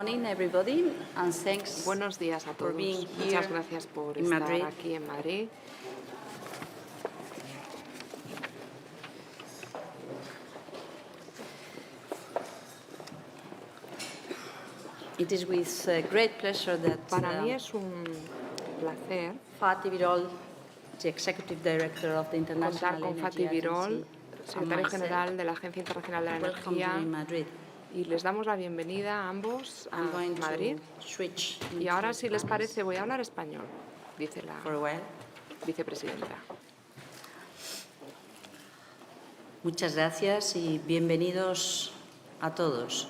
Morning, everybody, and thanks Buenos días a for todos. being Muchas here gracias por in estar Madrid. aquí en Madrid. It is with great pleasure that Para mí es un placer Fatih Birol, the Executive Director of the contar International con Energy Fatih Birol, Agency, secretario and general de la Agencia Internacional de la welcome you Energía, in Madrid. y les damos la bienvenida a ambos a I'm going Madrid. to switch Y ahora, into si les Spanish parece, voy a hablar español, dice la for a while. vicepresidenta. Muchas gracias y bienvenidos a todos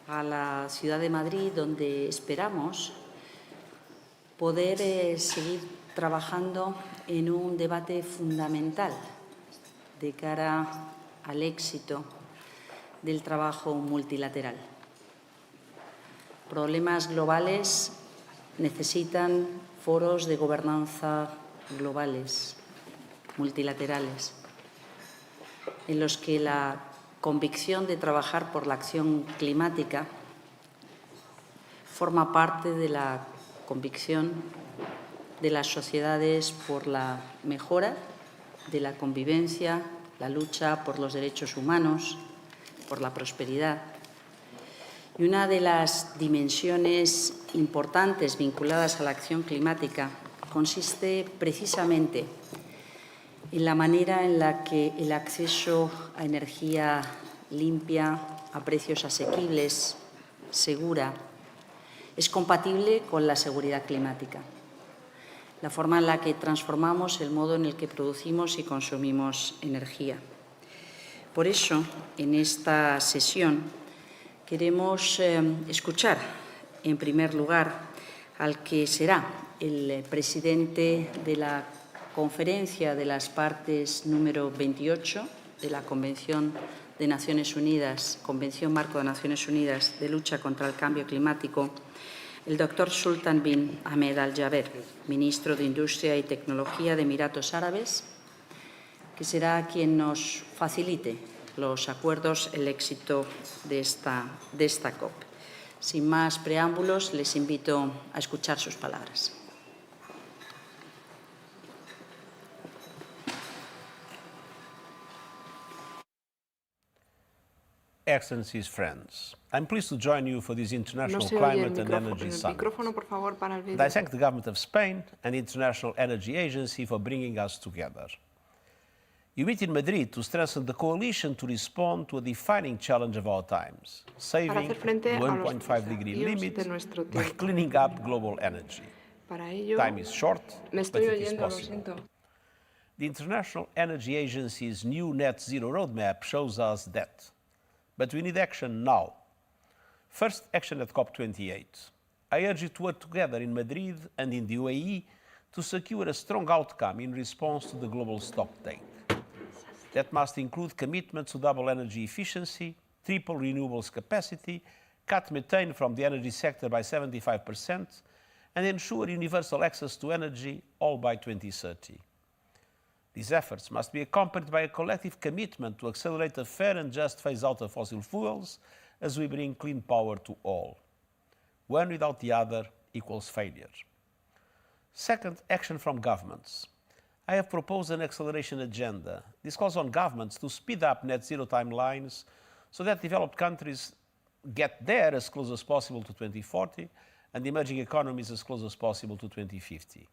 a la ciudad de Madrid, donde esperamos poder seguir trabajando en un debate fundamental de cara al éxito del trabajo multilateral. Problemas globales necesitan foros de gobernanza globales, multilaterales, en los que la convicción de trabajar por la acción climática forma parte de la convicción de las sociedades por la mejora de la convivencia, la lucha por los derechos humanos, por la prosperidad. Y una de las dimensiones importantes vinculadas a la acción climática consiste precisamente en la manera en la que el acceso a energía limpia, a precios asequibles, segura, es compatible con la seguridad climática, la forma en la que transformamos el modo en el que producimos y consumimos energía. Por eso, en esta sesión, queremos escuchar, en primer lugar, al que será el presidente de la Conferencia de las Partes número 28 de la Convención de Naciones Unidas, Convención Marco de Naciones Unidas de Lucha contra el Cambio Climático, el doctor Sultan bin Ahmed Al-Jaber, ministro de Industria y Tecnología de Emiratos Árabes, que será quien nos facilite los acuerdos, el éxito de esta COP. Sin más preámbulos, les invito a escuchar sus palabras. Excellencies, friends, I'm pleased to join you for this No International se oye el Climate and Energy Summit. micrófono, por favor, para el And I vídeo. thank the government of Spain and the International Energy Agency for bringing us together. You meet in Madrid to strengthen the coalition to respond to a defining challenge of our times, Para saving hacer frente the a los 1.5-degree desafíos limit de nuestro by tiempo. cleaning up global energy. Para ello, Time is short, me but estoy it is oyendo, lo possible. siento. The International Energy Agency's new net zero roadmap shows us that. But we need action now. First, action at COP28. I urge you to work together in Madrid and in the UAE to secure a strong outcome in response to the global stocktake. That must include commitments to double energy efficiency, triple renewables capacity, cut methane from the energy sector by 75%, and ensure universal access to energy, all by 2030. These efforts must be accompanied by a collective commitment to accelerate a fair and just phase-out of fossil fuels as we bring clean power to all. One without the other equals failure. Second, action from governments. I have proposed an acceleration agenda. This calls on governments to speed up net zero timelines so that developed countries get there as close as possible to 2040 and emerging economies as close as possible to 2050.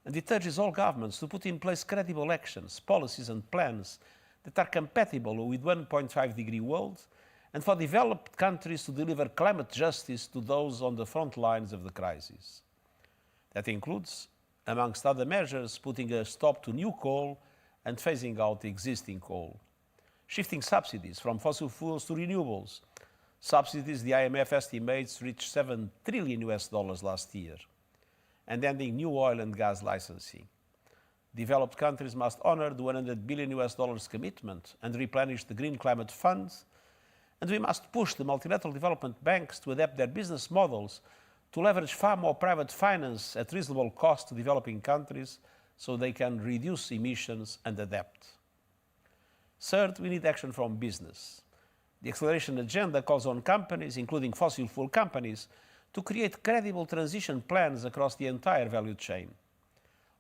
And it urges all governments to put in place credible actions, policies and plans that are compatible with 1.5-degree world and for developed countries to deliver climate justice to those on the front lines of the crisis. That includes, amongst other measures, putting a stop to new coal and phasing out existing coal, shifting subsidies from fossil fuels to renewables, subsidies the IMF estimates reached $7 trillion last year, and ending new oil and gas licensing. Developed countries must honor the $100 billion commitment and replenish the Green Climate Fund, and we must push the multilateral development banks to adapt their business models to leverage far more private finance at reasonable cost to developing countries so they can reduce emissions and adapt. Third, we need action from business. The acceleration agenda calls on companies, including fossil fuel companies, to create credible transition plans across the entire value chain.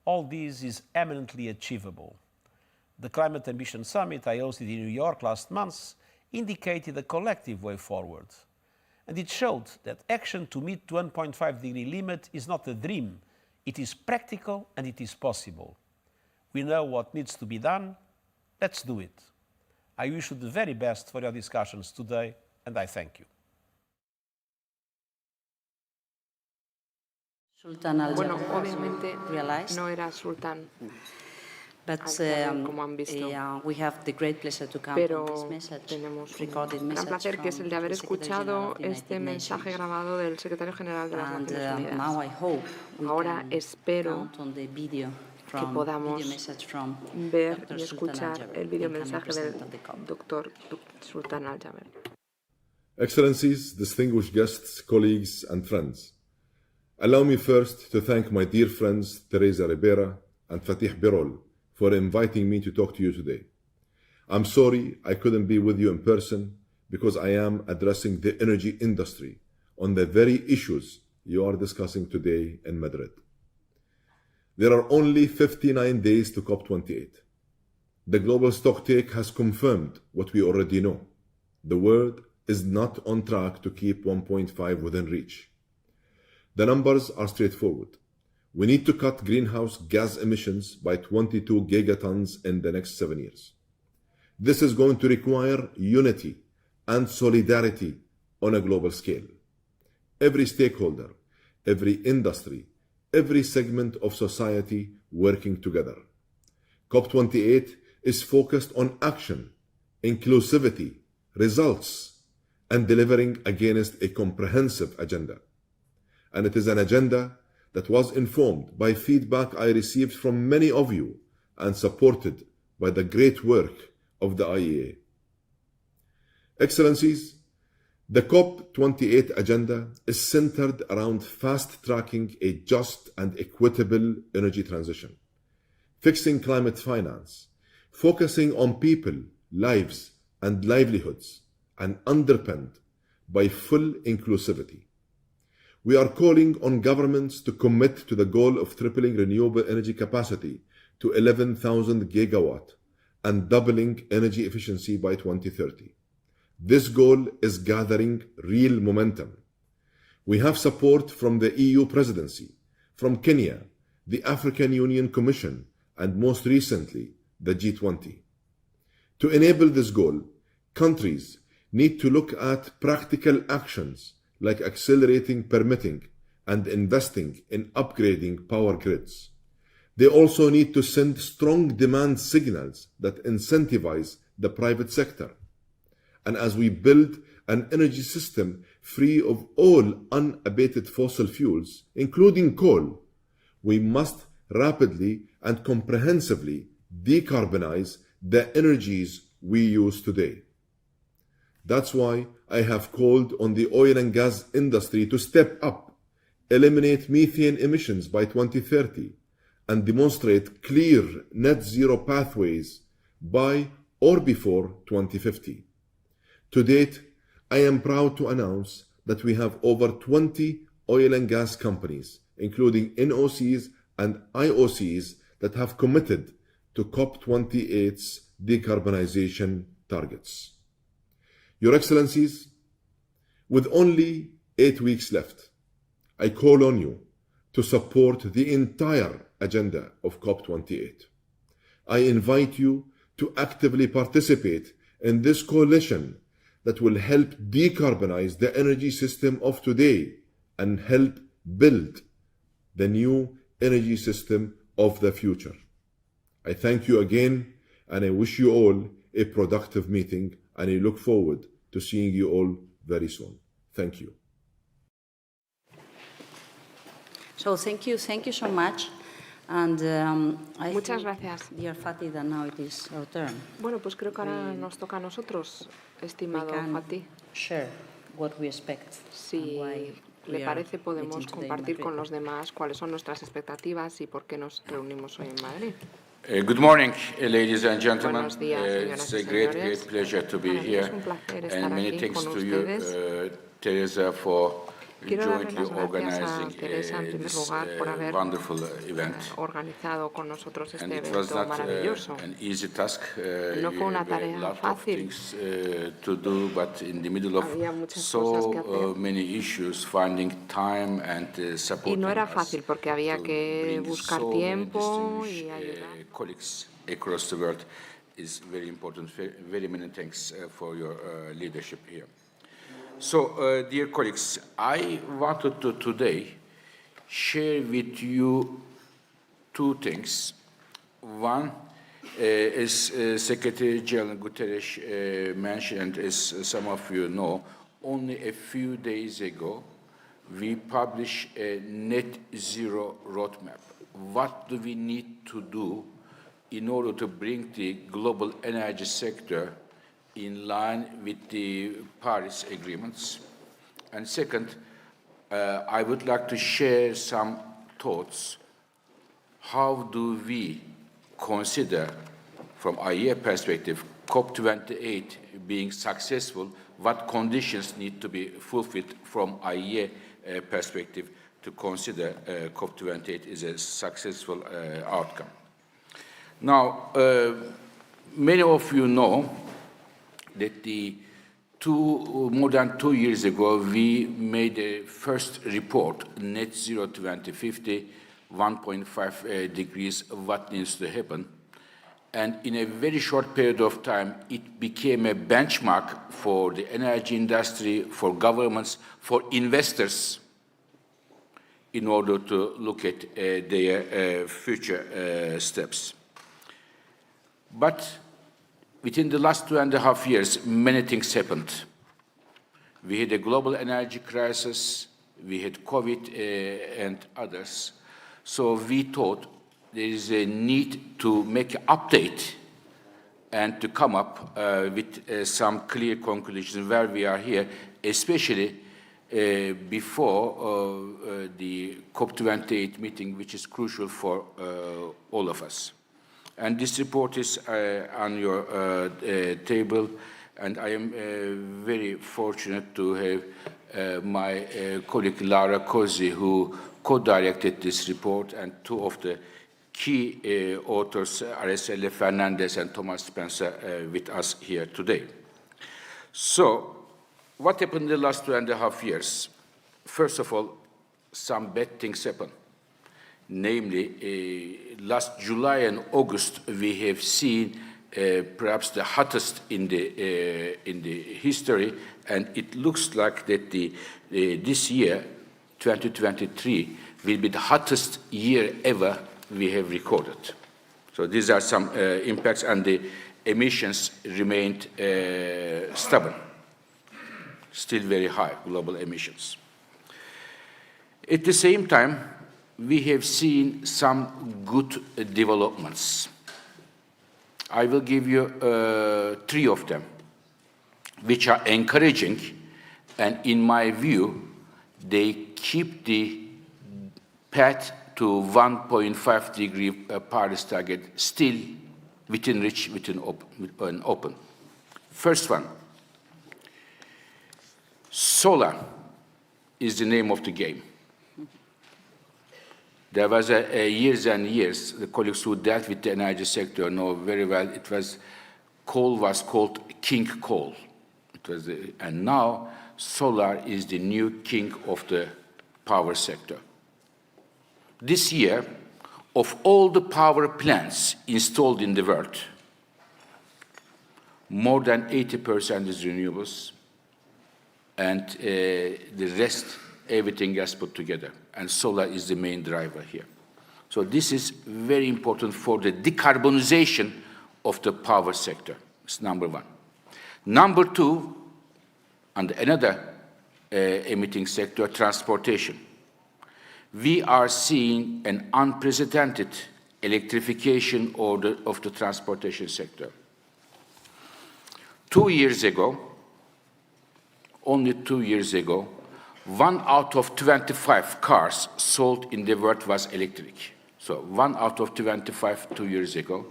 All this is eminently achievable. The Climate Ambition Summit I hosted in New York last month indicated a collective way forward. And it showed that action to meet the 1.5-degree limit is not a dream. It is practical and it is possible. We know what needs to be done. Let's do it. I wish you the very best for your discussions today, and I thank you. Bueno, obviamente no era sultán, But como han visto. we have the great pleasure to count Pero on this message, tenemos un recorded gran message placer que es el de haber from the Secretary General escuchado of the United este mensaje Nations. grabado del secretario general de las And Naciones now Unidas. I hope we Ahora can espero count on the video que podamos ver y escuchar el videomensaje del doctor Sultan Al-Jaber. Excellencies, distinguished guests, colleagues, and friends. Allow me first to thank my dear friends Teresa Ribera and Fatih Birol for inviting me to talk to you today. I'm sorry I couldn't be with you in person because I am addressing the energy industry on the very issues you are discussing today in Madrid. There are only 59 days to COP28. The global stocktake has confirmed what we already know. The world is not on track to keep 1.5 within reach. The numbers are straightforward. We need to cut greenhouse gas emissions by 22 gigatons in the next 7 years. This is going to require unity and solidarity on a global scale. Every stakeholder, every industry, every segment of society working together. COP28 is focused on action, inclusivity, results, and delivering against a comprehensive agenda. And it is an agenda that was informed by feedback I received from many of you and supported by the great work of the IEA. Excellencies, the COP28 agenda is centered around fast-tracking a just and equitable energy transition, fixing climate finance, focusing on people, lives, and livelihoods, and underpinned by full inclusivity. We are calling on governments to commit to the goal of tripling renewable energy capacity to 11,000 gigawatt and doubling energy efficiency by 2030. This goal is gathering real momentum. We have support from the EU presidency, from Kenya, the African Union Commission, and most recently, the G20. To enable this goal, countries need to look at practical actions like accelerating permitting and investing in upgrading power grids. They also need to send strong demand signals that incentivize the private sector. And as we build an energy system free of all unabated fossil fuels, including coal, we must rapidly and comprehensively decarbonize the energies we use today. That's why I have called on the oil and gas industry to step up, eliminate methane emissions by 2030, and demonstrate clear net zero pathways by or before 2050. To date, I am proud to announce that we have over 20 oil and gas companies, including NOCs and IOCs, that have committed to COP28's decarbonization targets. Your Excellencies, with only 8 weeks left, I call on you to support the entire agenda of COP28. I invite you to actively participate in this coalition that will help decarbonize the energy system of today and help build the new energy system of the future. I thank you again, and I wish you all a productive meeting, and I look forward to seeing you all very soon. Thank you. So thank you so much. And I Muchas think, gracias. dear Fatih, that now it is our turn. Bueno, pues creo que ahora nos toca a nosotros, estimado We can Fatih. share what we expect. Si and why le we are parece, podemos meeting today in compartir con Madrid. los demás cuáles son nuestras expectativas y por qué nos reunimos hoy en Madrid. Good morning, ladies and gentlemen. Buenos días, señoras It's y a great señores. pleasure to be Para mí here. es un placer estar And many aquí thanks con to you, ustedes. Teresa, for Quiero darle jointly las gracias a organizing Teresa, en primer this lugar, por haber wonderful event. organizado con nosotros And este it was evento not maravilloso. an easy task. No fue una We have a tarea lot of fácil. things to do, but in the middle of Había muchas cosas que so hacer. many issues, finding time and Y supporting no era us fácil porque había to que bring buscar so many tiempo y distinguished ayudar. colleagues across the world is very important. Very many thanks for your leadership here. So, dear colleagues, I wanted to today share with you two things. One, as Secretary General Guterres mentioned, as some of you know, only a few days ago, we published a net zero roadmap. What do we need to do in order to bring the global energy sector in line with the Paris agreements? And second, I would like to share some thoughts. How do we consider, from IEA perspective, COP28 being successful? What conditions need to be fulfilled from IEA perspective to consider COP28 as a successful outcome? Now, many of you know that more than 2 years ago, we made a first report, Net Zero 2050, 1.5 degrees, what needs to happen. And in a very short period of time, it became a benchmark for the energy industry, for governments, for investors, in order to look at their future steps. But within the last 2.5 years, many things happened. We had a global energy crisis, we had COVID and others. So we thought there is a need to make an update and to come up with some clear conclusions where we are here, especially before the COP28 meeting, which is crucial for all of us. And this report is on your table, and I am very fortunate to have my colleague Laura Cosi, who co-directed this report, and two of the key authors, Araceli Fernandez and Thomas Spencer, with us here today. So, what happened in the last 2.5 years? First of all, some bad things happened. Namely, last July and August, we have seen perhaps the hottest in the history, and it looks like that this year, 2023, will be the hottest year ever we have recorded. So these are some impacts, and the emissions remained stubborn, still very high, global emissions. At the same time, we have seen some good developments. I will give you 3 of them, which are encouraging, and in my view, they keep the path to 1.5 degree Paris target still within reach, within open. First one, solar is the name of the game. There was years and years, the colleagues who dealt with the energy sector know very well, coal was called king coal. And now solar is the new king of the power sector. This year, of all the power plants installed in the world, more than 80% is renewables, and the rest, everything else put together. And solar is the main driver here. So this is very important for the decarbonization of the power sector. It's number one. Number two, and another emitting sector, transportation. We are seeing an unprecedented electrification order of the transportation sector. 2 years ago, only 2 years ago, 1 out of 25 cars sold in the world was electric. So 1 out of 25 2 years ago.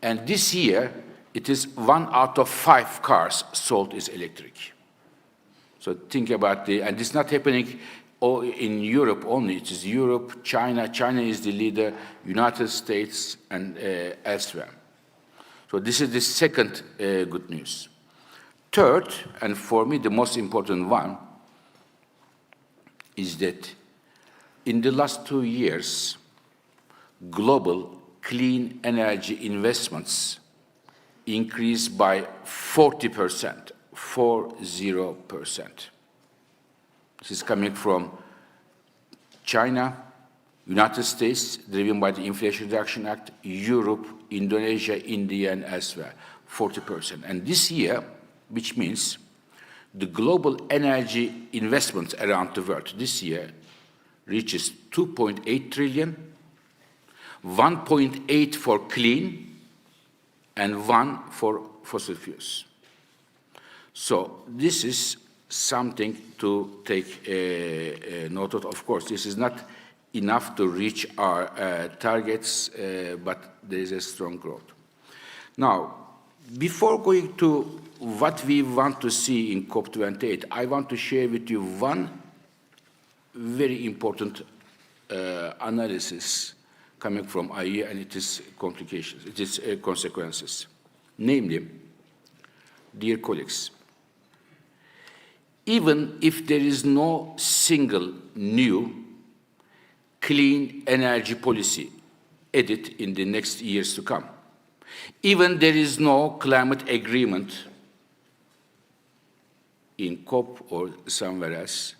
And this year, it is 1 out of 5 cars sold is electric. So think about and it's not happening in Europe only. It is Europe, China. China is the leader, United States, and elsewhere. So this is the second good news. Third, and for me the most important one, is that in the last 2 years, global clean energy investments increased by 40%, 40%. This is coming from China, United States, driven by the Inflation Reduction Act, Europe, Indonesia, India, and elsewhere, 40%. And this year, which means the global energy investments around the world this year reaches 2.8 trillion, 1.8 for clean, and 1 for fossil fuels. So this is something to take note of. Of course, this is not enough to reach our targets, but there is a strong growth. Now, before going to what we want to see in COP28, I want to share with you one very important analysis coming from IEA and its complications, its consequences. Namely, dear colleagues, even if there is no single new clean energy policy added in the next years to come, even there is no climate agreement in COP or somewhere else,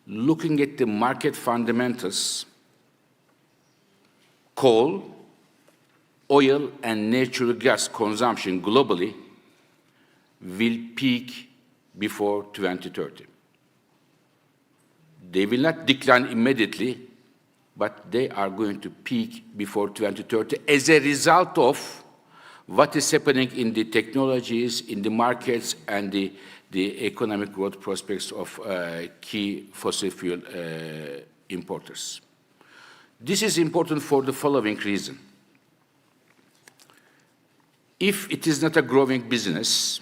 looking at the market fundamentals, coal, oil, and natural gas consumption globally will peak before 2030. They will not decline immediately, but they are going to peak before 2030 as a result of what is happening in the technologies, in the markets, and the economic growth prospects of key fossil fuel importers. This is important for the following reason. If it is not a growing business,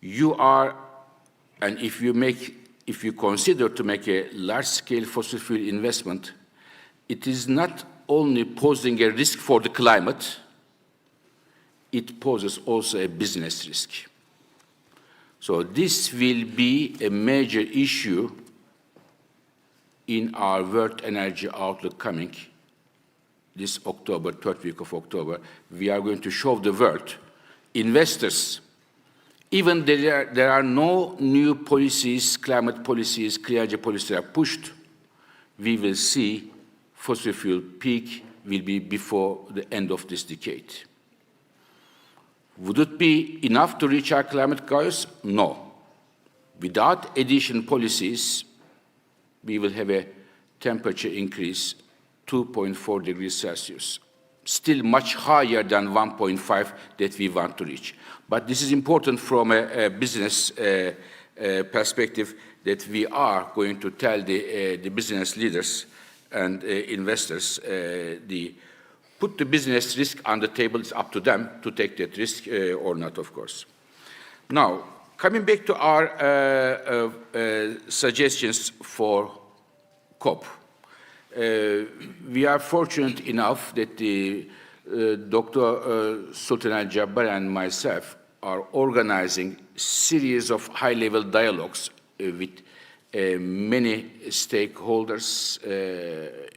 you are, and if you consider to make a large-scale fossil fuel investment, it is not only posing a risk for the climate, it poses also a business risk. So this will be a major issue in our World Energy Outlook coming this October, third week of October. We are going to show the world, investors, even there are no new policies, climate policies, clean energy policies are pushed, we will see fossil fuel peak will be before the end of this decade. Would it be enough to reach our climate goals? No. Without additional policies, we will have a temperature increase 2.4 degrees Celsius, still much higher than 1.5 that we want to reach. But this is important from a business perspective, that we are going to tell the business leaders and investors, put the business risk on the table. It's up to them to take that risk or not, of course. Now, coming back to our suggestions for COP, we are fortunate enough that Dr. Sultan Al-Jabbar and myself are organizing a series of high-level dialogues with many stakeholders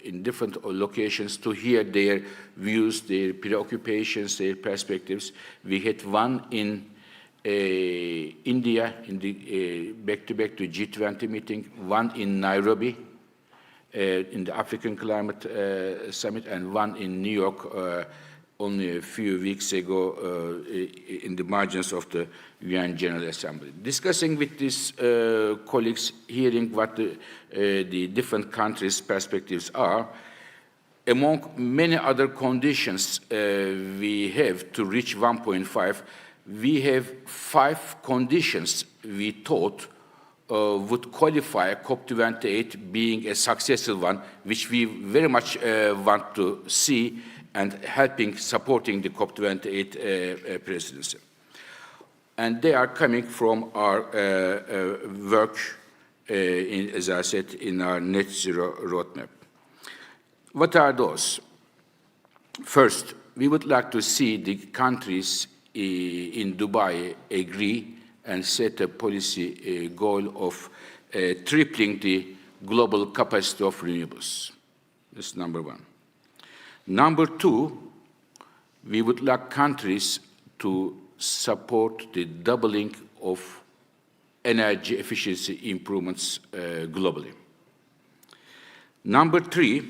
in different locations to hear their views, their preoccupations, their perspectives. We had one in India, in the back-to-back to G20 meeting, one in Nairobi, in the African Climate Summit, and one in New York only a few weeks ago in the margins of the UN General Assembly. Discussing with these colleagues, hearing what the different countries' perspectives are, among many other conditions we have to reach 1.5, we have 5 conditions we thought would qualify COP28 being a successful one, which we very much want to see and supporting the COP28 presidency. And they are coming from our work, as I said, in our net zero roadmap. What are those? First, we would like to see the countries in Dubai agree and set a policy goal of tripling the global capacity of renewables. That's number one. Number two, we would like countries to support the doubling of energy efficiency improvements globally. Number three,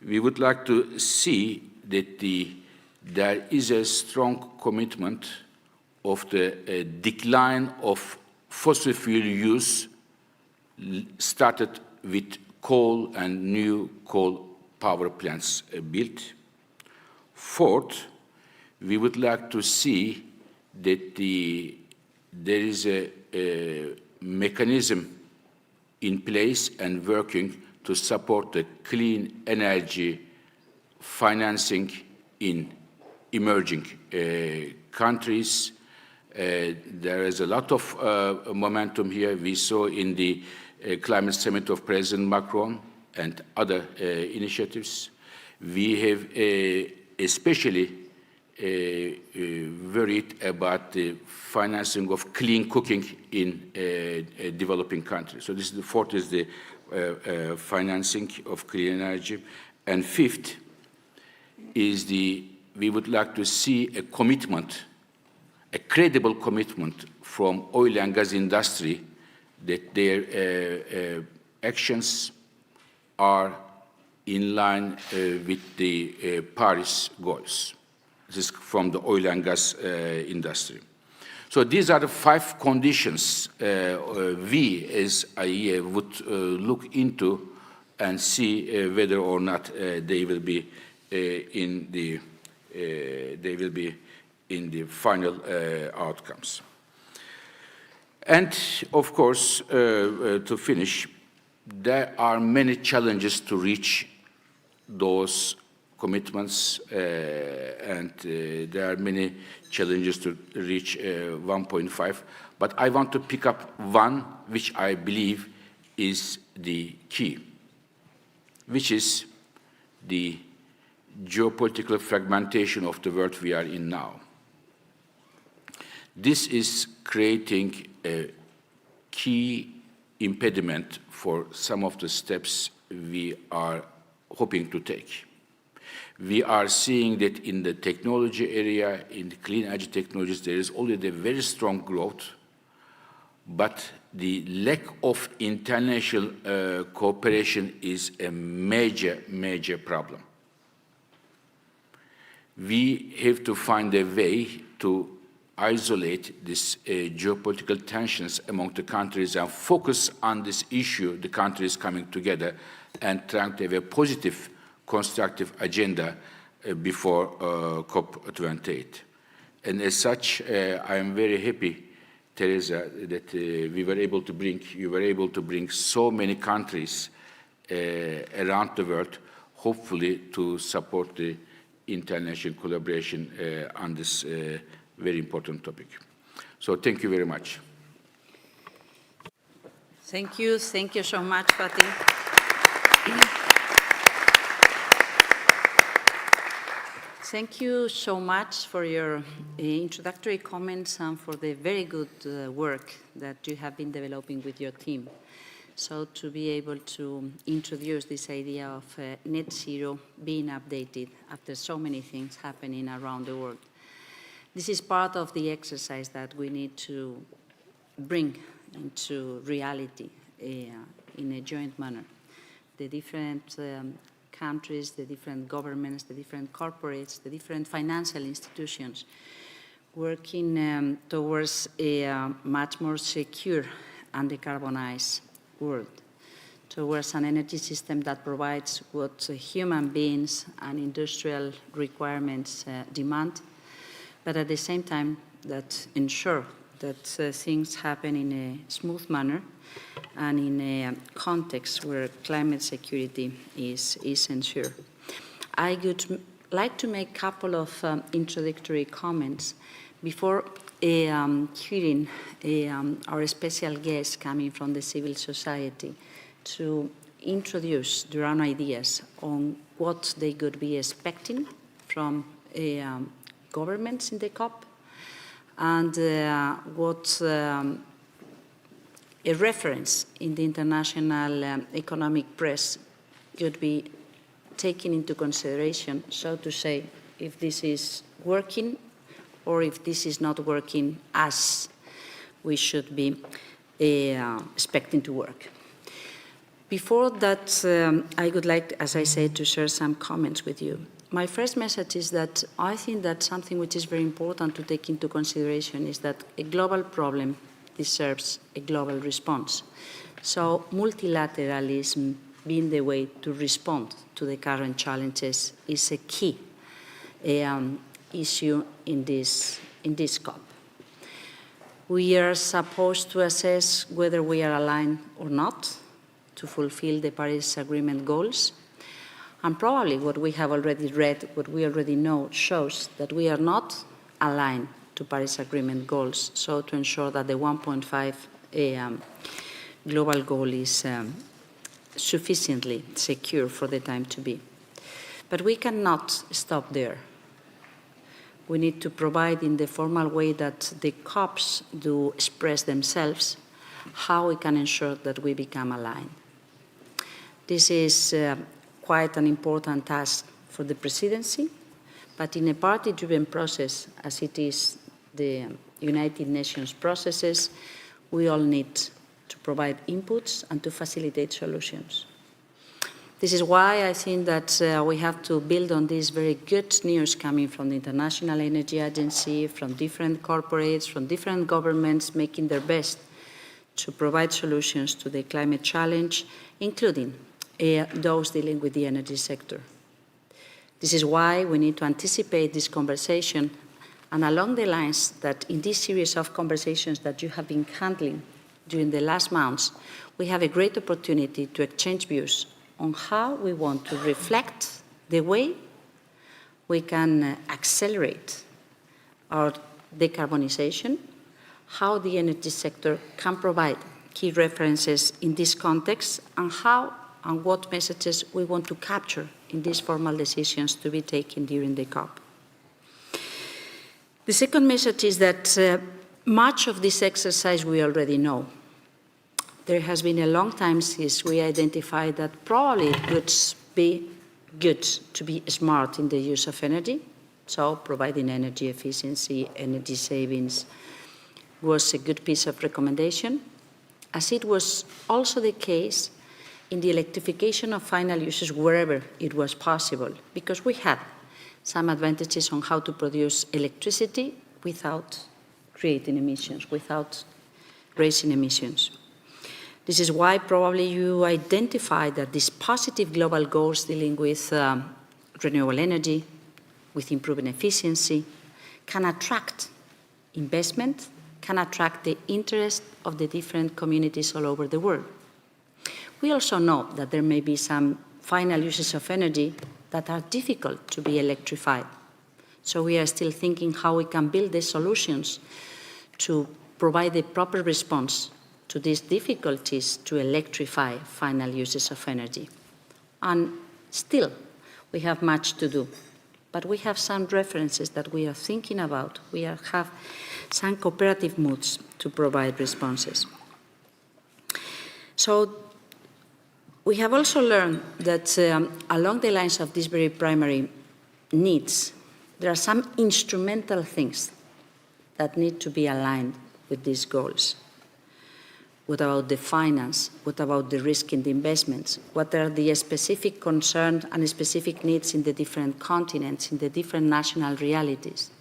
we would like to see that there is a strong commitment of the decline of fossil fuel use started with coal and new coal power plants built. Fourth, we would like to see that there is a mechanism in place and working to support the clean energy financing in emerging countries. There is a lot of momentum here. We saw in the climate summit of President Macron and other initiatives. We have especially worried about the financing of clean cooking in developing countries. So this is the fourth is the financing of clean energy. And fifth is we would like to see a commitment, a credible commitment from oil and gas industry that their actions are in line with the Paris goals. This is from the oil and gas industry. So these are the 5 conditions we as IEA would look into and see whether or not they will be in the final outcomes. And of course, to finish, there are many challenges to reach those commitments, and there are many challenges to reach 1.5. But I want to pick up one which I believe is the key, which is the geopolitical fragmentation of the world we are in now. This is creating a key impediment for some of the steps we are hoping to take. We are seeing that in the technology area, in the clean energy technologies, there is already a very strong growth, but the lack of international cooperation is a major, major problem. We have to find a way to isolate these geopolitical tensions among the countries and focus on this issue, the countries coming together and trying to have a positive, constructive agenda before COP28. And as such, I am very happy, Teresa, that you were able to bring so many countries around the world, hopefully to support the international collaboration on this very important topic. So thank you very much. Thank you so much, Fatih. Thank you so much for your introductory comments and for the very good work that you have been developing with your team. So to be able to introduce this idea of net zero being updated after so many things happening around the world. This is part of the exercise that we need to bring into reality in a joint manner. The different countries, the different governments, the different corporates, the different financial institutions working towards a much more secure and decarbonized world, towards an energy system that provides what human beings and industrial requirements demand, but at the same time that ensure that things happen in a smooth manner and in a context where climate security is ensured. I would like to make a couple of introductory comments before hearing our special guests coming from the civil society to introduce their own ideas on what they could be expecting from governments in the COP and what a reference in the international economic press could be taken into consideration, so to say, if this is working or if this is not working as we should be expecting to work. Before that, I would like, as I said, to share some comments with you. My first message is that I think that something which is very important to take into consideration is that a global problem deserves a global response. So multilateralism being the way to respond to the current challenges is a key issue in this COP. We are supposed to assess whether we are aligned or not to fulfill the Paris Agreement goals. And probably what we have already read, what we already know, shows that we are not aligned to Paris Agreement goals, so to ensure that the 1.5 global goal is sufficiently secure for the time to be. But we cannot stop there. We need to provide in the formal way that the COPs do express themselves how we can ensure that we become aligned. This is quite an important task for the presidency, but in a party-driven process, as it is the United Nations processes, we all need to provide inputs and to facilitate solutions. This is why I think that we have to build on this very good news coming from the International Energy Agency, from different corporates, from different governments making their best to provide solutions to the climate challenge, including those dealing with the energy sector. This is why we need to anticipate this conversation, and along the lines that in this series of conversations that you have been handling during the last months, we have a great opportunity to exchange views on how we want to reflect the way we can accelerate our decarbonization, how the energy sector can provide key references in this context, and how and what messages we want to capture in these formal decisions to be taken during the COP. The second message is that much of this exercise we already know. There has been a long time since we identified that probably it would be good to be smart in the use of energy, so providing energy efficiency, energy savings was a good piece of recommendation, as it was also the case in the electrification of final uses wherever it was possible, because we had some advantages on how to produce electricity without creating emissions, without raising emissions. This is why probably you identify that these positive global goals dealing with renewable energy, with improving efficiency, can attract investment, can attract the interest of the different communities all over the world. We also know that there may be some final uses of energy that are difficult to be electrified. So we are still thinking how we can build the solutions to provide the proper response to these difficulties to electrify final uses of energy. And still, we have much to do. But we have some references that we are thinking about. We have some cooperative moods to provide responses. So we have also learned that along the lines of these very primary needs, there are some instrumental things that need to be aligned with these goals. What about the finance? What about the risk in the investments? What are the specific concerns and specific needs in the different continents, in the different national realities?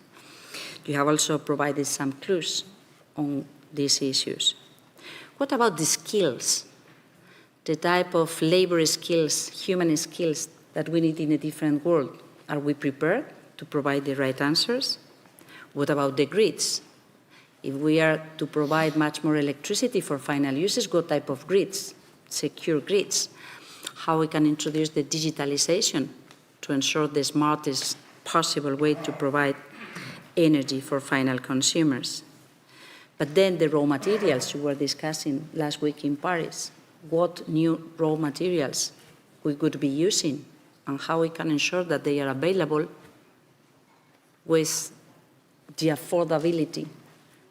You have also provided some clues on these issues. What about the skills? The type of labor skills, human skills that we need in a different world. Are we prepared to provide the right answers? What about the grids? If we are to provide much more electricity for final users, what type of grids, secure grids? How we can introduce the digitalization to ensure the smartest possible way to provide energy for final consumers. But then the raw materials we were discussing last week in Paris, what new raw materials we could be using and how we can ensure that they are available with the affordability,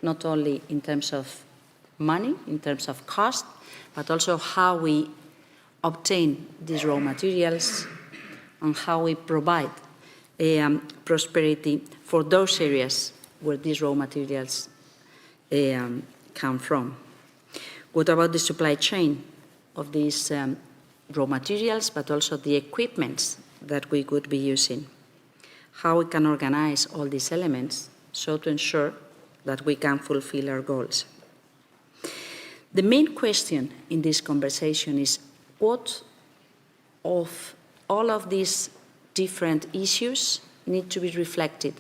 not only in terms of money, in terms of cost, but also how we obtain these raw materials and how we provide prosperity for those areas where these raw materials come from. What about the supply chain of these raw materials, but also the equipments that we could be using? How we can organize all these elements so to ensure that we can fulfill our goals. The main question in this conversation is what of all of these different issues need to be reflected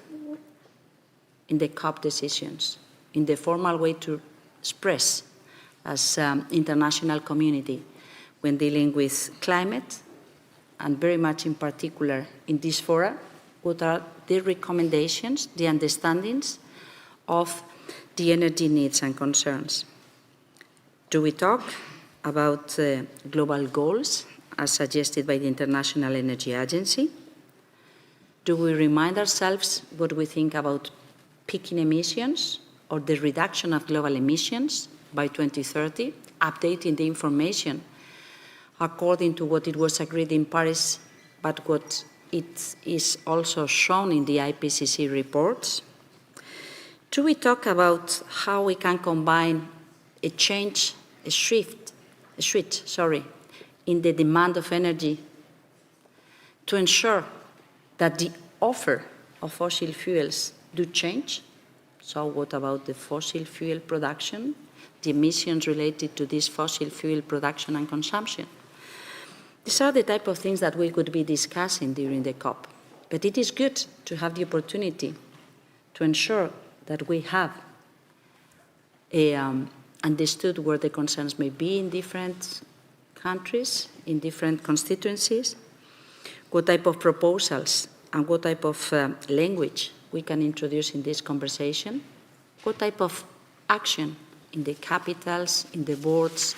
in the COP decisions, in the formal way to express as international community when dealing with climate, and very much in particular in this fora, what are the recommendations, the understandings of the energy needs and concerns. Do we talk about global goals as suggested by the International Energy Agency? Do we remind ourselves what we think about peaking emissions or the reduction of global emissions by 2030, updating the information according to what it was agreed in Paris, but what it is also shown in the IPCC reports? Do we talk about how we can combine a shift in the demand of energy to ensure that the offer of fossil fuels do change? So what about the fossil fuel production, the emissions related to this fossil fuel production and consumption? These are the type of things that we could be discussing during the COP. But it is good to have the opportunity to ensure that we have understood where the concerns may be in different countries, in different constituencies, what type of proposals and what type of language we can introduce in this conversation, what type of action in the capitals, in the boards,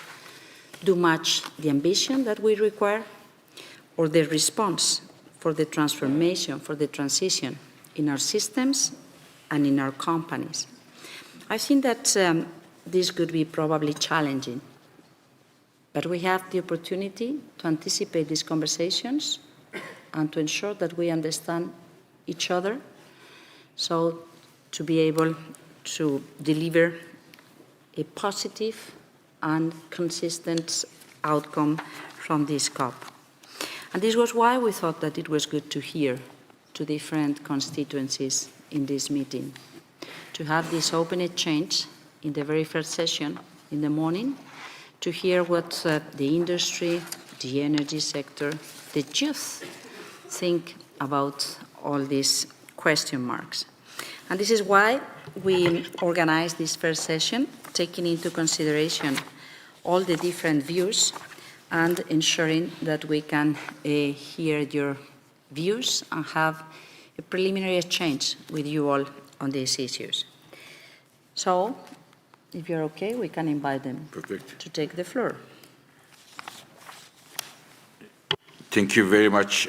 do match the ambition that we require, or the response for the transformation, for the transition in our systems and in our companies. I think that this could be probably challenging, but we have the opportunity to anticipate these conversations and to ensure that we understand each other, so to be able to deliver a positive and consistent outcome from this COP. And this was why we thought that it was good to hear to different constituencies in this meeting, to have this open exchange in the very first session in the morning, to hear what the industry, the energy sector, the youth think about all these question marks. And this is why we organized this first session, taking into consideration all the different views and ensuring that we can hear your views and have a preliminary exchange with you all on these issues. So, if you're okay, we can invite them to take the floor. Thank you very much,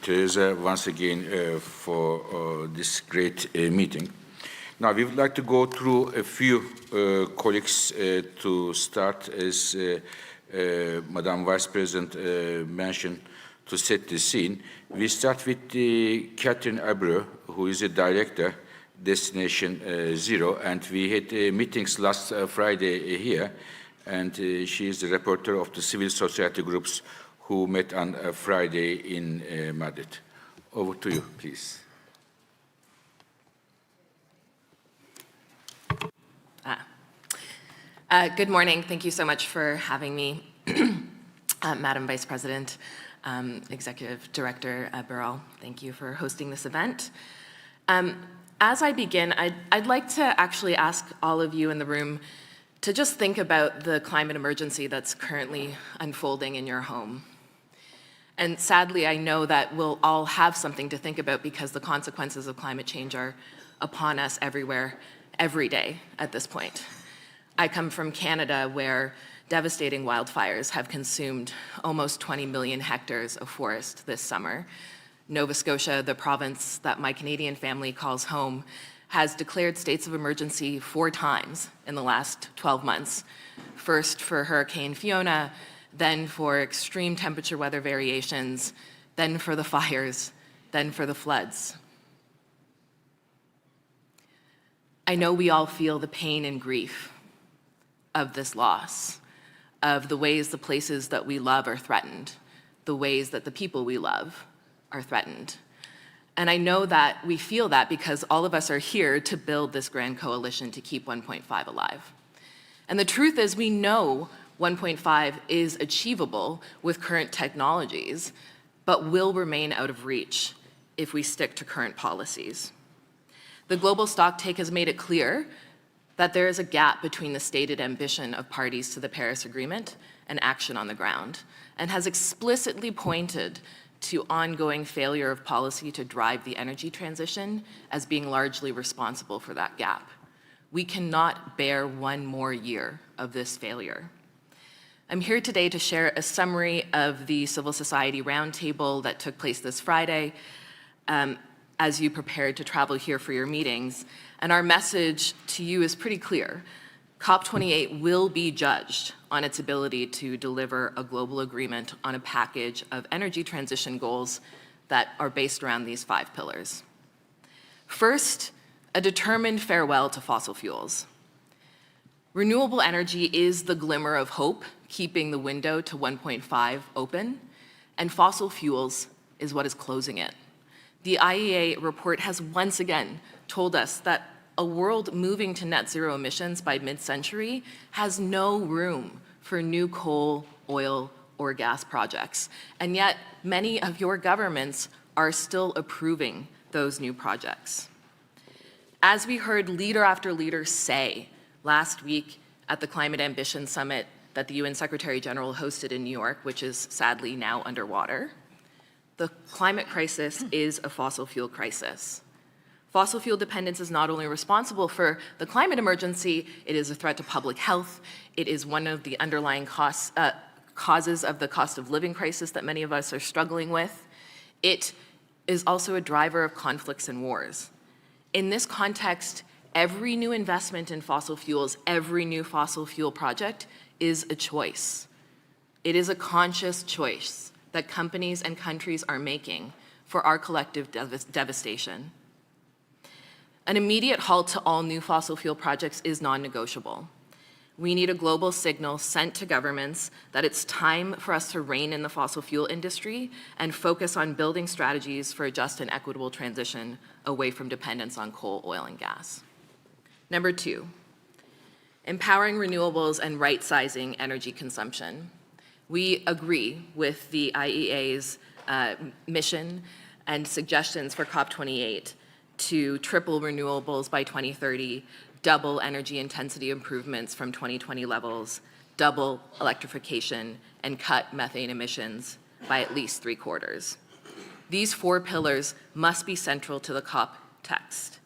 Teresa, once again for this great meeting. Now, we would like to go through a few colleagues to start, as Madam Vice President mentioned, to set the scene. We start with Catherine Abreu, who is a director, Destination Zero, and we had meetings last Friday here, and she is the rapporteur of the civil society groups who met on Friday in Madrid. Over to you, please. Good morning. Thank you so much for having me, Madam Vice President, Executive Director Birol. Thank you for hosting this event. As I begin, I'd like to actually ask all of you in the room to just think about the climate emergency that's currently unfolding in your home. And sadly, I know that we'll all have something to think about because the consequences of climate change are upon us everywhere, every day at this point. I come from Canada, where devastating wildfires have consumed almost 20 million hectares of forest this summer. Nova Scotia, the province that my Canadian family calls home, has declared states of emergency 4 times in the last 12 months. First for Hurricane Fiona, then for extreme temperature weather variations, then for the fires, then for the floods. I know we all feel the pain and grief of this loss, of the ways the places that we love are threatened, the ways that the people we love are threatened. And I know that we feel that because all of us are here to build this grand coalition to keep 1.5 alive. And the truth is, we know 1.5 is achievable with current technologies, but will remain out of reach if we stick to current policies. The global stocktake has made it clear that there is a gap between the stated ambition of parties to the Paris Agreement and action on the ground, and has explicitly pointed to ongoing failure of policy to drive the energy transition as being largely responsible for that gap. We cannot bear one more year of this failure. I'm here today to share a summary of the civil society roundtable that took place this Friday as you prepared to travel here for your meetings. And our message to you is pretty clear. COP28 will be judged on its ability to deliver a global agreement on a package of energy transition goals that are based around these 5 pillars. First, a determined farewell to fossil fuels. Renewable energy is the glimmer of hope, keeping the window to 1.5 open, and fossil fuels is what is closing it. The IEA report has once again told us that a world moving to net zero emissions by mid-century has no room for new coal, oil, or gas projects. And yet, many of your governments are still approving those new projects. As we heard leader after leader say last week at the Climate Ambition Summit that the UN Secretary General hosted in New York, which is sadly now underwater, the climate crisis is a fossil fuel crisis. Fossil fuel dependence is not only responsible for the climate emergency, it is a threat to public health. It is one of the underlying causes of the cost of living crisis that many of us are struggling with. It is also a driver of conflicts and wars. In this context, every new investment in fossil fuels, every new fossil fuel project is a choice. It is a conscious choice that companies and countries are making for our collective devastation. An immediate halt to all new fossil fuel projects is non-negotiable. We need a global signal sent to governments that it's time for us to rein in the fossil fuel industry and focus on building strategies for a just and equitable transition away from dependence on coal, oil, and gas. Number 2, empowering renewables and right-sizing energy consumption. We agree with the IEA's mission and suggestions for COP28 to triple renewables by 2030, double energy intensity improvements from 2020 levels, double electrification, and cut methane emissions by at least 3/4. These 4 pillars must be central to the COP text.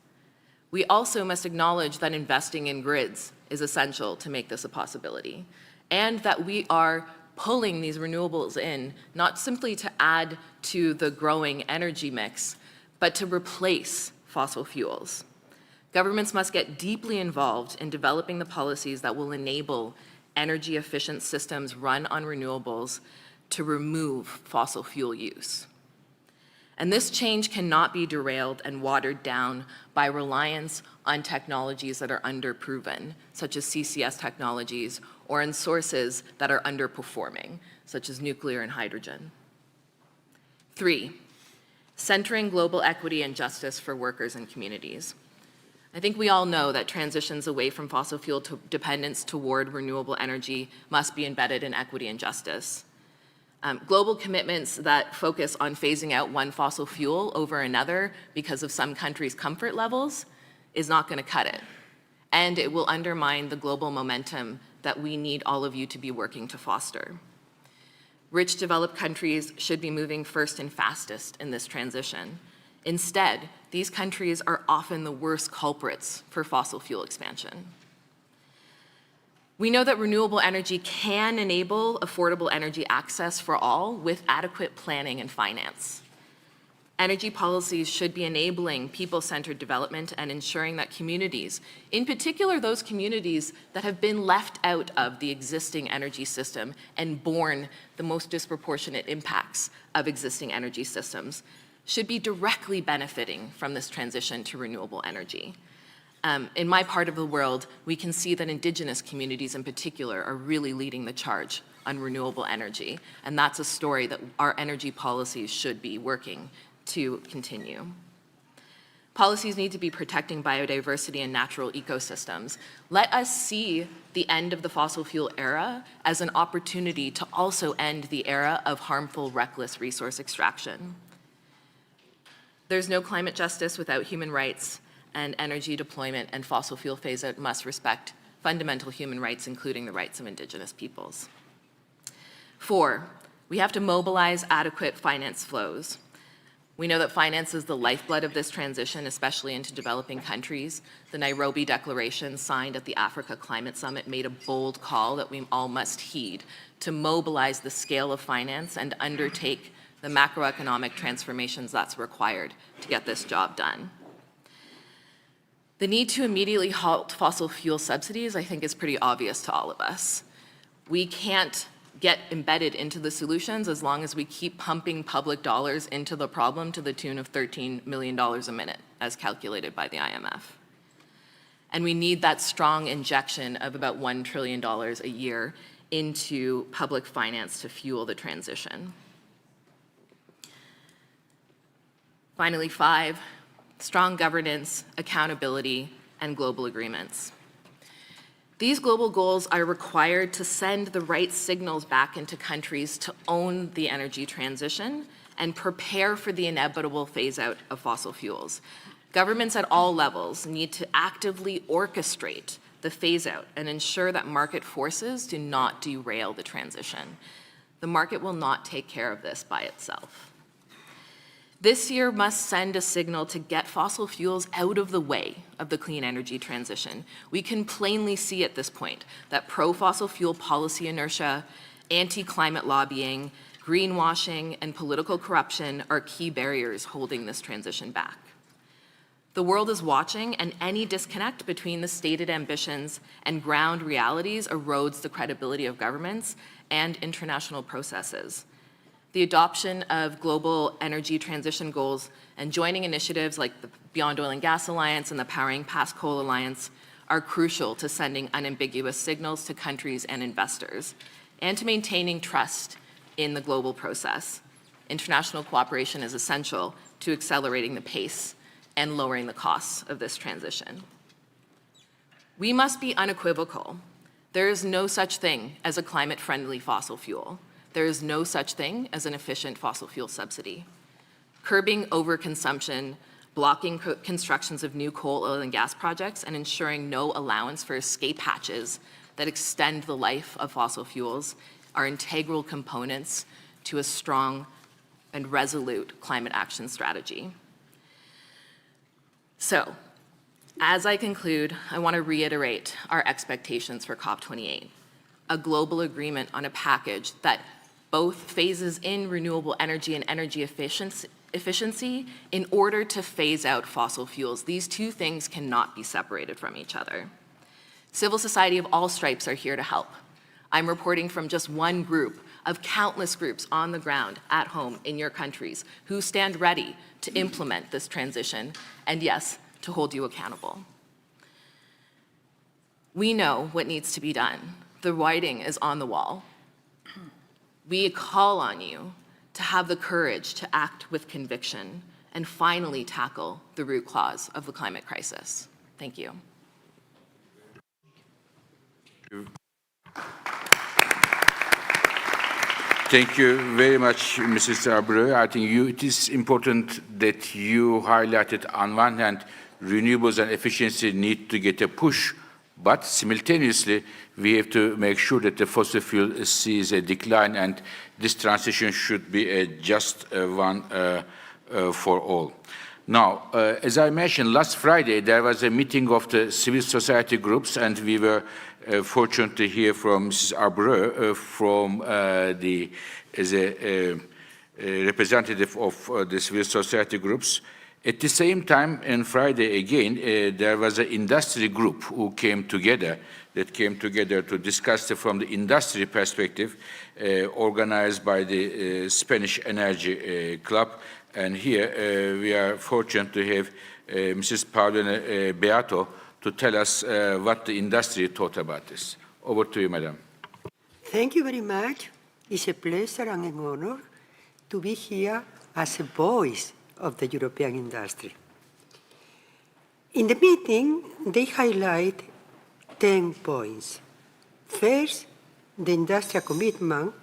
We also must acknowledge that investing in grids is essential to make this a possibility, and that we are pulling these renewables in, not simply to add to the growing energy mix, but to replace fossil fuels. Governments must get deeply involved in developing the policies that will enable energy-efficient systems run on renewables to remove fossil fuel use. And this change cannot be derailed and watered down by reliance on technologies that are underproven, such as CCS technologies, or in sources that are underperforming, such as nuclear and hydrogen. 3, centering global equity and justice for workers and communities. I think we all know that transitions away from fossil fuel dependence toward renewable energy must be embedded in equity and justice. Global commitments that focus on phasing out one fossil fuel over another because of some countries' comfort levels is not going to cut it. And it will undermine the global momentum that we need all of you to be working to foster. Rich developed countries should be moving first and fastest in this transition. Instead, these countries are often the worst culprits for fossil fuel expansion. We know that renewable energy can enable affordable energy access for all with adequate planning and finance. Energy policies should be enabling people-centered development and ensuring that communities, in particular those communities that have been left out of the existing energy system and borne the most disproportionate impacts of existing energy systems, should be directly benefiting from this transition to renewable energy. In my part of the world, we can see that Indigenous communities in particular are really leading the charge on renewable energy, and that's a story that our energy policies should be working to continue. Policies need to be protecting biodiversity and natural ecosystems. Let us see the end of the fossil fuel era as an opportunity to also end the era of harmful, reckless resource extraction. There's no climate justice without human rights, and energy deployment and fossil fuel phase-out must respect fundamental human rights, including the rights of Indigenous peoples. 4, we have to mobilize adequate finance flows. We know that finance is the lifeblood of this transition, especially into developing countries. The Nairobi Declaration, signed at the Africa Climate Summit, made a bold call that we all must heed to mobilize the scale of finance and undertake the macroeconomic transformations that's required to get this job done. The need to immediately halt fossil fuel subsidies, I think, is pretty obvious to all of us. We can't get embedded into the solutions as long as we keep pumping public dollars into the problem to the tune of $13 million a minute, as calculated by the IMF. And we need that strong injection of about $1 trillion a year into public finance to fuel the transition. Finally, 5, strong governance, accountability, and global agreements. These global goals are required to send the right signals back into countries to own the energy transition and prepare for the inevitable phase-out of fossil fuels. Governments at all levels need to actively orchestrate the phase-out and ensure that market forces do not derail the transition. The market will not take care of this by itself. This year must send a signal to get fossil fuels out of the way of the clean energy transition. We can plainly see at this point that pro-fossil fuel policy inertia, anti-climate lobbying, greenwashing, and political corruption are key barriers holding this transition back. The world is watching, and any disconnect between the stated ambitions and ground realities erodes the credibility of governments and international processes. The adoption of global energy transition goals and joining initiatives like the Beyond Oil and Gas Alliance and the Powering Past Coal Alliance are crucial to sending unambiguous signals to countries and investors, and to maintaining trust in the global process. International cooperation is essential to accelerating the pace and lowering the costs of this transition. We must be unequivocal. There is no such thing as a climate-friendly fossil fuel. There is no such thing as an efficient fossil fuel subsidy. Curbing overconsumption, blocking constructions of new coal, oil, and gas projects, and ensuring no allowance for escape hatches that extend the life of fossil fuels are integral components to a strong and resolute climate action strategy. So, as I conclude, I want to reiterate our expectations for COP28, a global agreement on a package that both phases in renewable energy and energy efficiency in order to phase out fossil fuels. These two things cannot be separated from each other. Civil society of all stripes are here to help. I'm reporting from just one group of countless groups on the ground at home in your countries who stand ready to implement this transition and, yes, to hold you accountable. We know what needs to be done. The writing is on the wall. We call on you to have the courage to act with conviction and finally tackle the root cause of the climate crisis. Thank you. Thank you very much, Mrs. Abreu. I think it is important that you highlighted, on one hand, renewables and efficiency need to get a push, but simultaneously, we have to make sure that the fossil fuel sees a decline, and this transition should be a just one for all. Now, as I mentioned, last Friday, there was a meeting of the civil society groups, and we were fortunate to hear from Mrs. Abreu as a representative of the civil society groups. At the same time, on Friday again, there was an industry group who came together to discuss from the industry perspective, organized by the Spanish Energy Club. And here we are fortunate to have Mrs. Paulina Beato to tell us what the industry thought about this. Over to you, Madam. Thank you very much. It's a pleasure and an honor to be here as a voice of the European industry. In the meeting, they highlight 10 points. First, the industrial commitment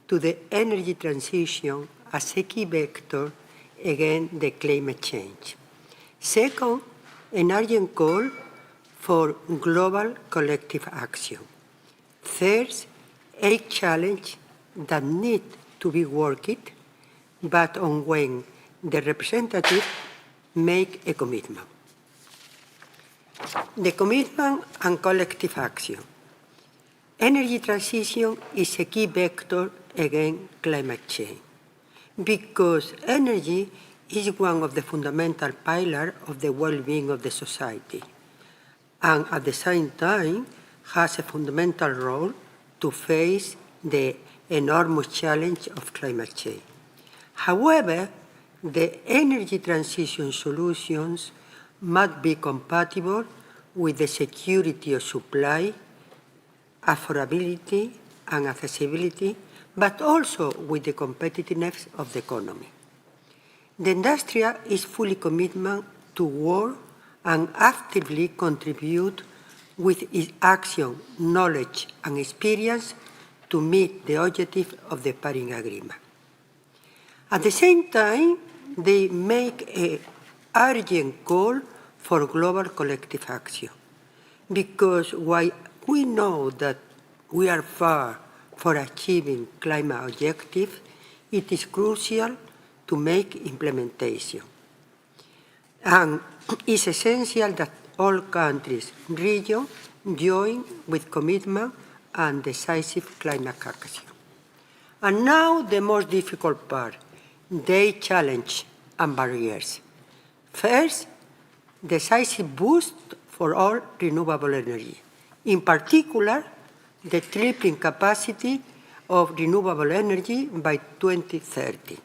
to the energy transition as a key vector against the climate change. Second, an urgent call for global collective action. Third, a challenge that need to be worked, but on when the representatives make a commitment. The commitment and collective action. Energy transition is a key vector against climate change because energy is one of the fundamental pillars of the well-being of the society, and at the same time has a fundamental role to face the enormous challenge of climate change. However, the energy transition solutions must be compatible with the security of supply, affordability, and accessibility, but also with the competitiveness of the economy. The industry is fully committed to work and actively contribute with its action, knowledge, and experience to meet the objective of the Paris Agreement. At the same time, they make an urgent call for global collective action, because while we know that we are far from achieving climate objectives, it is crucial to make implementation. And it's essential that all countries, regions, join with commitment and decisive climate action. And now the most difficult part, the challenge and barriers. First, decisive boost for all renewable energy, in particular, the tripling capacity of renewable energy by 2030.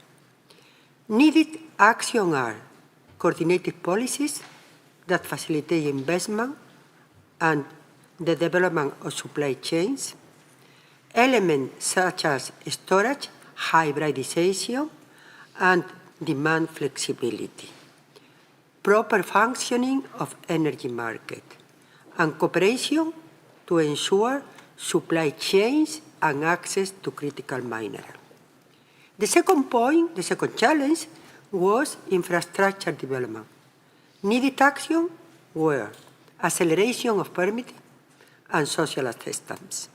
Needed action are coordinated policies that facilitate investment and the development of supply chains, elements such as storage, hybridization, and demand flexibility, proper functioning of energy market, and cooperation to ensure supply chains and access to critical minerals. The second point, the second challenge, was infrastructure development. Needed action were acceleration of permitting and social assistance.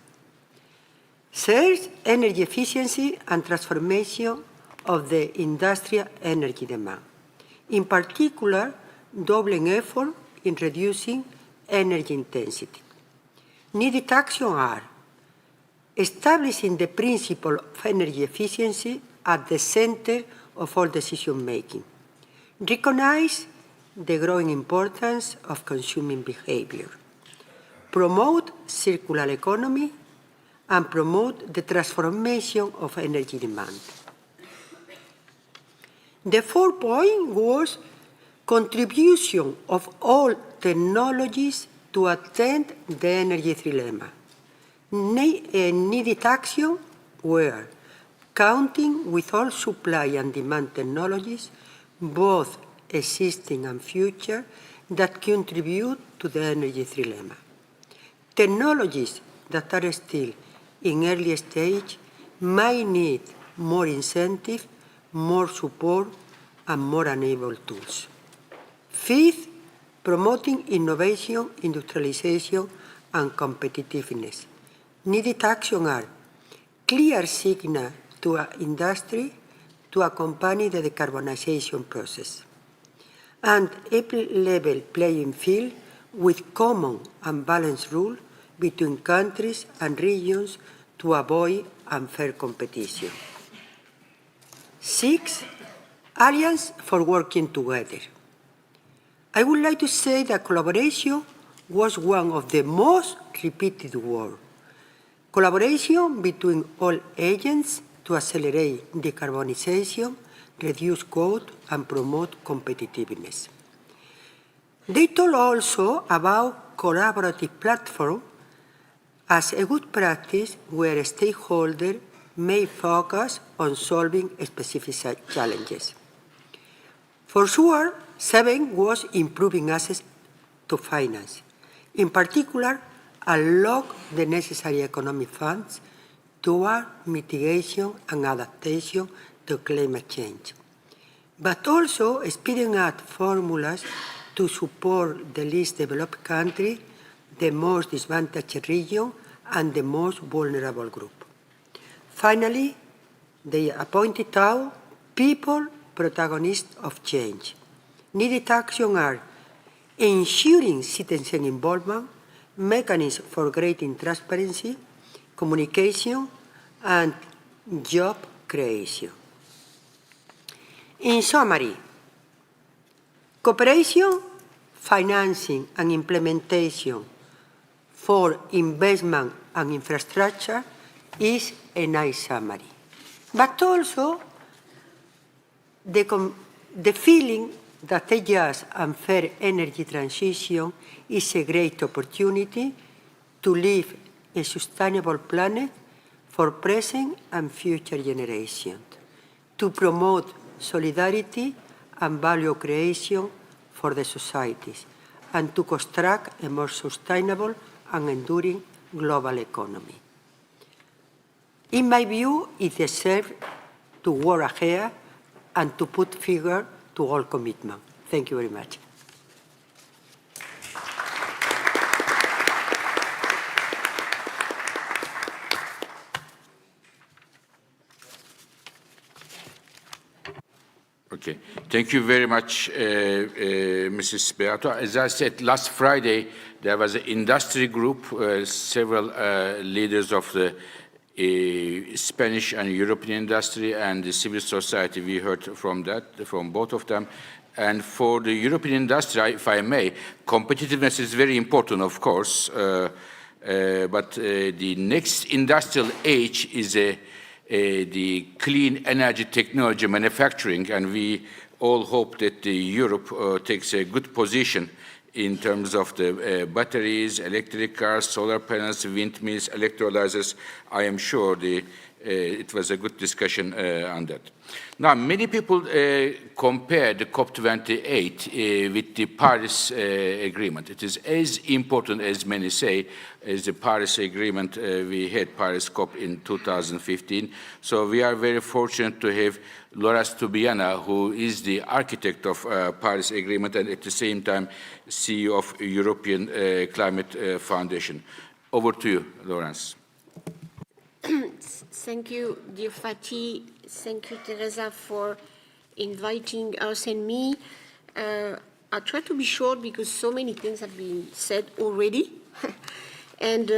Third, energy efficiency and transformation of the industrial energy demand. In particular, doubling effort in reducing energy intensity. Needed action are establishing the principle of energy efficiency at the center of all decision-making. Recognize the growing importance of consuming behavior. Promote circular economy and promote the transformation of energy demand. The fourth point was contribution of all technologies to attend the energy trilemma. Needed action were counting with all supply and demand technologies, both existing and future, that contribute to the energy trilemma. Technologies that are still in early stage might need more incentive, more support, and more enable tools. Fifth, promoting innovation, industrialization, and competitiveness. Needed action are clear signal to our industry to accompany the decarbonization process, and a level playing field with common and balanced rules between countries and regions to avoid unfair competition. 6, alliance for working together. I would like to say that collaboration was one of the most repeated words. Collaboration between all agents to accelerate decarbonization, reduce cost, and promote competitiveness. They told also about collaborative platform as a good practice where stakeholders may focus on solving specific challenges. For sure, 7 was improving access to finance. In particular, unlock the necessary economic funds toward mitigation and adaptation to climate change, but also speeding up formulas to support the least developed country, the most disadvantaged region, and the most vulnerable group. Finally, they pointed out people protagonists of change. Needed action are ensuring citizen involvement, mechanisms for greater transparency, communication, and job creation. In summary, cooperation, financing, and implementation for investment and infrastructure is a nice summary. But also, the feeling that a just and fair energy transition is a great opportunity to leave a sustainable planet for present and future generations, to promote solidarity and value creation for the societies, and to construct a more sustainable and enduring global economy. In my view, it deserves to work ahead and to put figure to all commitment. Thank you very much. Okay, thank you very much, Mrs. Beato. As I said, last Friday, there was an industry group, several leaders of the Spanish and European industry and the civil society. We heard from both of them. And for the European industry, if I may, competitiveness is very important, of course, but the next industrial age is the clean energy technology manufacturing, and we all hope that Europe takes a good position in terms of the batteries, electric cars, solar panels, windmills, electrolyzers. I am sure it was a good discussion on that. Now, many people compare the COP28 with the Paris Agreement. It is as important, as many say, as the Paris Agreement. We had Paris COP in 2015. So we are very fortunate to have Laura Stubiana, who is the architect of Paris Agreement and at the same time CEO of European Climate Foundation. Over to you, Laurence. Thank you, dear Fatih. Thank you, Teresa, for inviting us and me. I'll try to be short because so many things have been said already. And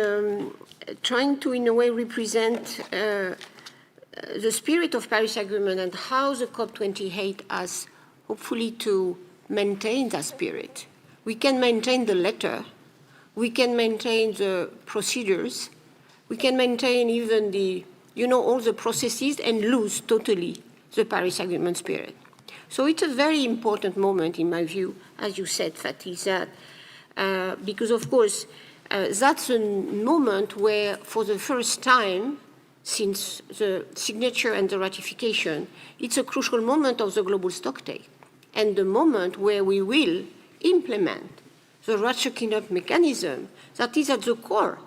trying to, in a way, represent the spirit of Paris Agreement and how the COP28 has hopefully to maintain that spirit. We can maintain the letter. We can maintain the procedures. We can maintain even the, all the processes and lose totally the Paris Agreement spirit. So it's a very important moment, in my view, as you said, Fatih, that because, of course, that's a moment where, for the first time since the signature and the ratification, it's a crucial moment of the global stocktake and the moment where we will implement the ratcheting up mechanism that is at the core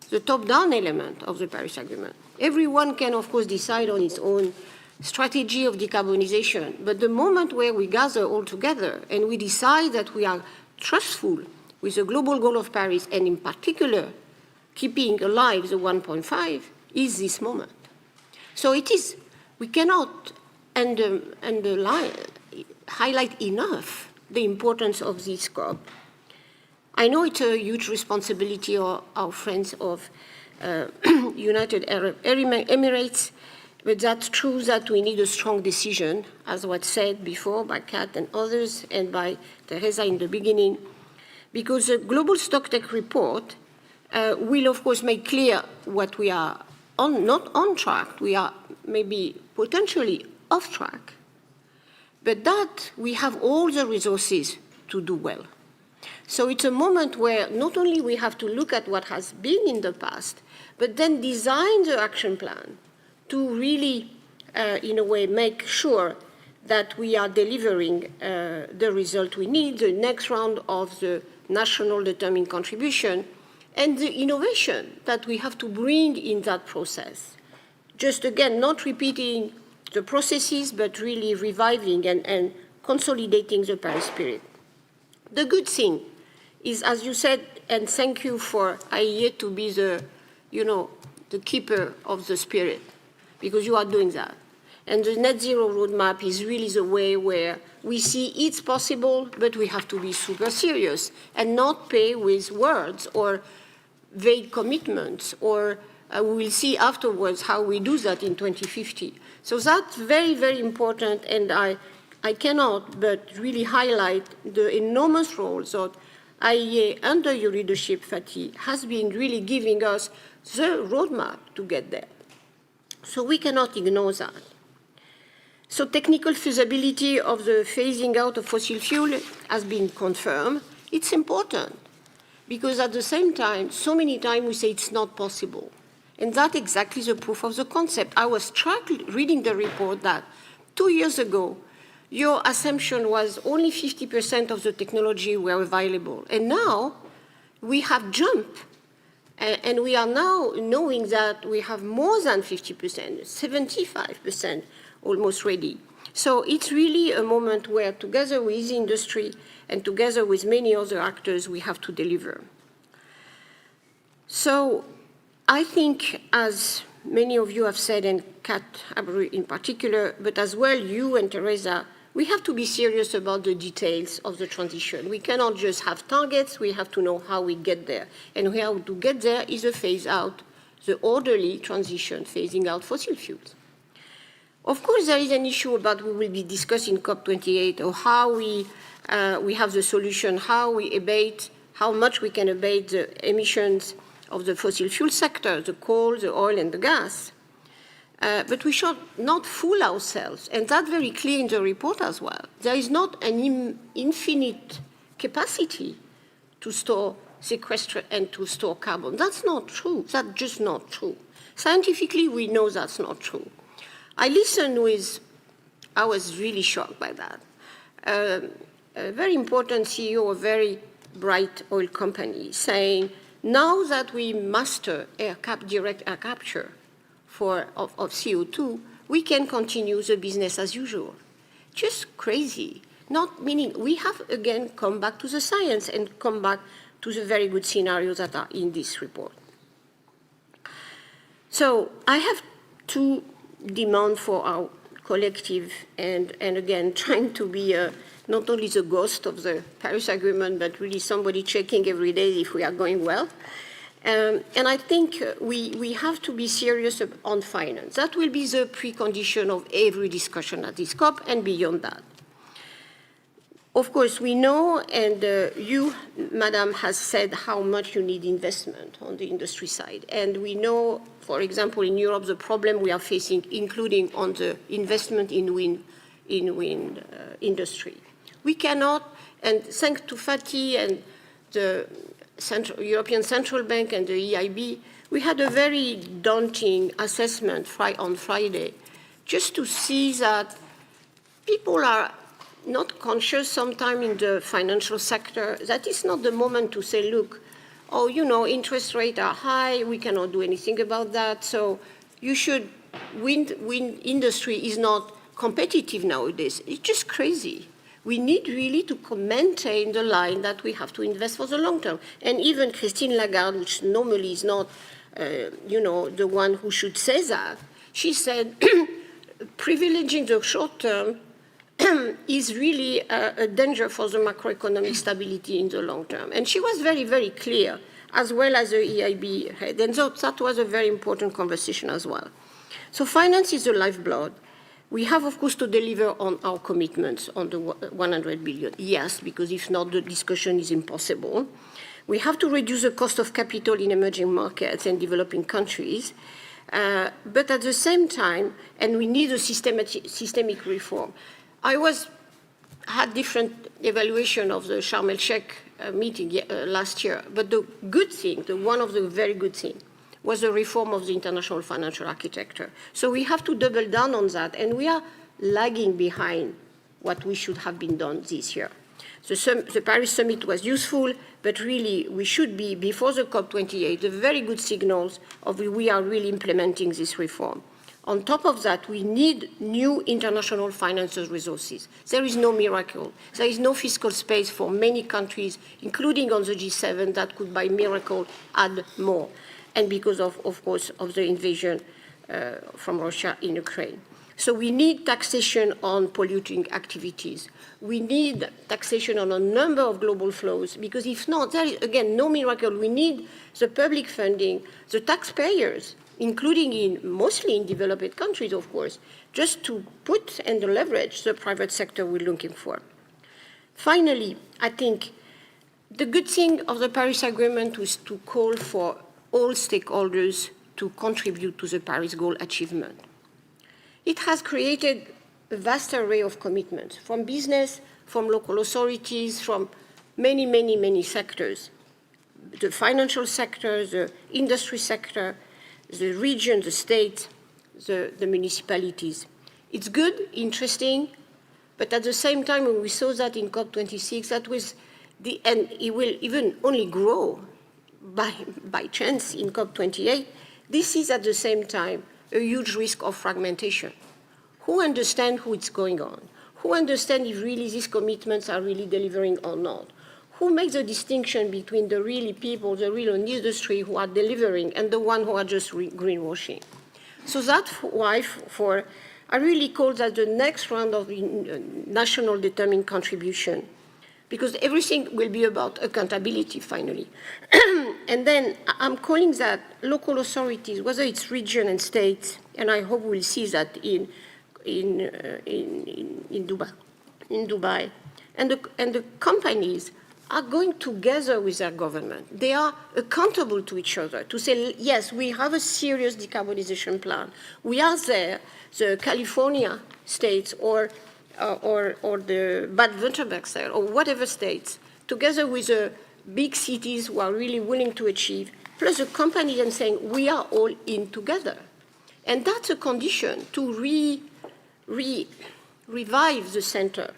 the top-down element of the Paris Agreement. Everyone can, of course, decide on its own strategy of decarbonization, but the moment where we gather all together and we decide that we are trustful with the global goal of Paris, and in particular, keeping alive the 1.5, is this moment. So it is, we cannot highlight enough the importance of this COP. I know it's a huge responsibility of our friends of United Arab Emirates, but that's true that we need a strong decision, as was said before by Kat and others, and by Teresa in the beginning, because the Global Stocktake report will, of course, make clear what we are not on track, we are maybe potentially off track, but that we have all the resources to do well. So it's a moment where not only we have to look at what has been in the past, but then design the action plan to really, in a way, make sure that we are delivering the result we need, the next round of the national determined contribution, and the innovation that we have to bring in that process. Just again, not repeating the processes, but really reviving and consolidating the Paris spirit. The good thing is, as you said, and thank you for IEA to be the, the keeper of the spirit, because you are doing that. And the net zero roadmap is really the way where we see it's possible, but we have to be super serious and not play with words or vague commitments, or we will see afterwards how we do that in 2050. So that's very, very important, and I cannot but really highlight the enormous roles that IEA, under your leadership, Fatih, has been really giving us the roadmap to get there. So we cannot ignore that. So technical feasibility of the phasing out of fossil fuel has been confirmed. It's important, because at the same time, so many times we say it's not possible. And that's exactly the proof of the concept. I was struck reading the report that 2 years ago, your assumption was only 50% of the technology were available. And now we have jumped, and we are now knowing that we have more than 50%, 75% almost ready. So it's really a moment where, together with the industry and together with many other actors, we have to deliver. So I think, as many of you have said, and Kat Abru in particular, but as well you and Teresa, we have to be serious about the details of the transition. We cannot just have targets, we have to know how we get there. And how to get there is a phase out, the orderly transition, phasing out fossil fuels. Of course, there is an issue about we will be discussing COP28, or how we have the solution, how we abate, how much we can abate the emissions of the fossil fuel sector, the coal, the oil, and the gas. But we should not fool ourselves, and that's very clear in the report as well. There is not an infinite capacity to store, sequester, and to store carbon. That's not true. That's just not true. Scientifically, we know that's not true. I was really shocked by that. A very important CEO of a very bright oil company saying, now that we master direct air capture of CO2, we can continue the business as usual. Just crazy. Not meaning, we have again come back to the science and come back to the very good scenarios that are in this report. So I have two demands for our collective, and again, trying to be not only the ghost of the Paris Agreement, but really somebody checking every day if we are going well. And I think we have to be serious on finance. That will be the precondition of every discussion at this COP and beyond that. Of course, we know, and you, Madam, has said how much you need investment on the industry side. And we know, for example, in Europe, the problem we are facing, including on the investment in wind industry. We cannot, and thanks to Fatih and the European Central Bank and the EIB, we had a very daunting assessment on Friday, just to see that people are not conscious sometimes in the financial sector that it's not the moment to say, look, oh, interest rates are high, we cannot do anything about that, so wind industry is not competitive nowadays. It's just crazy. We need really to maintain the line that we have to invest for the long term. And even Christine Lagarde, which normally is not, the one who should say that, she said privileging the short term is really a danger for the macroeconomic stability in the long term. And she was very, very clear, as well as the EIB head. And so that was a very important conversation as well. So finance is the lifeblood. We have, of course, to deliver on our commitments on the 100 billion. Yes, because if not, the discussion is impossible. We have to reduce the cost of capital in emerging markets and developing countries. But at the same time, and we need a systemic reform. I had different evaluation of the Sharm el-Sheikh meeting last year, but the good thing, one of the very good things, was the reform of the international financial architecture. So we have to double down on that, and we are lagging behind what we should have been done this year. The Paris summit was useful, but really we should be, before the COP28, the very good signals of we are really implementing this reform. On top of that, we need new international financial resources. There is no miracle. There is no fiscal space for many countries, including on the G7, that could, by miracle, add more. And because of course, of the invasion from Russia in Ukraine. So we need taxation on polluting activities. We need taxation on a number of global flows, because if not, there is, again, no miracle. We need the public funding, the taxpayers, including mostly in developed countries, of course, just to put and leverage the private sector we're looking for. Finally, I think the good thing of the Paris Agreement was to call for all stakeholders to contribute to the Paris goal achievement. It has created a vast array of commitments from business, from local authorities, from many, many, many sectors. The financial sector, the industry sector, the region, the state, the municipalities. It's good, interesting, but at the same time, when we saw that in COP26, that was and it will even only grow by chance in COP28, this is at the same time a huge risk of fragmentation. Who understands who it's going on? Who understands if really these commitments are really delivering or not? Who makes the distinction between the really people, the real industry who are delivering and the one who are just greenwashing? So that's why I really call that the next round of national determined contribution, because everything will be about accountability finally. And then I'm calling that local authorities, whether it's region and states, and I hope we'll see that in Dubai, and the companies are going together with their government. They are accountable to each other to say, yes, we have a serious decarbonization plan. We are there, the California states or the Baden-Württemberg state, or whatever states, together with the big cities who are really willing to achieve, plus the companies and saying, we are all in together. And that's a condition to revive the center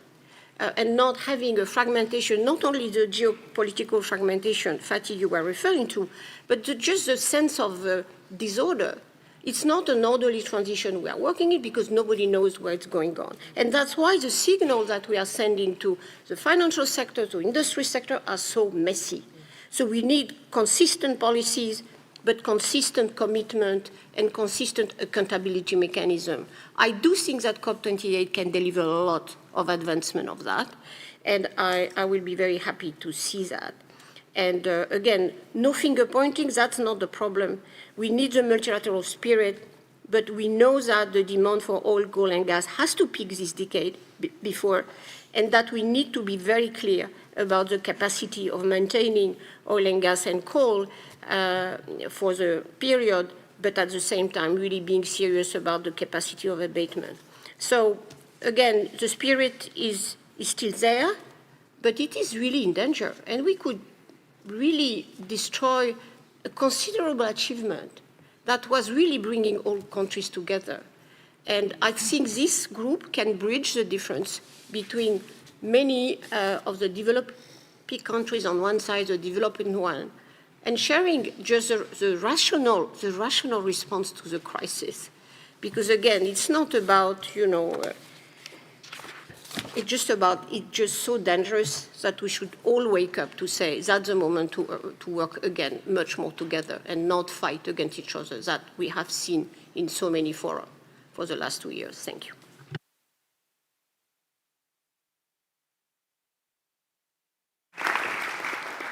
and not having a fragmentation, not only the geopolitical fragmentation, Fatih, you were referring to, but just the sense of disorder. It's not an orderly transition we are working in because nobody knows where it's going on. And that's why the signals that we are sending to the financial sector, to industry sector, are so messy. So we need consistent policies, but consistent commitment and consistent accountability mechanism. I do think that COP28 can deliver a lot of advancement of that, and I will be very happy to see that. And again, no finger pointing, that's not the problem. We need the multilateral spirit, but we know that the demand for oil, coal, and gas has to peak this decade before, and that we need to be very clear about the capacity of maintaining oil and gas and coal for the period, but at the same time really being serious about the capacity of abatement. So again, the spirit is still there, but it is really in danger, and we could really destroy a considerable achievement that was really bringing all countries together. And I think this group can bridge the difference between many of the developing countries on one side, the developing one and sharing just the rational response to the crisis. Because again, it's not about, it's just so dangerous that we should all wake up to say that's the moment to work again much more together and not fight against each other that we have seen in so many fora for the last 2 years. Thank you.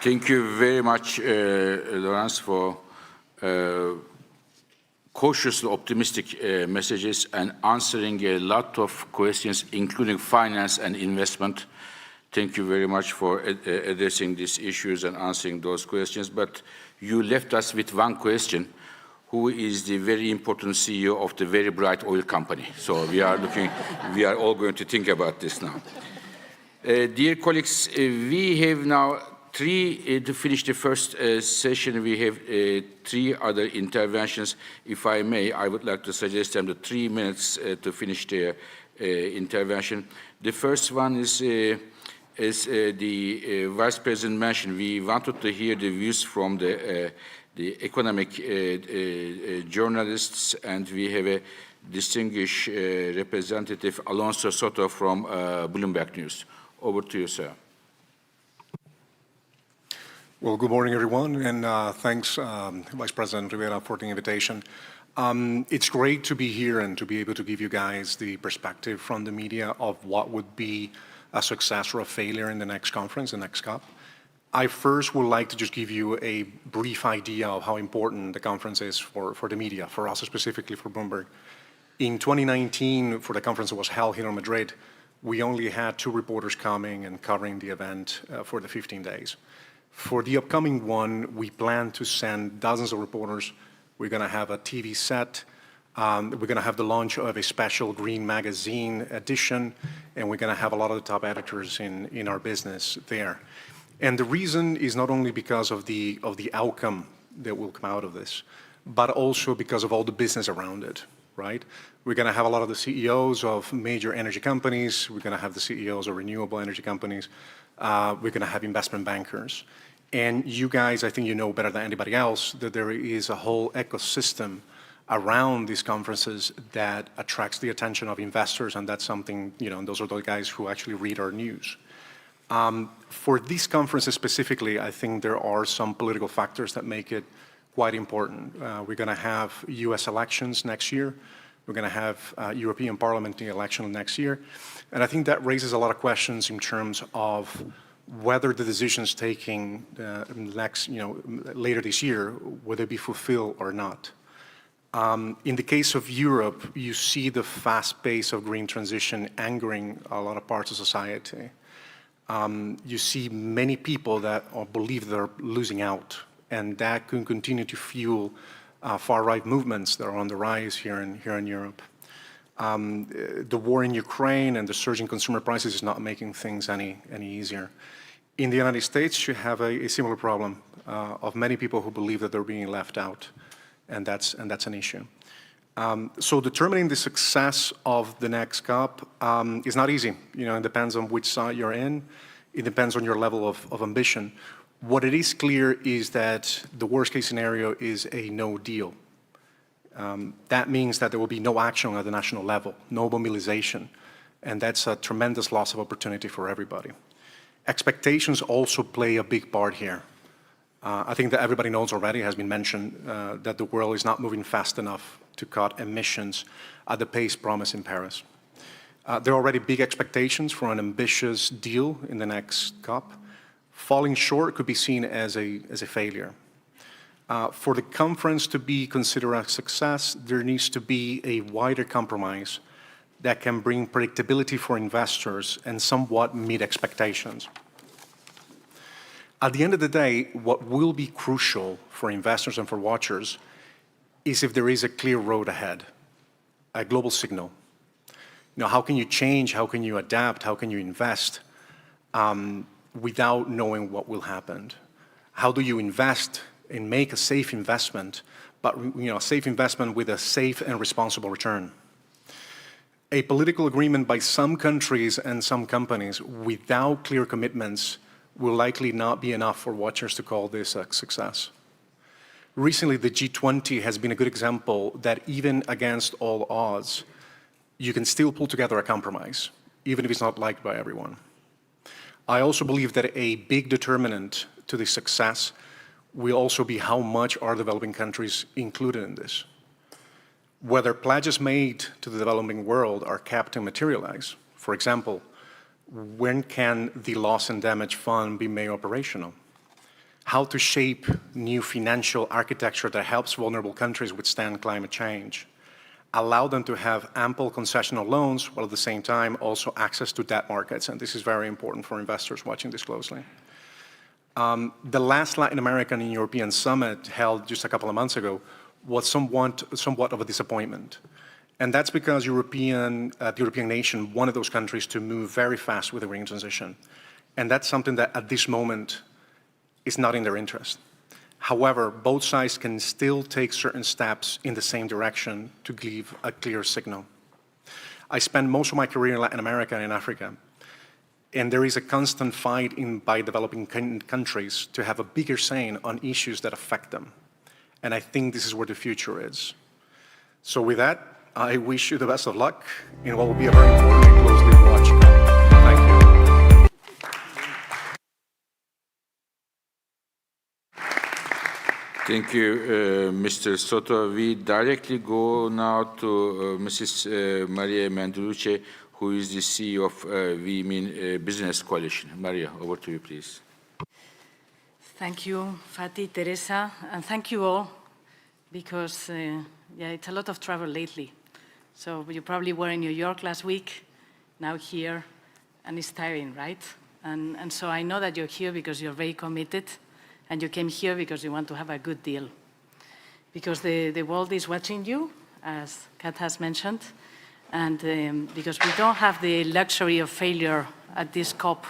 Thank you very much, Laurence, for cautiously optimistic messages and answering a lot of questions, including finance and investment. Thank you very much for addressing these issues and answering those questions. But you left us with one question: who is the very important CEO of the very bright oil company? So we are all going to think about this now. Dear colleagues, we have now to finish the first session. We have 3 other interventions. If I may, I would like to suggest them the 3 minutes to finish their intervention. The first one is, as the Vice President mentioned, we wanted to hear the views from the economic journalists, and we have a distinguished representative, Alonso Soto, from Bloomberg News. Over to you, sir. Well, good morning, everyone, and thanks, Vice President Ribera, for the invitation. It's great to be here and to be able to give you guys the perspective from the media of what would be a success or a failure in the next conference, the next COP. I first would like to just give you a brief idea of how important the conference is for the media, for us specifically for Bloomberg. In 2019, for the conference that was held here in Madrid, we only had 2 reporters coming and covering the event for the 15 days. For the upcoming one, we plan to send dozens of reporters. We're going to have a TV set. We're going to have the launch of a special Green Magazine edition, and we're going to have a lot of the top editors in our business there. And the reason is not only because of the outcome that will come out of this, but also because of all the business around it, right? We're going to have a lot of the CEOs of major energy companies. We're going to have the CEOs of renewable energy companies. We're going to have investment bankers. And you guys, I think you know better than anybody else that there is a whole ecosystem around these conferences that attracts the attention of investors, and that's something, and those are the guys who actually read our news. For these conferences specifically, I think there are some political factors that make it quite important. We're going to have US elections next year. We're going to have European Parliament election next year. And I think that raises a lot of questions in terms of whether the decisions taken later this year, will they be fulfilled or not. In the case of Europe, you see the fast pace of green transition angering a lot of parts of society. You see many people that believe they're losing out, and that can continue to fuel far-right movements that are on the rise here in Europe. The war in Ukraine and the surging consumer prices is not making things any easier. In the United States, you have a similar problem of many people who believe that they're being left out, and that's an issue. So determining the success of the next COP is not easy. It depends on which side you're in. It depends on your level of ambition. What it is clear is that the worst-case scenario is a no deal. That means that there will be no action at the national level, no mobilization, and that's a tremendous loss of opportunity for everybody. Expectations also play a big part here. I think that everybody knows already, has been mentioned, that the world is not moving fast enough to cut emissions at the pace promised in Paris. There are already big expectations for an ambitious deal in the next COP. Falling short could be seen as a failure. For the conference to be considered a success, there needs to be a wider compromise that can bring predictability for investors and somewhat meet expectations. At the end of the day, what will be crucial for investors and for watchers is if there is a clear road ahead, a global signal. How can you change, how can you adapt, how can you invest without knowing what will happen? How do you invest and make a safe investment, but a safe investment with a safe and responsible return? A political agreement by some countries and some companies without clear commitments will likely not be enough for watchers to call this a success. Recently, the G20 has been a good example that even against all odds, you can still pull together a compromise, even if it's not liked by everyone. I also believe that a big determinant to the success will also be how much are developing countries included in this. Whether pledges made to the developing world are kept and materialize. For example, when can the loss and damage fund be made operational? How to shape new financial architecture that helps vulnerable countries withstand climate change. Allow them to have ample concessional loans, while at the same time also access to debt markets, and this is very important for investors watching this closely. The last Latin American and European summit held just a couple of months ago was somewhat of a disappointment. And that's because the European nation wanted those countries to move very fast with the green transition. And that's something that at this moment is not in their interest. However, both sides can still take certain steps in the same direction to give a clear signal. I spent most of my career in Latin America and in Africa, and there is a constant fight by developing countries to have a bigger say on issues that affect them. And I think this is where the future is. So with that, I wish you the best of luck in what will be a very important and closely watched COP. Thank you. Thank you, Mr. Soto. We directly go now to Mrs. Maria Manduluce, who is the CEO of We Mean Business Coalition. Maria, over to you, please. Thank you, Fatih, Teresa, and thank you all, because it's a lot of travel lately. So you probably were in New York last week, now here, and it's tiring, right? And so I know that you're here because you're very committed, and you came here because you want to have a good deal. Because the world is watching you, as Kat has mentioned, and because we don't have the luxury of failure at this COP,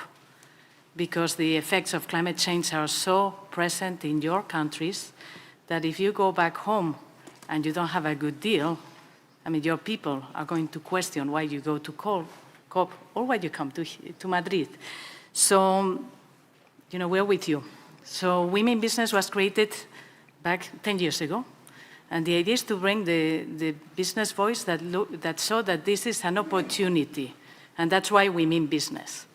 because the effects of climate change are so present in your countries that if you go back home and you don't have a good deal, I mean, your people are going to question why you go to COP or why you come to Madrid. So, you know, we're with you. So Women in Business was created back 10 years ago. And the idea is to bring the business voice that saw that this is an opportunity. And that's why we mean business.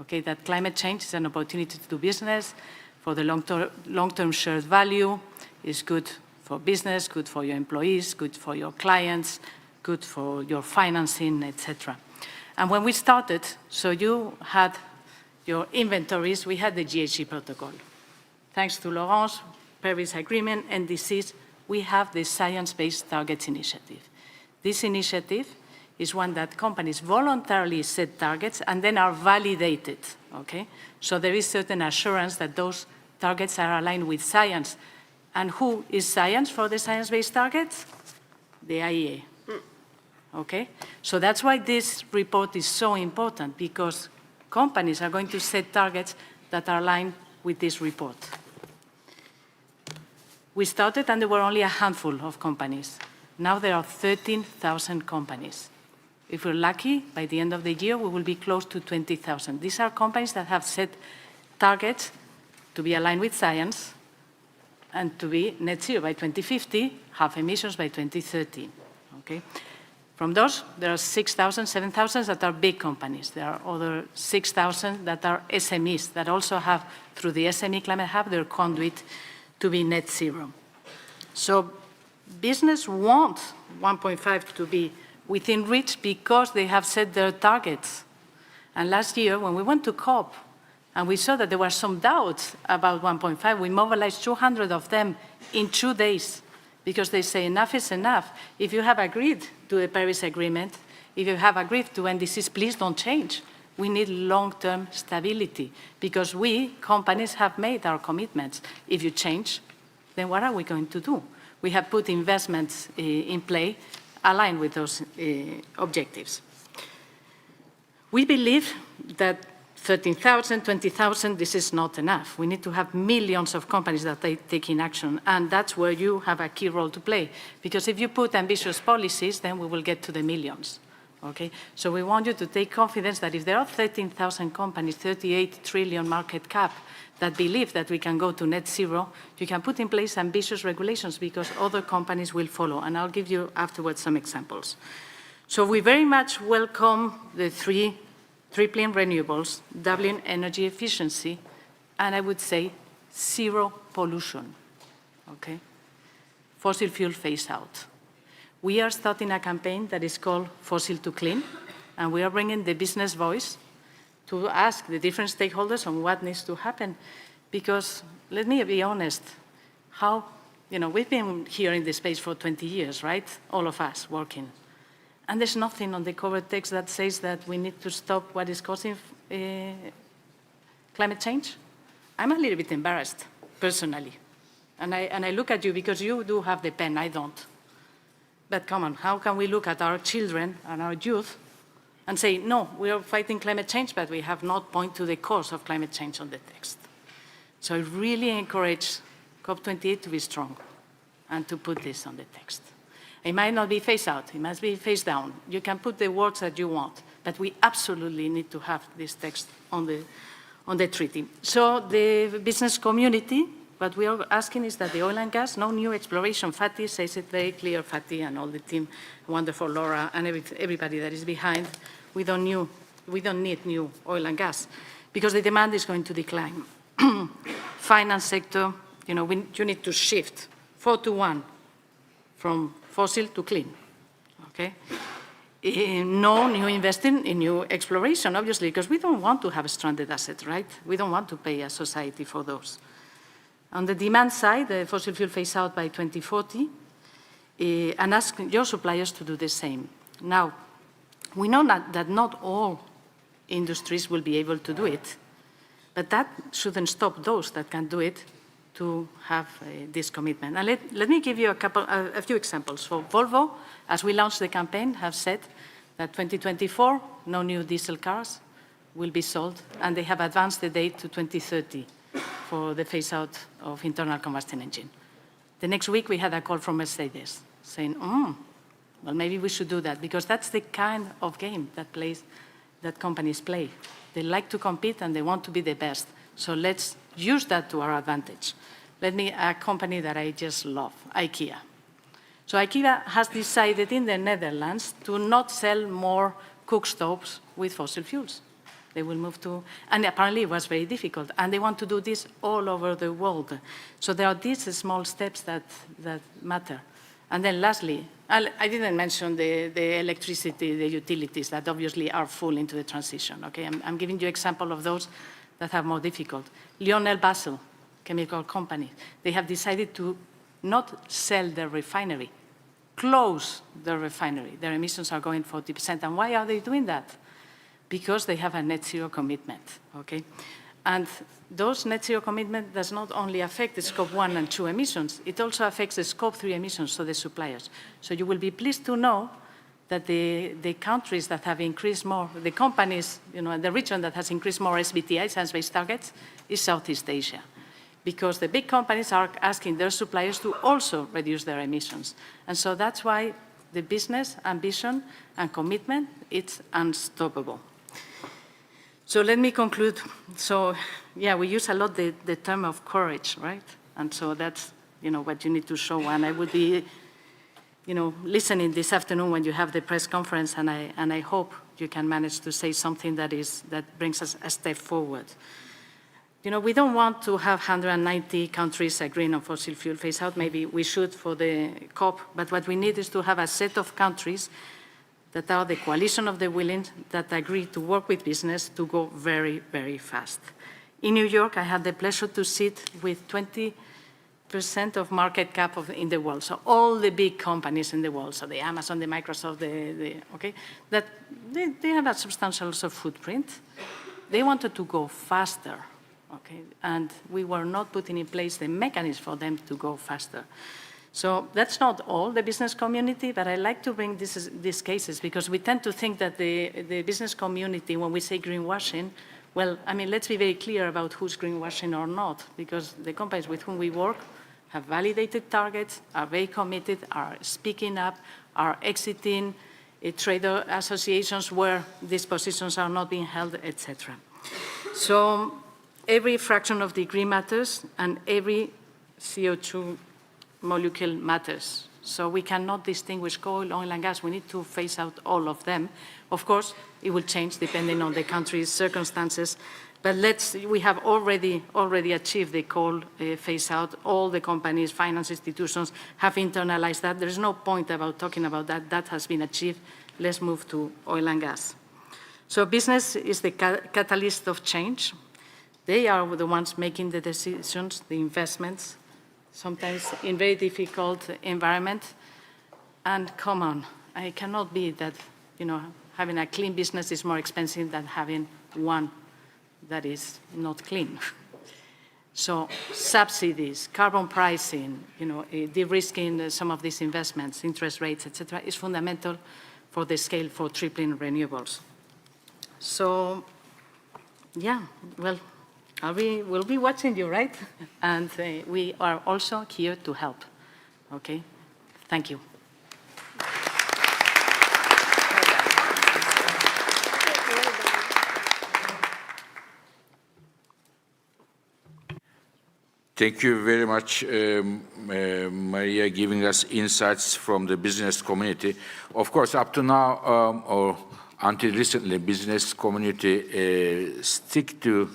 Okay, that climate change is an opportunity to do business for the long-term shared value. It's good for business, good for your employees, good for your clients, good for your financing, etc. And when we started, so you had your inventories, we had the GHG protocol. Thanks to Laurence, Paris Agreement, and NDCs, we have the Science-Based Targets Initiative. This initiative is one that companies voluntarily set targets and then are validated, okay? So there is certain assurance that those targets are aligned with science. And who is science for the science-based targets? The IEA, okay? So that's why this report is so important, because companies are going to set targets that are aligned with this report. We started and there were only a handful of companies. Now there are 13,000 companies. If we're lucky, by the end of the year, we will be close to 20,000. These are companies that have set targets to be aligned with science and to be net zero by 2050, half emissions by 2030, okay? From those, there are 6,000, 7,000 that are big companies. There are other 6,000 that are SMEs that also have, through the SME Climate Hub, their conduit to be net zero. So business wants 1.5 to be within reach because they have set their targets. And last year, when we went to COP, and we saw that there were some doubts about 1.5, we mobilized 200 of them in 2 days, because they say enough is enough. If you have agreed to the Paris Agreement, if you have agreed to NDCs, please don't change. We need long-term stability, because we, companies, have made our commitments. If you change, then what are we going to do? We have put investments in play aligned with those objectives. We believe that 13,000, 20,000, this is not enough. We need to have millions of companies that are taking action, and that's where you have a key role to play. Because if you put ambitious policies, then we will get to the millions. Okay? So we want you to take confidence that if there are 13,000 companies, 38 trillion market cap, that believe that we can go to net zero, you can put in place ambitious regulations because other companies will follow. And I'll give you afterwards some examples. So we very much welcome the tripling renewables, doubling energy efficiency, and I would say zero pollution, okay? Fossil fuel phase out. We are starting a campaign that is called Fossil to Clean, and we are bringing the business voice to ask the different stakeholders on what needs to happen. Because, let me be honest, we've been here in this space for 20 years, right? All of us working. And there's nothing on the cover text that says that we need to stop what is causing climate change. I'm a little bit embarrassed, personally. And I look at you because you do have the pen, I don't. But come on, how can we look at our children and our youth and say, no, we are fighting climate change, but we have not pointed to the cause of climate change on the text. So I really encourage COP28 to be strong and to put this on the text. It might not be phased out, it must be phased down. You can put the words that you want, but we absolutely need to have this text on the treaty. So the business community, what we are asking is that the oil and gas, no new exploration. Fatih says it very clear, Fatih and all the team, wonderful Laura and everybody that is behind. We don't need new oil and gas because the demand is going to decline. Finance sector, you need to shift 4-to-1 from fossil to clean, okay? No new investing in new exploration, obviously, because we don't want to have stranded assets, right? We don't want to pay a society for those. On the demand side, the fossil fuel phase out by 2040, and ask your suppliers to do the same. Now, we know that not all industries will be able to do it, but that shouldn't stop those that can do it to have this commitment. And let me give you a few examples. So Volvo, as we launched the campaign, have said that 2024, no new diesel cars will be sold, and they have advanced the date to 2030 for the phase-out of internal combustion engine. The next week, we had a call from Mercedes saying, well, maybe we should do that, because that's the kind of game that companies play. They like to compete, and they want to be the best. So let's use that to our advantage. A company that I just love, IKEA. So IKEA has decided in the Netherlands to not sell more cook stoves with fossil fuels. They will move to, and apparently it was very difficult, and they want to do this all over the world. So there are these small steps that matter. And then lastly, I didn't mention the electricity, the utilities that obviously are full into the transition, okay? I'm giving you an example of those that have more difficult. Lionel Basel, chemical company, they have decided to not sell their refinery, close their refinery. Their emissions are going 40%. And why are they doing that? Because they have a net zero commitment, okay? And those net zero commitment does not only affect the scope 1 and 2 emissions, it also affects the scope 3 emissions, so the suppliers. So you will be pleased to know that the countries that have increased more, the companies, the region that has increased more SBTi, science-based targets, is Southeast Asia. Because the big companies are asking their suppliers to also reduce their emissions. And so that's why the business ambition and commitment, it's unstoppable. So let me conclude. So, yeah, we use a lot the term of courage, right? And so that's, what you need to show. And I would be, listening this afternoon when you have the press conference, and I hope you can manage to say something that brings us a step forward. We don't want to have 190 countries agreeing on fossil fuel phase out. Maybe we should for the COP, but what we need is to have a set of countries that are the coalition of the willing that agree to work with business to go very, very fast. In New York, I had the pleasure to sit with 20% of market cap in the world. So all the big companies in the world, so the Amazon, the Microsoft, that they have a substantial also footprint. They wanted to go faster, okay? And we were not putting in place the mechanism for them to go faster. So that's not all the business community, but I like to bring these cases because we tend to think that the business community, when we say greenwashing, well, let's be very clear about who's greenwashing or not, because the companies with whom we work have validated targets, are very committed, are speaking up, are exiting trade associations where these positions are not being held, etc. So every fraction of degree matters, and every CO2 molecule matters. So we cannot distinguish coal, oil, and gas. We need to phase out all of them. Of course, it will change depending on the country's circumstances. But we have already achieved the coal phase out. All the companies, finance institutions have internalized that. There is no point about talking about that. That has been achieved. Let's move to oil and gas. So business is the catalyst of change. They are the ones making the decisions, the investments, sometimes in very difficult environment. And come on, it cannot be that, having a clean business is more expensive than having one that is not clean. So subsidies, carbon pricing, de-risking some of these investments, interest rates, etc., is fundamental for the scale for tripling renewables. So, yeah, well, we'll be watching you, right? And we are also here to help, okay? Thank you. Thank you very much, Maria, giving us insights from the business community. Of course, up to now, or until recently, business community stick to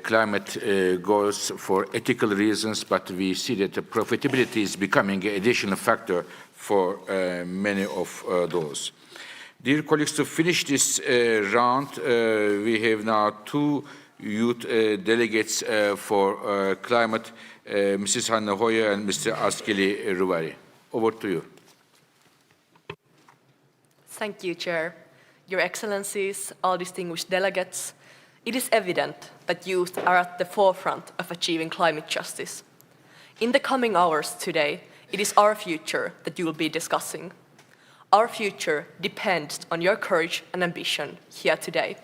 climate goals for ethical reasons, but we see that the profitability is becoming an additional factor for many of those. Dear colleagues, to finish this round, we have now two youth delegates for climate, Mrs. Hanna Hoyer and Mr. Askeli Ruvari. Over to you. Thank you, Chair. Your Excellencies, all distinguished delegates, it is evident that youth are at the forefront of achieving climate justice. In the coming hours today, it is our future that you will be discussing. Our future depends on your courage and ambition here today.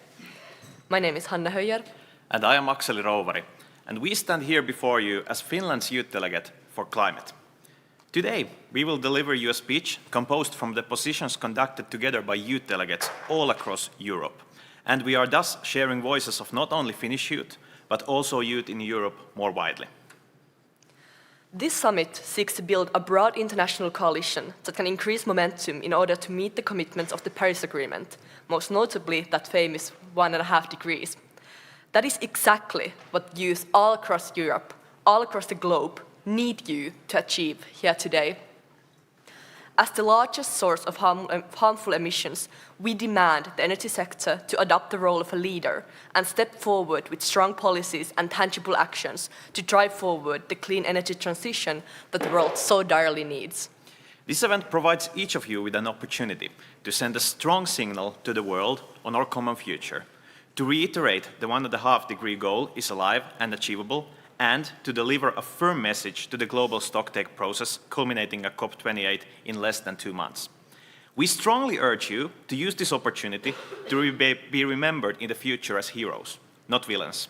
My name is Hanna Hoyer. And I am Akseli Ruvari, and we stand here before you as Finland's youth delegate for climate. Today, we will deliver you a speech composed from the positions conducted together by youth delegates all across Europe. And we are thus sharing voices of not only Finnish youth, but also youth in Europe more widely. This summit seeks to build a broad international coalition that can increase momentum in order to meet the commitments of the Paris Agreement, most notably that famous 1.5 degrees. That is exactly what youth all across Europe, all across the globe, need you to achieve here today. As the largest source of harmful emissions, we demand the energy sector to adopt the role of a leader and step forward with strong policies and tangible actions to drive forward the clean energy transition that the world so direly needs. This event provides each of you with an opportunity to send a strong signal to the world on our common future, to reiterate the 1.5 degree goal is alive and achievable, and to deliver a firm message to the global stocktake process culminating at COP28 in less than 2 months. We strongly urge you to use this opportunity to be remembered in the future as heroes, not villains.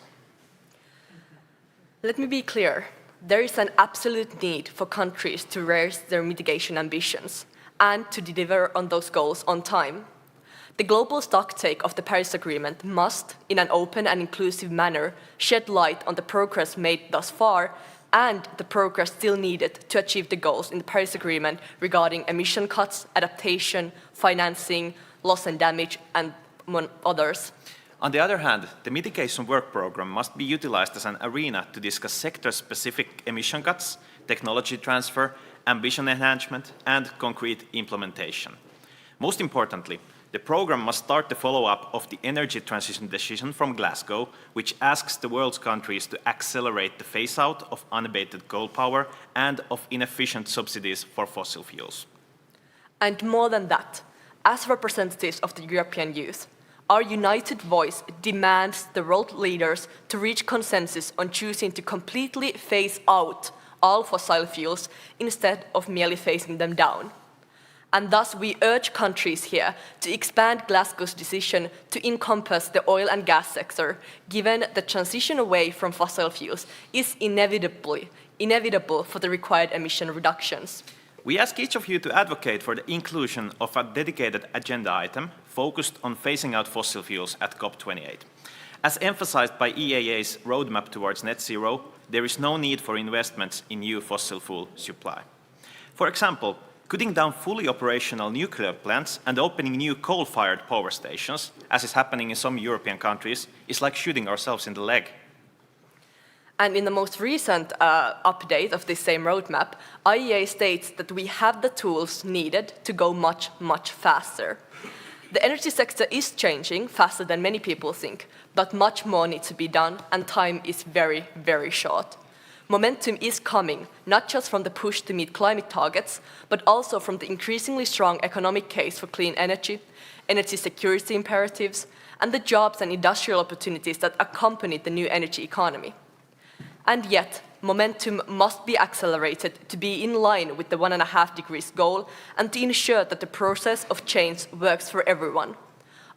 Let me be clear. There is an absolute need for countries to raise their mitigation ambitions and to deliver on those goals on time. The global stocktake of the Paris Agreement must, in an open and inclusive manner, shed light on the progress made thus far and the progress still needed to achieve the goals in the Paris Agreement regarding emission cuts, adaptation, financing, loss and damage, and others. On the other hand, the mitigation work program must be utilized as an arena to discuss sector-specific emission cuts, technology transfer, ambition enhancement, and concrete implementation. Most importantly, the program must start the follow-up of the energy transition decision from Glasgow, which asks the world's countries to accelerate the phase-out of unabated coal power and of inefficient subsidies for fossil fuels. And more than that, as representatives of the European youth, our united voice demands the world leaders to reach consensus on choosing to completely phase out all fossil fuels instead of merely phasing them down. And thus we urge countries here to expand Glasgow's decision to encompass the oil and gas sector, given the transition away from fossil fuels is inevitable for the required emission reductions. We ask each of you to advocate for the inclusion of a dedicated agenda item focused on phasing out fossil fuels at COP28. As emphasized by EAA's roadmap towards net zero, there is no need for investments in new fossil fuel supply. For example, cutting down fully operational nuclear plants and opening new coal-fired power stations, as is happening in some European countries, is like shooting ourselves in the leg. And in the most recent update of this same roadmap, IEA states that we have the tools needed to go much, much faster. The energy sector is changing faster than many people think, but much more needs to be done, and time is very, very short. Momentum is coming, not just from the push to meet climate targets, but also from the increasingly strong economic case for clean energy, energy security imperatives, and the jobs and industrial opportunities that accompany the new energy economy. And yet, momentum must be accelerated to be in line with the 1.5 degrees goal and to ensure that the process of change works for everyone.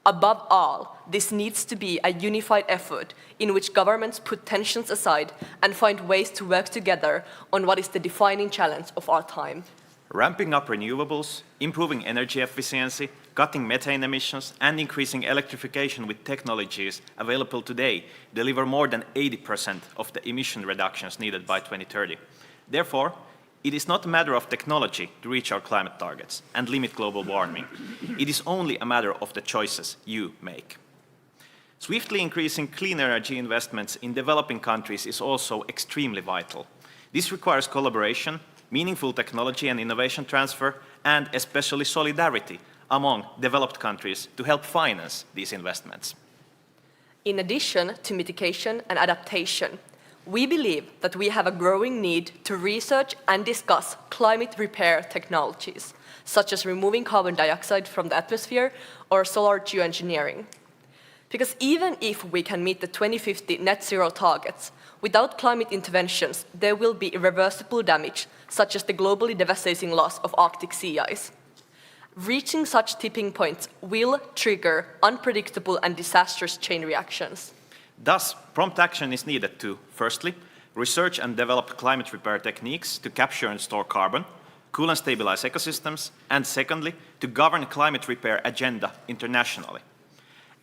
Above all, this needs to be a unified effort in which governments put tensions aside and find ways to work together on what is the defining challenge of our time. Ramping up renewables, improving energy efficiency, cutting methane emissions, and increasing electrification with technologies available today deliver more than 80% of the emission reductions needed by 2030. Therefore, it is not a matter of technology to reach our climate targets and limit global warming. It is only a matter of the choices you make. Swiftly increasing clean energy investments in developing countries is also extremely vital. This requires collaboration, meaningful technology and innovation transfer, and especially solidarity among developed countries to help finance these investments. In addition to mitigation and adaptation, we believe that we have a growing need to research and discuss climate repair technologies, such as removing carbon dioxide from the atmosphere or solar geoengineering. Because even if we can meet the 2050 net zero targets, without climate interventions, there will be irreversible damage, such as the globally devastating loss of Arctic sea ice. Reaching such tipping points will trigger unpredictable and disastrous chain reactions. Thus, prompt action is needed to, firstly, research and develop climate repair techniques to capture and store carbon, cool and stabilize ecosystems, and secondly, to govern climate repair agenda internationally.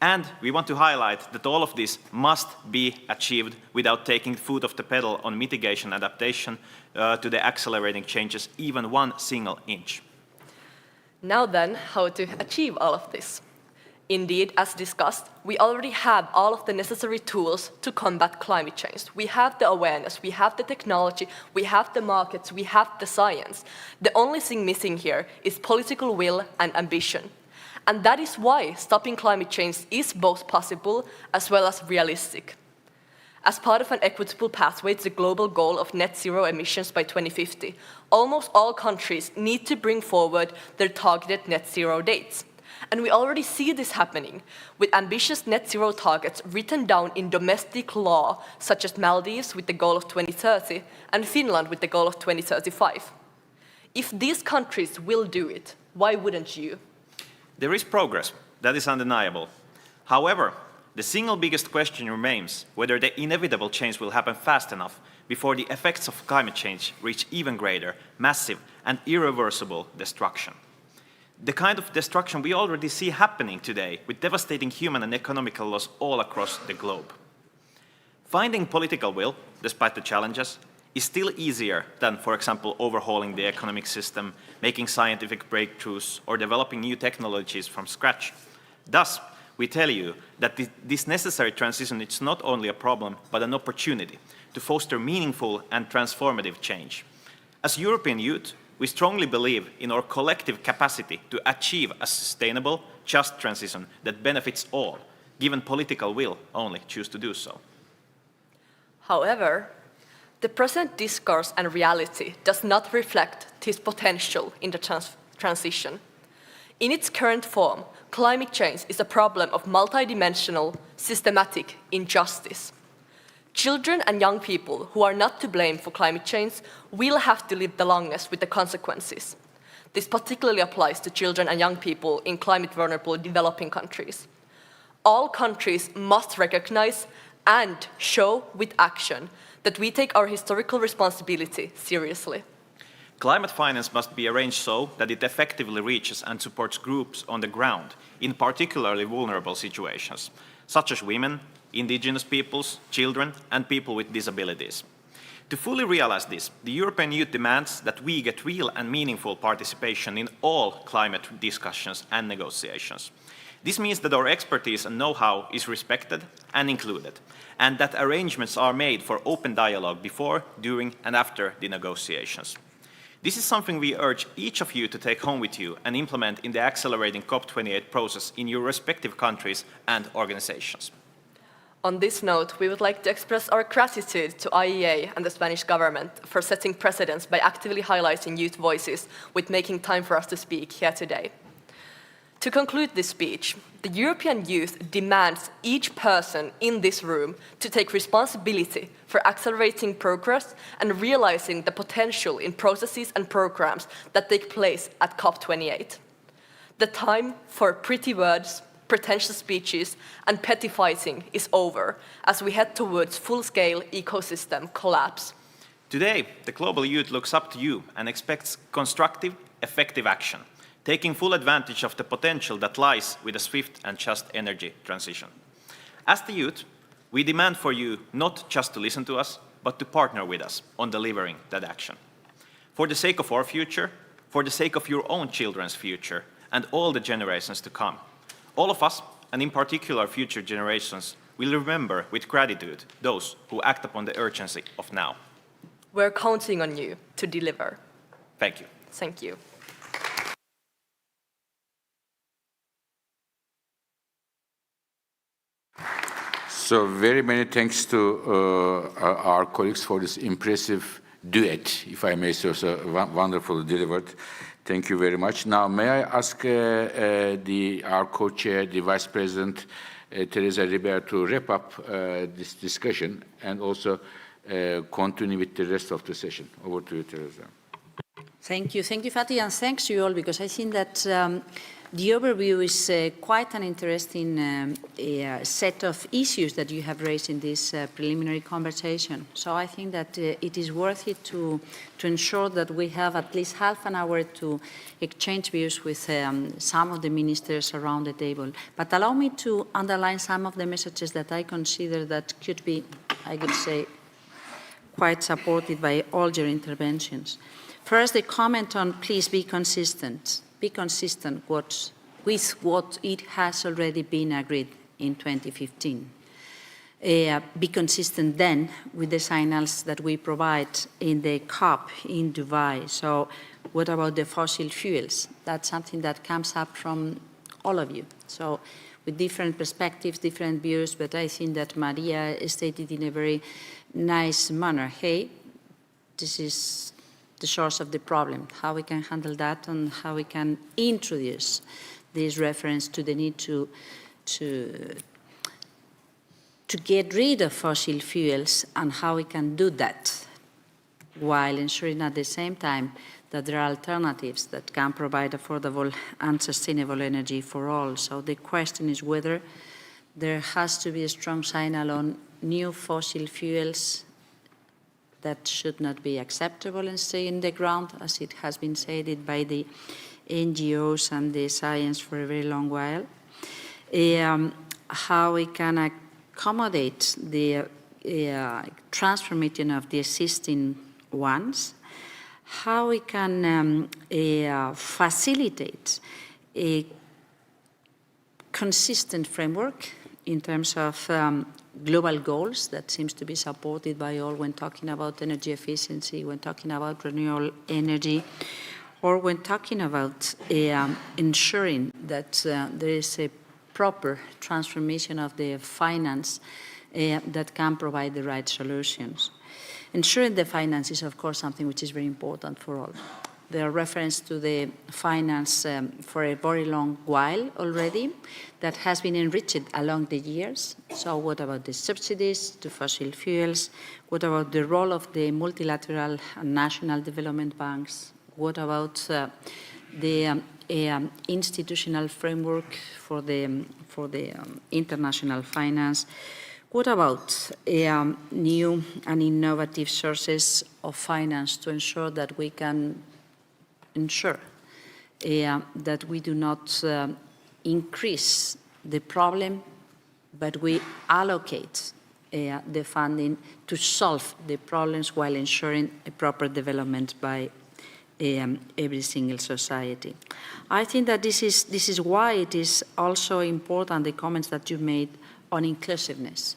And we want to highlight that all of this must be achieved without taking the foot off the pedal on mitigation adaptation to the accelerating changes even one single inch. Now then, how to achieve all of this? Indeed, as discussed, we already have all of the necessary tools to combat climate change. We have the awareness, we have the technology, we have the markets, we have the science. The only thing missing here is political will and ambition. And that is why stopping climate change is both possible as well as realistic. As part of an equitable pathway to the global goal of net zero emissions by 2050, almost all countries need to bring forward their targeted net zero dates. And we already see this happening, with ambitious net zero targets written down in domestic law, such as Maldives with the goal of 2030 and Finland with the goal of 2035. If these countries will do it, why wouldn't you? There is progress, that is undeniable. However, the single biggest question remains whether the inevitable change will happen fast enough before the effects of climate change reach even greater, massive, and irreversible destruction. The kind of destruction we already see happening today with devastating human and economical loss all across the globe. Finding political will, despite the challenges, is still easier than, for example, overhauling the economic system, making scientific breakthroughs, or developing new technologies from scratch. Thus, we tell you that this necessary transition is not only a problem, but an opportunity to foster meaningful and transformative change. As European youth, we strongly believe in our collective capacity to achieve a sustainable, just transition that benefits all, given political will only choose to do so. However, the present discourse and reality does not reflect this potential in the transition. In its current form, climate change is a problem of multidimensional, systematic injustice. Children and young people who are not to blame for climate change will have to live the longest with the consequences. This particularly applies to children and young people in climate-vulnerable developing countries. All countries must recognize and show with action that we take our historical responsibility seriously. Climate finance must be arranged so that it effectively reaches and supports groups on the ground in particularly vulnerable situations, such as women, indigenous peoples, children, and people with disabilities. To fully realize this, the European Youth demands that we get real and meaningful participation in all climate discussions and negotiations. This means that our expertise and know-how is respected and included, and that arrangements are made for open dialogue before, during, and after the negotiations. This is something we urge each of you to take home with you and implement in the accelerating COP28 process in your respective countries and organizations. On this note, we would like to express our gratitude to IEA and the Spanish government for setting precedents by actively highlighting youth voices with making time for us to speak here today. To conclude this speech, the European youth demands each person in this room to take responsibility for accelerating progress and realizing the potential in processes and programs that take place at COP28. The time for pretty words, pretentious speeches, and petty fighting is over as we head towards full-scale ecosystem collapse. Today, the global youth looks up to you and expects constructive, effective action, taking full advantage of the potential that lies with a swift and just energy transition. As the youth, we demand for you not just to listen to us, but to partner with us on delivering that action. For the sake of our future, for the sake of your own children's future, and all the generations to come, all of us, and in particular future generations, will remember with gratitude those who act upon the urgency of now. We're counting on you to deliver. Thank you. Thank you. So very many thanks to our colleagues for this impressive duet, if I may say so, wonderfully delivered. Thank you very much. Now, may I ask our co-chair, the Vice President, Teresa Ribera, to wrap up this discussion and also continue with the rest of the session. Over to you, Teresa. Thank you, Fatih, and thanks to you all, because I think that the overview is quite an interesting set of issues that you have raised in this preliminary conversation. So I think that it is worth it to ensure that we have at least half an hour to exchange views with some of the ministers around the table. But allow me to underline some of the messages that I consider that could be, I would say, quite supported by all your interventions. First, the comment on please be consistent. Be consistent with what it has already been agreed in 2015. Be consistent then with the signals that we provide in the COP in Dubai. So what about the fossil fuels? That's something that comes up from all of you. So with different perspectives, different views, but I think that Maria stated in a very nice manner, hey, this is the source of the problem, how we can handle that and how we can introduce this reference to the need to get rid of fossil fuels and how we can do that while ensuring at the same time that there are alternatives that can provide affordable and sustainable energy for all. So the question is whether there has to be a strong signal on new fossil fuels that should not be acceptable and stay in the ground, as it has been said by the NGOs and the science for a very long while. How we can accommodate the transformation of the existing ones. How we can facilitate a consistent framework in terms of global goals that seems to be supported by all when talking about energy efficiency, when talking about renewable energy, or when talking about ensuring that there is a proper transformation of the finance that can provide the right solutions. Ensuring the finance is, of course, something which is very important for all. There are reference to the finance for a very long while already that has been enriched along the years. So what about the subsidies to fossil fuels? What about the role of the multilateral and national development banks? What about the institutional framework for the international finance? What about new and innovative sources of finance to ensure that we can ensure that we do not increase the problem, but we allocate the funding to solve the problems while ensuring a proper development by every single society. I think that this is why it is also important, the comments that you made on inclusiveness,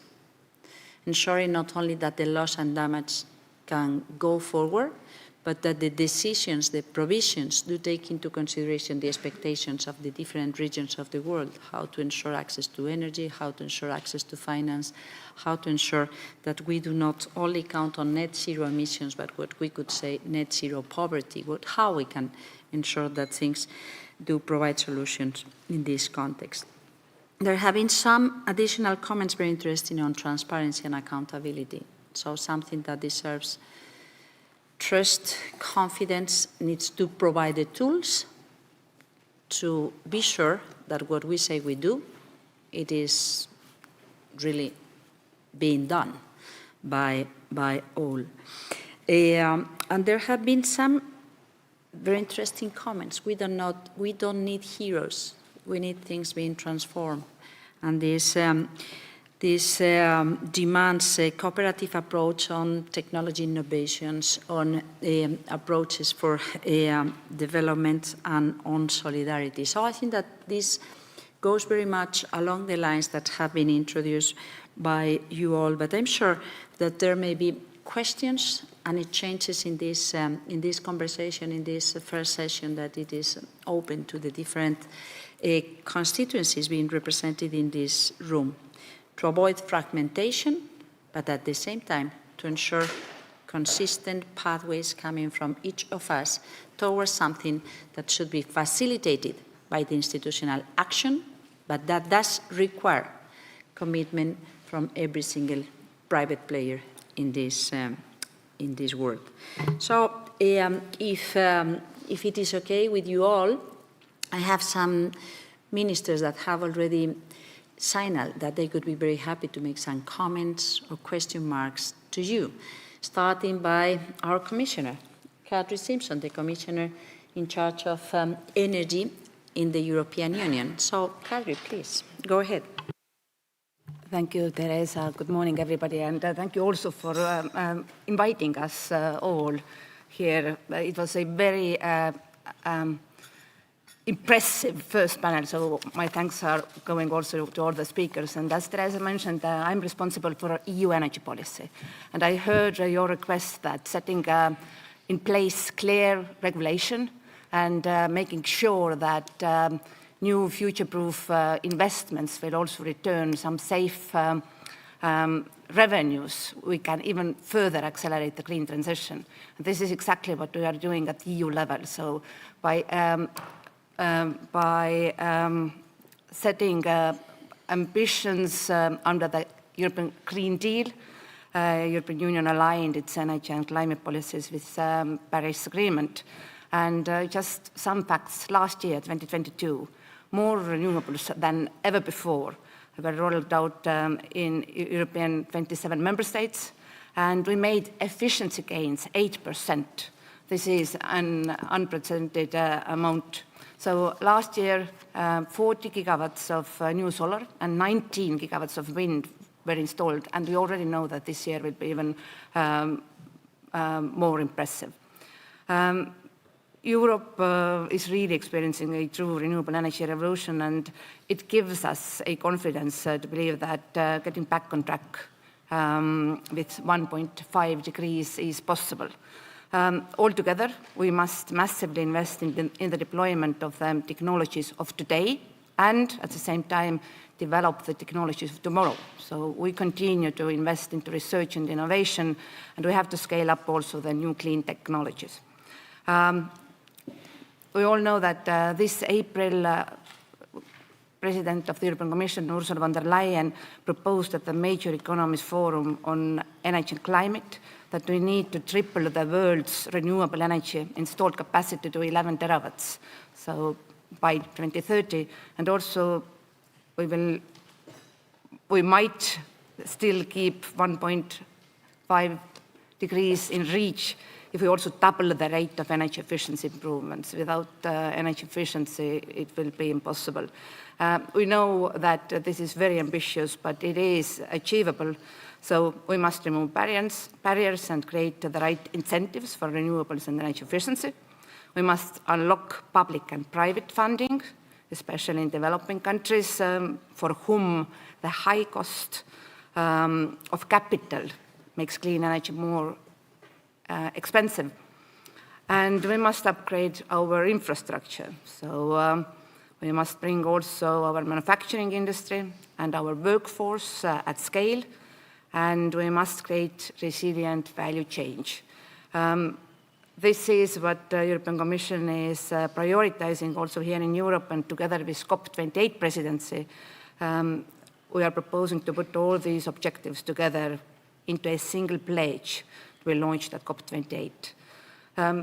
ensuring not only that the loss and damage can go forward, but that the decisions, the provisions do take into consideration the expectations of the different regions of the world, how to ensure access to energy, how to ensure access to finance, how to ensure that we do not only count on net zero emissions, but what we could say net zero poverty, how we can ensure that things do provide solutions in this context. There have been some additional comments very interesting on transparency and accountability, so something that deserves trust, confidence, needs to provide the tools to be sure that what we say we do, it is really being done by all. And there have been some very interesting comments. We don't need heroes. We need things being transformed. And this demands a cooperative approach on technology innovations, on approaches for development, and on solidarity. So I think that this goes very much along the lines that have been introduced by you all, but I'm sure that there may be questions and it changes in this conversation, in this first session, that it is open to the different constituencies being represented in this room, to avoid fragmentation, but at the same time to ensure consistent pathways coming from each of us towards something that should be facilitated by the institutional action, but that does require commitment from every single private player in this world. So if it is okay with you all, I have some ministers that have already signaled that they could be very happy to make some comments or question marks to you, starting by our Commissioner, Kadri Simpson, the Commissioner in charge of energy in the European Union. So, Kadri, please, go ahead. Thank you, Teresa. Good morning, everybody, and thank you also for inviting us all here. It was a very impressive first panel, so my thanks are going also to all the speakers. And as Teresa mentioned, I'm responsible for EU energy policy. And I heard your request that setting in place clear regulation and making sure that new future-proof investments will also return some safe revenues, we can even further accelerate the green transition. And this is exactly what we are doing at EU level. So by setting ambitions under the European Green Deal, European Union aligned its energy and climate policies with Paris Agreement. And just some facts, last year, 2022, more renewables than ever before were rolled out in European 27 member states, and we made efficiency gains 8%. This is an unprecedented amount. So last year, 40 gigawatts of new solar and 19 gigawatts of wind were installed, and we already know that this year will be even more impressive. Europe is really experiencing a true renewable energy revolution, and it gives us a confidence to believe that getting back on track with 1.5 degrees is possible. Altogether, we must massively invest in the deployment of the technologies of today and, at the same time, develop the technologies of tomorrow. So we continue to invest into research and innovation, and we have to scale up also the new clean technologies. We all know that this April, President of the European Commission, Ursula von der Leyen, proposed at the Major Economies Forum on Energy and Climate that we need to triple the world's renewable energy installed capacity to 11 terawatts, so by 2030. And also, we might still keep 1.5 degrees in reach if we also double the rate of energy efficiency improvements. Without energy efficiency, it will be impossible. We know that this is very ambitious, but it is achievable. So we must remove barriers and create the right incentives for renewables and energy efficiency. We must unlock public and private funding, especially in developing countries, for whom the high cost of capital makes clean energy more expensive. And we must upgrade our infrastructure. So we must bring also our manufacturing industry and our workforce at scale, and we must create resilient value chain. This is what the European Commission is prioritizing also here in Europe, and together with COP28 presidency, we are proposing to put all these objectives together into a single pledge to be launched at COP28.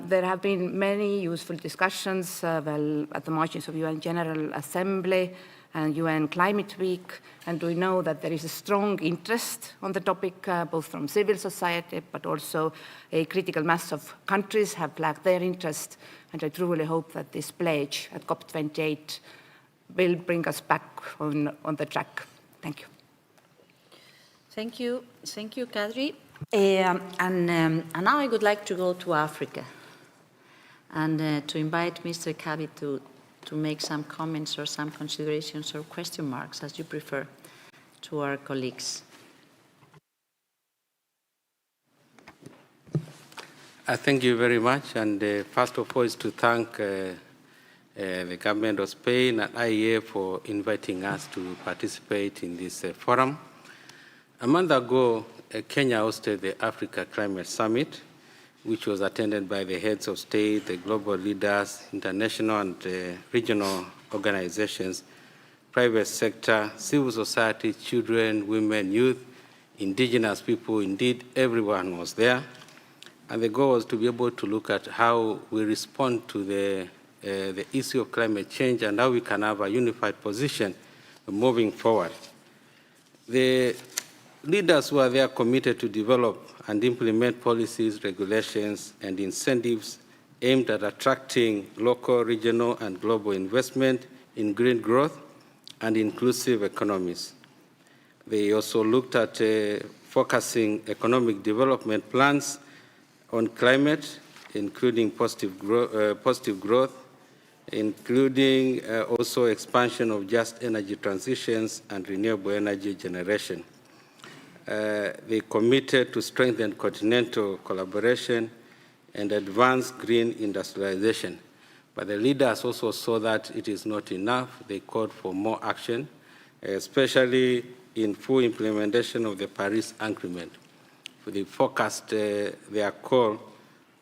There have been many useful discussions at the margins of UN General Assembly and UN Climate Week, and we know that there is a strong interest on the topic, both from civil society, but also a critical mass of countries have flagged their interest, and I truly hope that this pledge at COP28 will bring us back on the track. Thank you. Thank you, Kadri. And now I would like to go to Africa and to invite Mr. Kabi to make some comments or some considerations or question marks, as you prefer, to our colleagues. Thank you very much. And first of all is to thank the government of Spain and IEA for inviting us to participate in this forum. A month ago, Kenya hosted the Africa Climate Summit, which was attended by the heads of state, the global leaders, international and regional organizations, private sector, civil society, children, women, youth, indigenous people. Indeed, everyone was there. And the goal was to be able to look at how we respond to the issue of climate change and how we can have a unified position moving forward. The leaders who are there committed to develop and implement policies, regulations, and incentives aimed at attracting local, regional, and global investment in green growth and inclusive economies. They also looked at focusing economic development plans on climate, including positive growth, including also expansion of just energy transitions and renewable energy generation. They committed to strengthen continental collaboration and advance green industrialization. But the leaders also saw that it is not enough. They called for more action, especially in full implementation of the Paris Agreement. They focused their call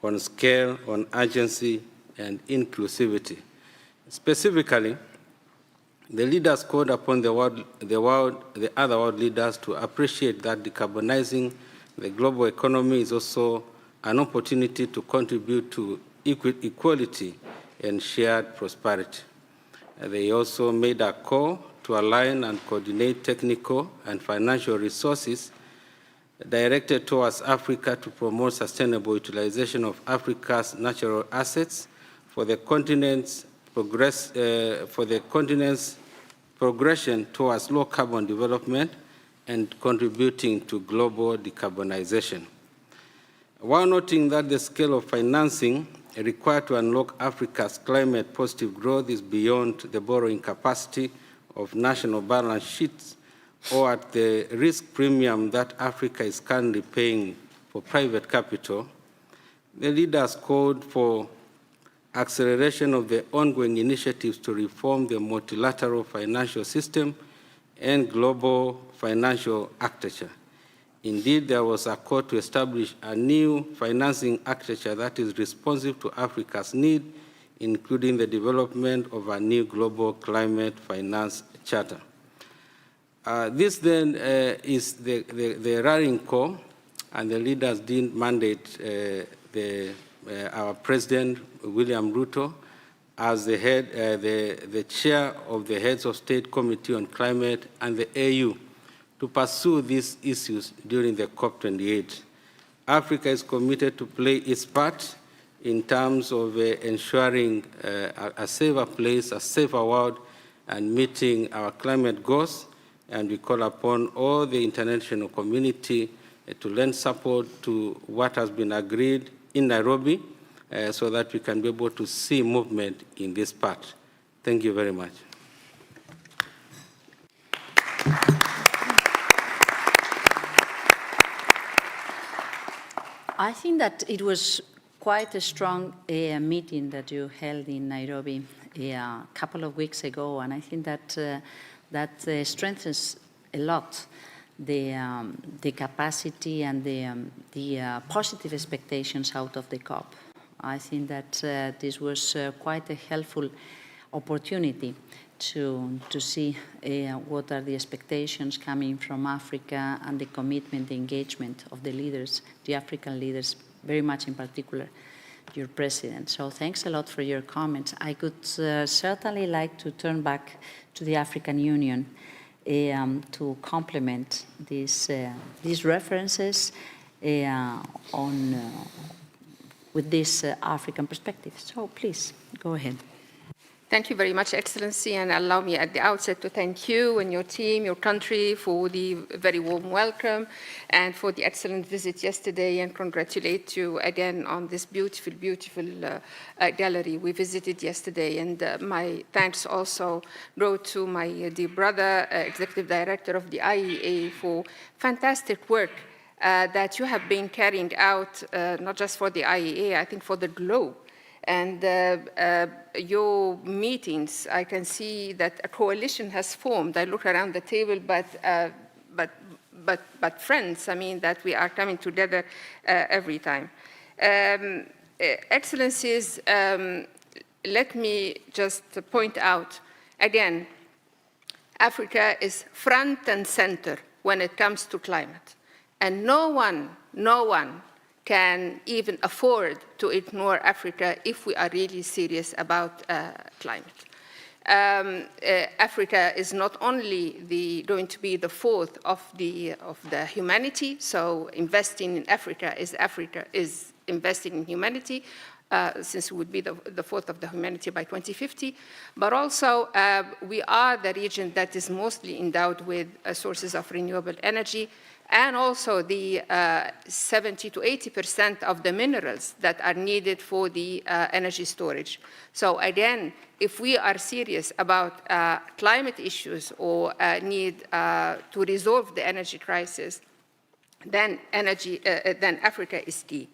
on scale, on urgency, and inclusivity. Specifically, the leaders called upon the other world leaders to appreciate that decarbonizing the global economy is also an opportunity to contribute to equality and shared prosperity. They also made a call to align and coordinate technical and financial resources directed towards Africa to promote sustainable utilization of Africa's natural assets for the continent's progression towards low-carbon development and contributing to global decarbonization. While noting that the scale of financing required to unlock Africa's climate-positive growth is beyond the borrowing capacity of national balance sheets or at the risk premium that Africa is currently paying for private capital, the leaders called for acceleration of the ongoing initiatives to reform the multilateral financial system and global financial architecture. Indeed, there was a call to establish a new financing architecture that is responsive to Africa's need, including the development of a new global climate finance charter. This then is the rallying call, and the leaders did mandate our President, William Ruto, as the the chair of the Heads of State Committee on Climate and the AU, to pursue these issues during the COP28. Africa is committed to play its part in terms of ensuring a safer place, a safer world, and meeting our climate goals. And we call upon all the international community to lend support to what has been agreed in Nairobi so that we can be able to see movement in this part. Thank you very much. I think that it was quite a strong meeting that you held in Nairobi a couple of weeks ago, and I think that that strengthens a lot the capacity and the positive expectations out of the COP. I think that this was quite a helpful opportunity to see what are the expectations coming from Africa and the commitment, the engagement of the leaders, the African leaders, very much in particular your president. So thanks a lot for your comments. I could certainly like to turn back to the African Union to complement these references with this African perspective. So please, go ahead. Thank you very much, Excellency, and allow me at the outset to thank you and your team, your country, for the very warm welcome and for the excellent visit yesterday, and congratulate you again on this beautiful, beautiful gallery we visited yesterday. And my thanks also go to my dear brother, Executive Director of the IEA, for fantastic work that you have been carrying out, not just for the IEA, I think for the globe. And your meetings, I can see that a coalition has formed. I look around the table, but friends, I mean, that we are coming together every time. Excellencies, let me just point out, again, Africa is front and center when it comes to climate. And no one can even afford to ignore Africa if we are really serious about climate. Africa is not only going to be the fourth of the humanity, so investing in Africa is investing in humanity, since it would be the fourth of the humanity by 2050, but also we are the region that is mostly endowed with sources of renewable energy, and also the 70 to 80% of the minerals that are needed for the energy storage. So again, if we are serious about climate issues or need to resolve the energy crisis, then Africa is key.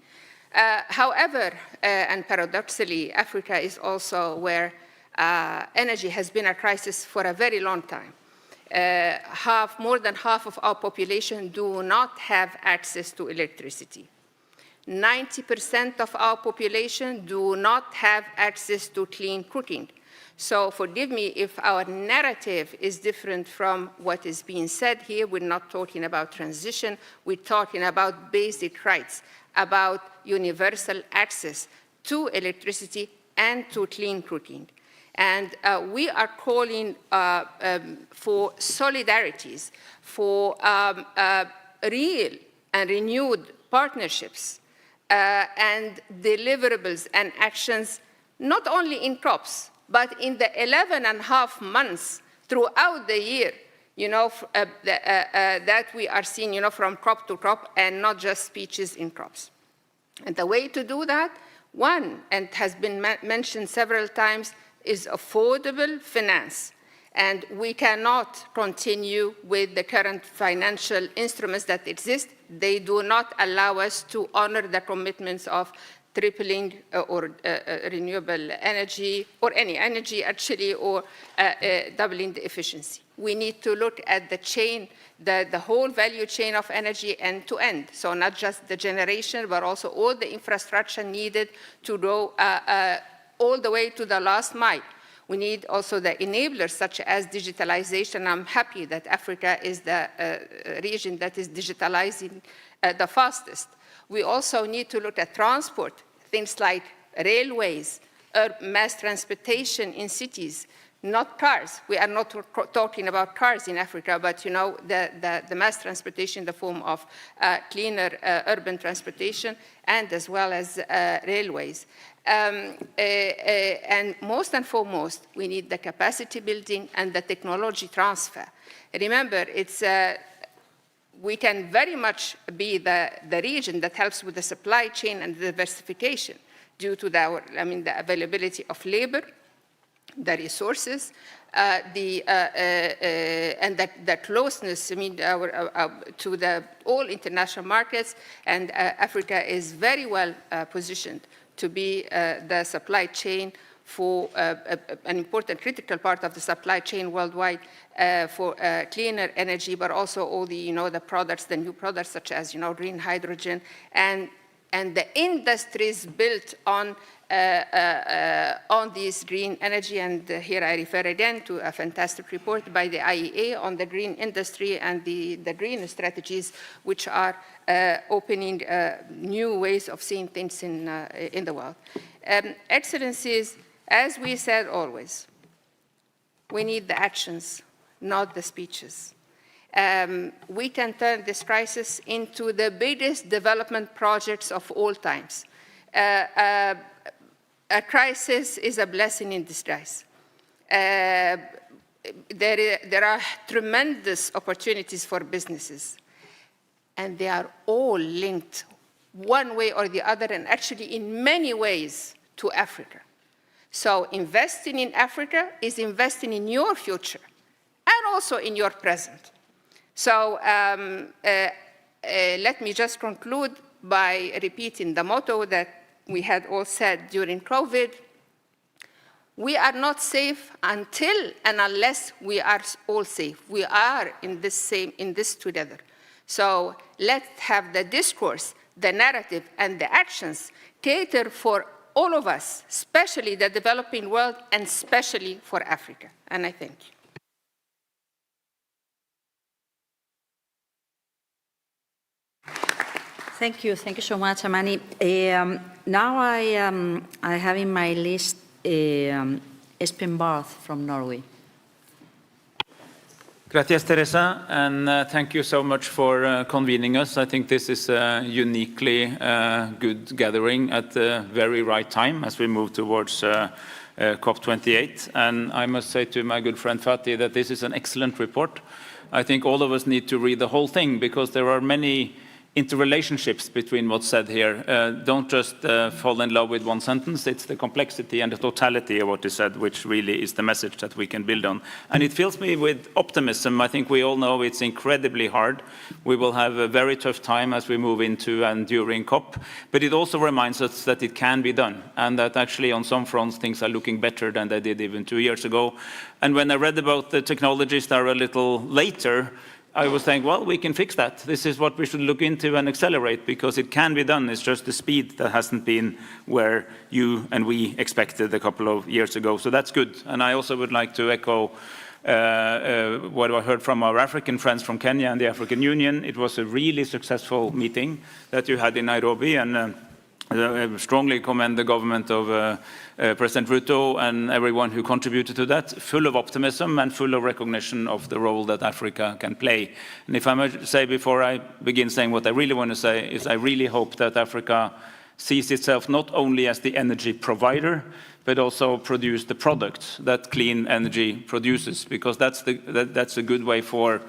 However, and paradoxically, Africa is also where energy has been a crisis for a very long time. More than half of our population do not have access to electricity. 90% of our population do not have access to clean cooking. So forgive me if our narrative is different from what is being said here. We're not talking about transition. We're talking about basic rights, about universal access to electricity and to clean cooking. And we are calling for solidarities, for real and renewed partnerships and deliverables and actions, not only in COPs, but in the 11.5 months throughout the year, that we are seeing, from COP to COP, and not just speeches in COPs. And the way to do that, one, and has been mentioned several times, is affordable finance. And we cannot continue with the current financial instruments that exist. They do not allow us to honor the commitments of tripling or renewable energy, or any energy actually, or doubling the efficiency. We need to look at the chain, the whole value chain of energy end to end. So not just the generation, but also all the infrastructure needed to go all the way to the last mile. We need also the enablers such as digitalization. I'm happy that Africa is the region that is digitalizing the fastest. We also need to look at transport, things like railways, mass transportation in cities, not cars. We are not talking about cars in Africa, but the mass transportation in the form of cleaner urban transportation and as well as railways. And most and foremost, we need the capacity building and the technology transfer. Remember, we can very much be the region that helps with the supply chain and the diversification due to the availability of labor, the resources, and the closeness, to all international markets, and Africa is very well positioned to be the supply chain for an important critical part of the supply chain worldwide for cleaner energy, but also all the the products, the new products such as green hydrogen, and the industries built on this green energy. And here I refer again to a fantastic report by the IEA on the green industry and the green strategies, which are opening new ways of seeing things in the world. Excellencies, as we said always, we need the actions, not the speeches. We can turn this crisis into the biggest development projects of all times. A crisis is a blessing in disguise. There are tremendous opportunities for businesses, and they are all linked one way or the other, and actually in many ways, to Africa. So investing in Africa is investing in your future and also in your present. So let me just conclude by repeating the motto that we had all said during COVID. We are not safe until and unless we are all safe. We are in this together. So let's have the discourse, the narrative, and the actions cater for all of us, especially the developing world, and especially for Africa. And I thank you. Thank you so much, Amani. Now I have in my list Espen Barth from Norway. Gracias, Teresa, and thank you so much for convening us. I think this is a uniquely good gathering at the very right time as we move towards COP28. And I must say to my good friend Fatih that this is an excellent report. I think all of us need to read the whole thing because there are many interrelationships between what's said here. Don't just fall in love with one sentence. It's the complexity and the totality of what is said, which really is the message that we can build on. And it fills me with optimism. I think we all know it's incredibly hard. We will have a very tough time as we move into and during COP, but it also reminds us that it can be done, and that actually on some fronts things are looking better than they did even 2 years ago. And when I read about the technologies that are a little later, I was saying, well, we can fix that. This is what we should look into and accelerate because it can be done. It's just the speed that hasn't been where you and we expected a couple of years ago. So that's good. And I also would like to echo what I heard from our African friends from Kenya and the African Union. It was a really successful meeting that you had in Nairobi, and I strongly commend the government of President Ruto and everyone who contributed to that, full of optimism and full of recognition of the role that Africa can play. And if I might say before I begin saying what I really want to say is I really hope that Africa sees itself not only as the energy provider, but also produce the products that clean energy produces, because that's a good way for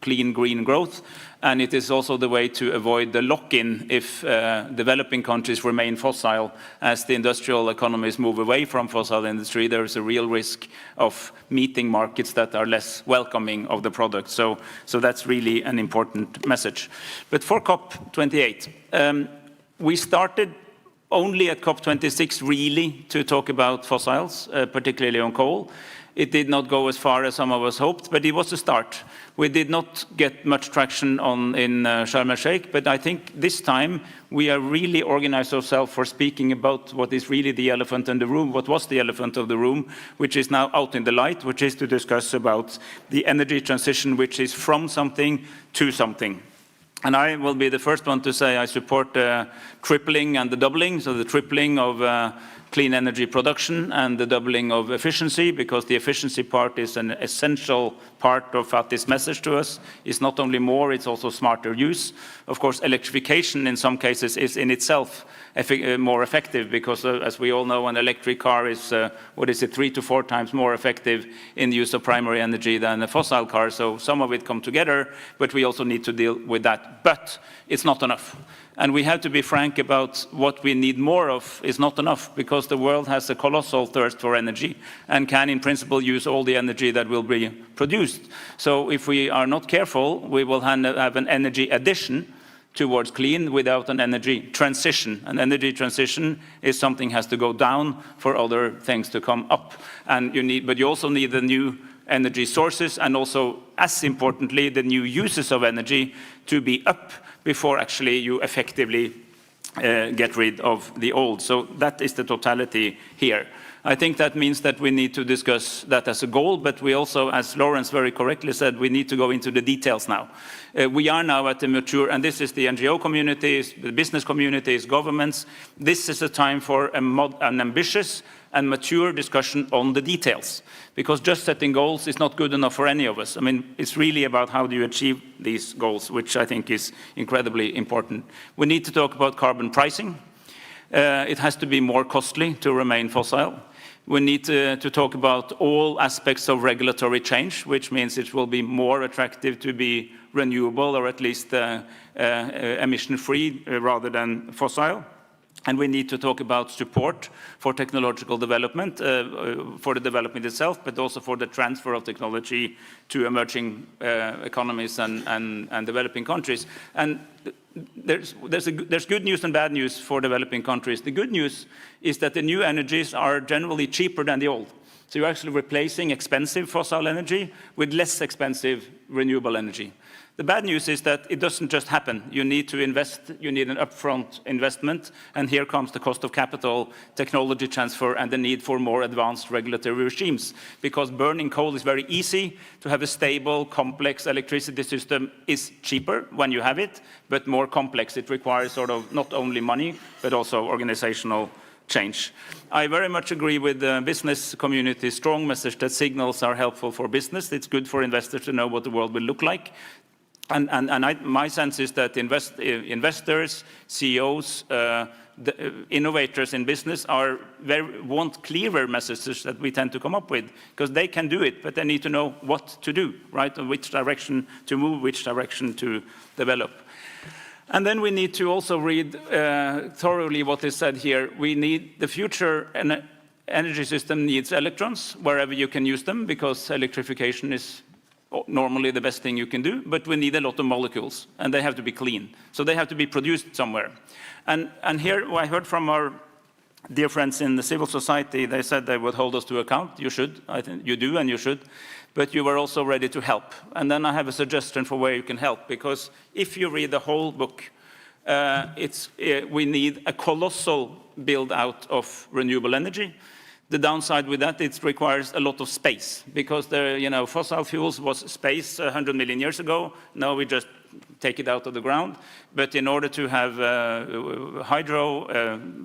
clean green growth. And it is also the way to avoid the lock-in if developing countries remain fossil. As the industrial economies move away from fossil industry, there is a real risk of meeting markets that are less welcoming of the product. So that's really an important message. But for COP28, we started only at COP26 really to talk about fossils, particularly on coal. It did not go as far as some of us hoped, but it was a start. We did not get much traction in Sharm el-Sheikh, but I think this time we are really organized ourselves for speaking about what is really the elephant in the room, what was the elephant of the room, which is now out in the light, which is to discuss about the energy transition, which is from something to something. And I will be the first one to say I support the tripling and the doubling, so the tripling of clean energy production and the doubling of efficiency, because the efficiency part is an essential part of Fatih's message to us. It's not only more, it's also smarter use. Of course, electrification in some cases is in itself more effective, because as we all know, an electric car is, 3 to 4 times more effective in the use of primary energy than a fossil car. So some of it come together, but we also need to deal with that. But it's not enough. And we have to be frank about what we need more of is not enough, because the world has a colossal thirst for energy and can, in principle, use all the energy that will be produced. So if we are not careful, we will have an energy addition towards clean without an energy transition. An energy transition is something has to go down for other things to come up. And but you also need the new energy sources, and also, as importantly, the new uses of energy to be up before actually you effectively get rid of the old. So that is the totality here. I think that means that we need to discuss that as a goal, but we also, as Lawrence very correctly said, we need to go into the details now. We are now at the mature, and this is the NGO communities, the business communities, governments. This is a time for an ambitious and mature discussion on the details, because just setting goals is not good enough for any of us. I mean, it's really about how do you achieve these goals, which I think is incredibly important. We need to talk about carbon pricing. It has to be more costly to remain fossil. We need to talk about all aspects of regulatory change, which means it will be more attractive to be renewable, or at least emission-free rather than fossil. And we need to talk about support for technological development, for the development itself, but also for the transfer of technology to emerging economies and developing countries. And there's good news and bad news for developing countries. The good news is that the new energies are generally cheaper than the old. So you're actually replacing expensive fossil energy with less expensive renewable energy. The bad news is that it doesn't just happen. You need to invest, you need an upfront investment, and here comes the cost of capital, technology transfer, and the need for more advanced regulatory regimes. Because burning coal is very easy. To have a stable, complex electricity system is cheaper when you have it, but more complex. It requires sort of not only money, but also organizational change. I very much agree with the business community's strong message that signals are helpful for business. It's good for investors to know what the world will look like. My sense is that investors, CEOs, innovators in business want clearer messages that we tend to come up with, because they can do it, but they need to know what to do, right? And which direction to move, which direction to develop. And then we need to also read thoroughly what is said here. We need the future energy system needs electrons wherever you can use them, because electrification is normally the best thing you can do, but we need a lot of molecules, and they have to be clean. So they have to be produced somewhere. And here, I heard from our dear friends in the civil society, they said they would hold us to account. You should, I think you do, and you should. But you were also ready to help. And then I have a suggestion for where you can help, because if you read the whole book, we need a colossal build-out of renewable energy. The downside with that, it requires a lot of space, because fossil fuels was space 100 million years ago. Now we just take it out of the ground. But in order to have hydro,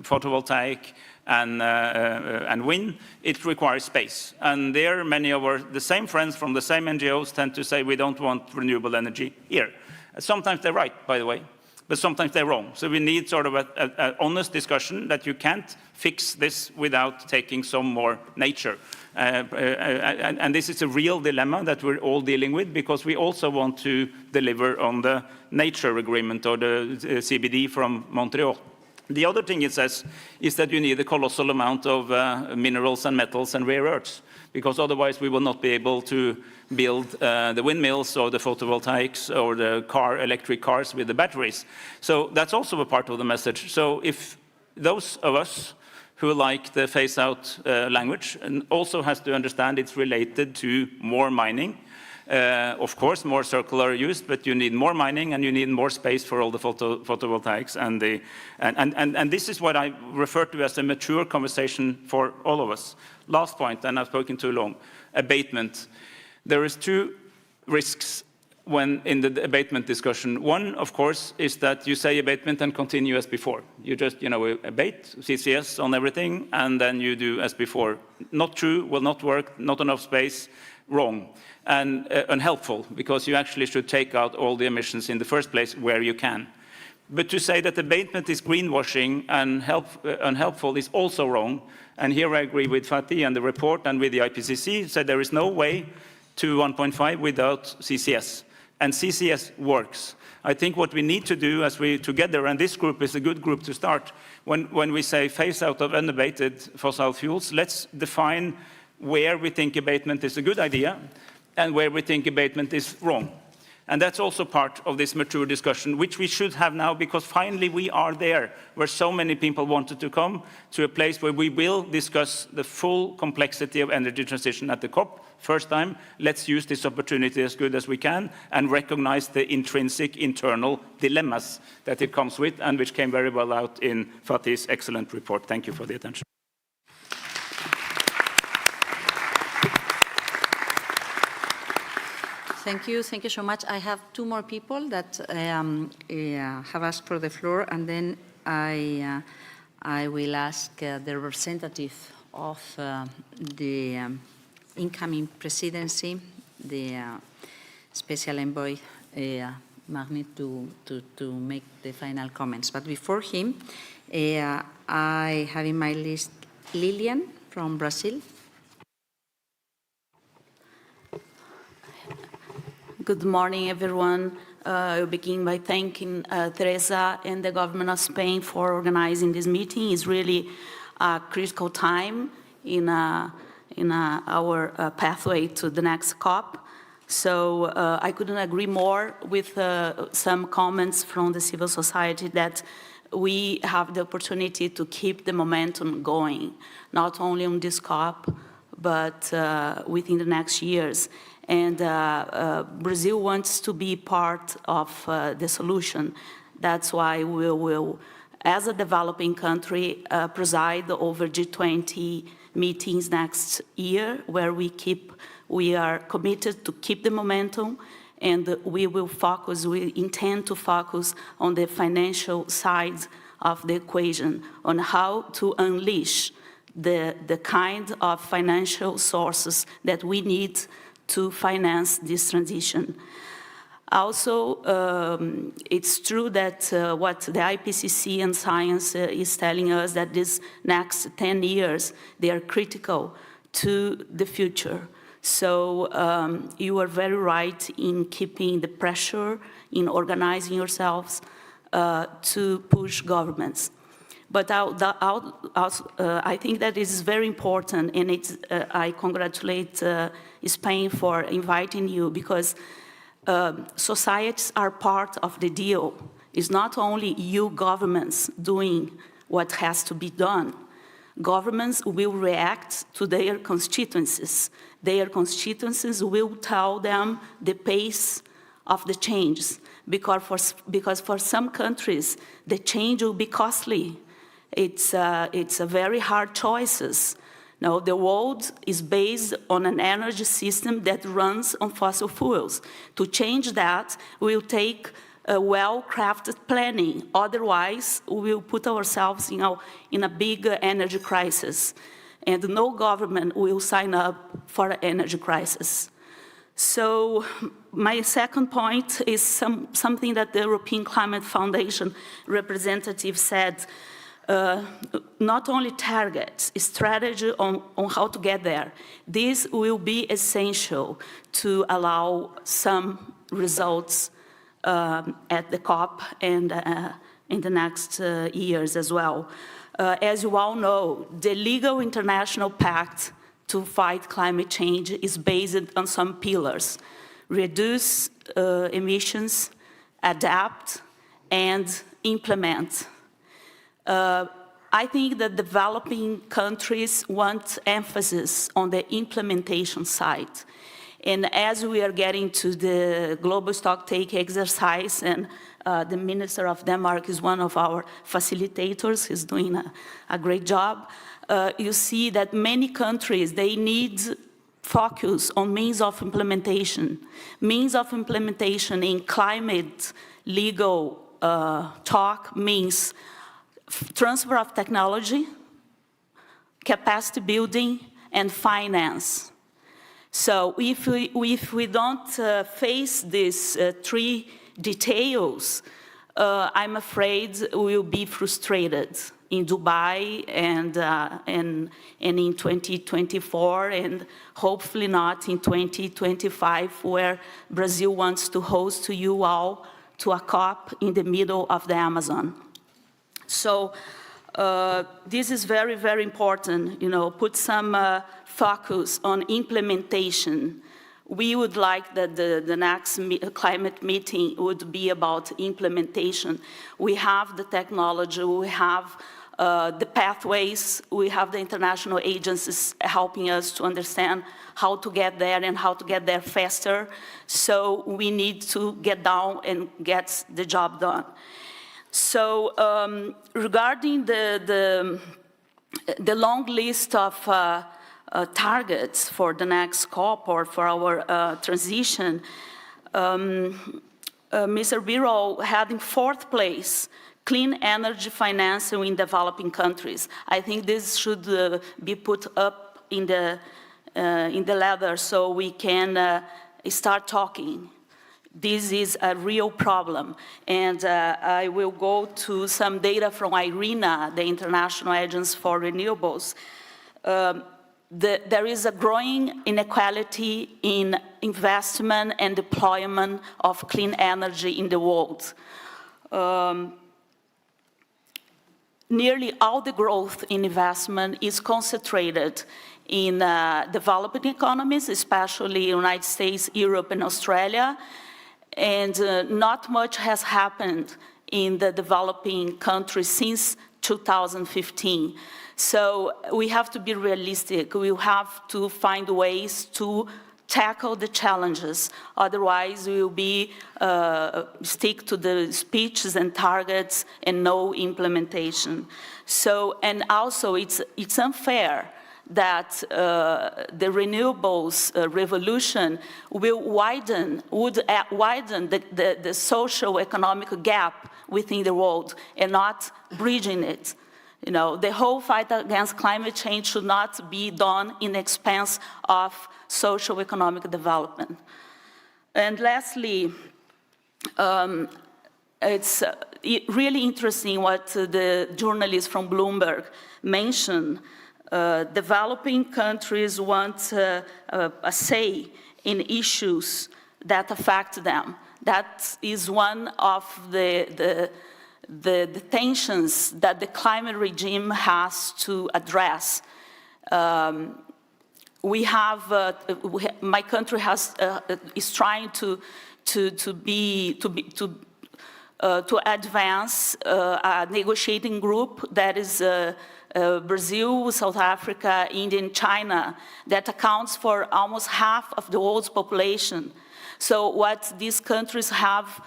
photovoltaic, and wind, it requires space. And there, many of the same friends from the same NGOs tend to say we don't want renewable energy here. Sometimes they're right, by the way, but sometimes they're wrong. So we need sort of an honest discussion that you can't fix this without taking some more nature. And this is a real dilemma that we're all dealing with, because we also want to deliver on the nature agreement, or the CBD from Montreal. The other thing it says is that you need a colossal amount of minerals and metals and rare earths, because otherwise we will not be able to build the windmills or the photovoltaics or the electric cars with the batteries. So that's also a part of the message. So if those of us who like the phase-out language and also has to understand it's related to more mining, of course, more circular use, but you need more mining and you need more space for all the photovoltaics. And this is what I refer to as a mature conversation for all of us. Last point, and I've spoken too long, abatement. There is two risks when in the abatement discussion. One, of course, is that you say abatement and continue as before. You just, abate, CCS on everything, and then you do as before. Not true, will not work, not enough space, wrong, and unhelpful, because you actually should take out all the emissions in the first place where you can. But to say that abatement is greenwashing and unhelpful is also wrong. And here I agree with Fatih and the report and with the IPCC, said there is no way to 1.5 without CCS. And CCS works. I think what we need to do as we together, and this group is a good group to start, when we say phase out of unabated fossil fuels, let's define where we think abatement is a good idea and where we think abatement is wrong. And that's also part of this mature discussion, which we should have now, because finally we are there, where so many people wanted to come, to a place where we will discuss the full complexity of energy transition at the COP. First time, let's use this opportunity as good as we can and recognize the intrinsic internal dilemmas that it comes with, and which came very well out in Fatih's excellent report. Thank you for the attention. Thank you so much. I have two more people that have asked for the floor, and then I will ask the representative of the incoming presidency, the special envoy Magnet, to make the final comments. But before him, I have in my list Lilian from Brazil. Good morning, everyone. I'll begin by thanking Teresa and the government of Spain for organizing this meeting. It's really a critical time in our pathway to the next COP. So I couldn't agree more with some comments from the civil society that we have the opportunity to keep the momentum going, not only on this COP, but within the next years. And Brazil wants to be part of the solution. That's why we will, as a developing country, preside over G20 meetings next year, where we are committed to keep the momentum, and we intend to focus on the financial side of the equation, on how to unleash the kind of financial sources that we need to finance this transition. Also, it's true that what the IPCC and science is telling us, that these next 10 years, they are critical to the future. So you are very right in keeping the pressure, in organizing yourselves to push governments. But I think that it is very important, and I congratulate Spain for inviting you, because societies are part of the deal. It's not only you governments doing what has to be done. Governments will react to their constituencies. Their constituencies will tell them the pace of the changes, because for some countries, the change will be costly. It's a very hard choices. Now, the world is based on an energy system that runs on fossil fuels. To change that will take a well-crafted planning. Otherwise, we will put ourselves in a big energy crisis. And no government will sign up for an energy crisis. So my second point is something that the European Climate Foundation representative said. Not only targets, strategy on how to get there. This will be essential to allow some results at the COP and in the next years as well. As you all know, the legal international pact to fight climate change is based on some pillars: reduce emissions, adapt, and implement. I think that developing countries want emphasis on the implementation side. And as we are getting to the global stocktake exercise, and the minister of Denmark is one of our facilitators, he's doing a great job, you see that many countries, they need focus on means of implementation. Means of implementation in climate legal talk means transfer of technology, capacity building, and finance. So if we don't face these three details, I'm afraid we'll be frustrated in Dubai and in 2024, and hopefully not in 2025, where Brazil wants to host you all to a COP in the middle of the Amazon. So this is very, very important, put some focus on implementation. We would like that the next climate meeting would be about implementation. We have the technology, we have the pathways, we have the international agencies helping us to understand how to get there and how to get there faster. So we need to get down and get the job done. So regarding the long list of targets for the next COP or for our transition, Mr. Birol had in 4th place clean energy financing in developing countries. I think this should be put up in the ladder so we can start talking. This is a real problem. And I will go to some data from IRENA, the International Agency for Renewables. There is a growing inequality in investment and deployment of clean energy in the world. Nearly all the growth in investment is concentrated in developing economies, especially United States, Europe, and Australia. And not much has happened in the developing countries since 2015. So we have to be realistic. We have to find ways to tackle the challenges. Otherwise, we will be stick to the speeches and targets and no implementation. So, and also it's unfair that the renewables revolution would widen the social economic gap within the world and not bridging it. The whole fight against climate change should not be done in the expense of social economic development. And lastly, it's really interesting what the journalist from Bloomberg mentioned. Developing countries want a say in issues that affect them. That is one of the tensions that the climate regime has to address. My country is trying to advance a negotiating group that is Brazil, South Africa, India, and China, that accounts for almost half of the world's population. So what these countries have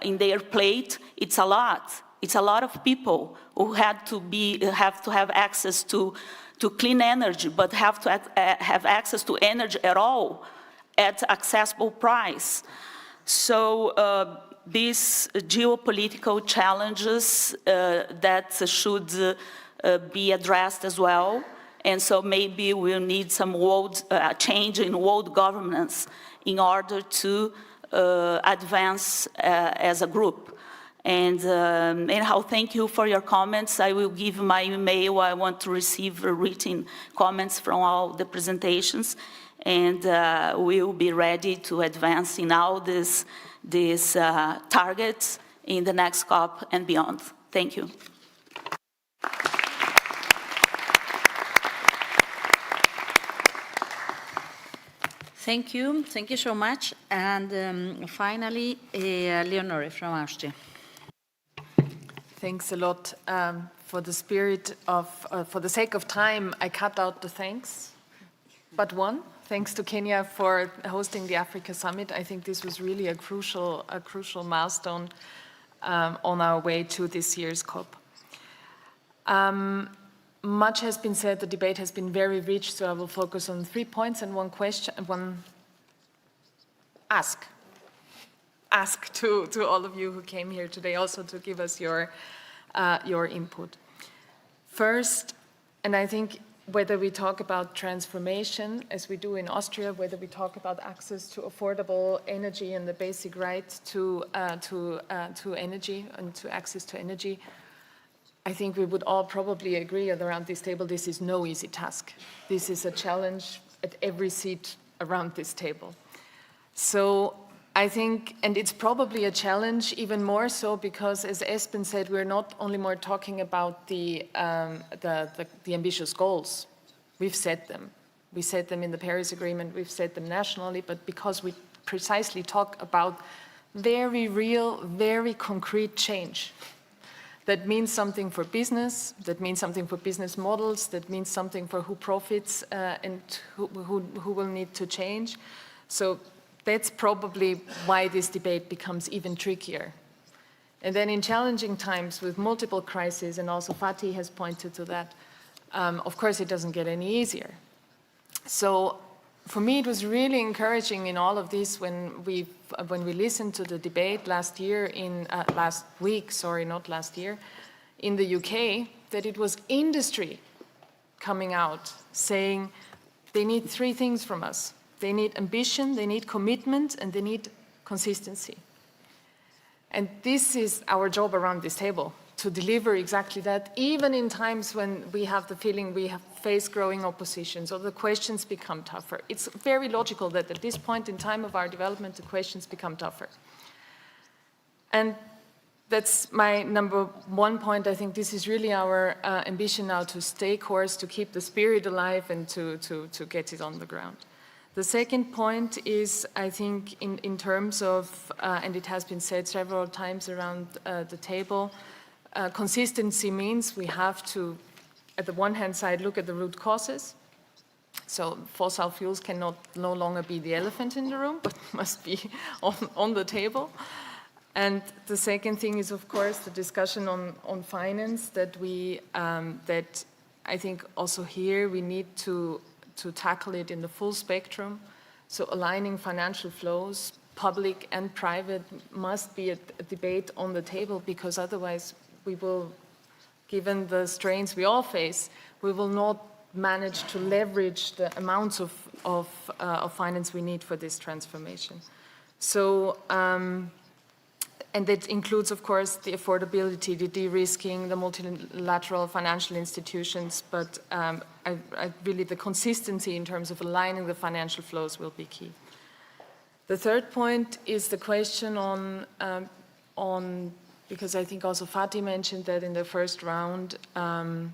in their plate, it's a lot. It's a lot of people who have to have access to clean energy, but have to have access to energy at all at accessible price. So these geopolitical challenges that should be addressed as well. And so maybe we'll need some change in world governance in order to advance as a group. And anyhow, thank you for your comments. I will give my email. I want to receive written comments from all the presentations. And we will be ready to advance in all these targets in the next COP and beyond. Thank you. Thank you so much. And finally, Leonore from Austria. Thanks a lot. For the sake of time, I cut out the thanks, but one. Thanks to Kenya for hosting the Africa Summit. I think this was really a crucial milestone on our way to this year's COP. much has been said, the debate has been very rich, so I will focus on 3 points and one question, one ask to all of you who came here today also to give us your input. First, and I think whether we talk about transformation, as we do in Austria, whether we talk about access to affordable energy and the basic right to energy and to access to energy, I think we would all probably agree around this table, this is no easy task. This is a challenge at every seat around this table. So I think, and it's probably a challenge even more so because, as Espen said, we're not only more talking about the ambitious goals. We've set them. We set them in the Paris Agreement, we've set them nationally, but because we precisely talk about very real, very concrete change. That means something for business, that means something for business models, that means something for who profits and who will need to change. So that's probably why this debate becomes even trickier. And then in challenging times with multiple crises, and also Fatih has pointed to that, of course it doesn't get any easier. So for me it was really encouraging in all of this when we listened to the debate last week, in the UK, that it was industry coming out saying they need 3 things from us. They need ambition, they need commitment, and they need consistency. And this is our job around this table, to deliver exactly that, even in times when we have the feeling we have faced growing oppositions or the questions become tougher. It's very logical that at this point in time of our development, the questions become tougher. And that's my number 1 point. I think this is really our ambition now, to stay course, to keep the spirit alive and to get it on the ground. The second point is, I think, in terms of, and it has been said several times around the table, consistency means we have to, at the one hand side, look at the root causes. So fossil fuels cannot no longer be the elephant in the room, but must be on the table. And the second thing is, of course, the discussion on finance, that that I think also here we need to tackle it in the full spectrum. So aligning financial flows, public and private, must be a debate on the table, because otherwise we will, given the strains we all face, we will not manage to leverage the amounts of finance we need for this transformation. So, and that includes, of course, the affordability, the de-risking, the multilateral financial institutions, but really the consistency in terms of aligning the financial flows will be key. The third point is the question on because I think also Fatih mentioned that in the first round, the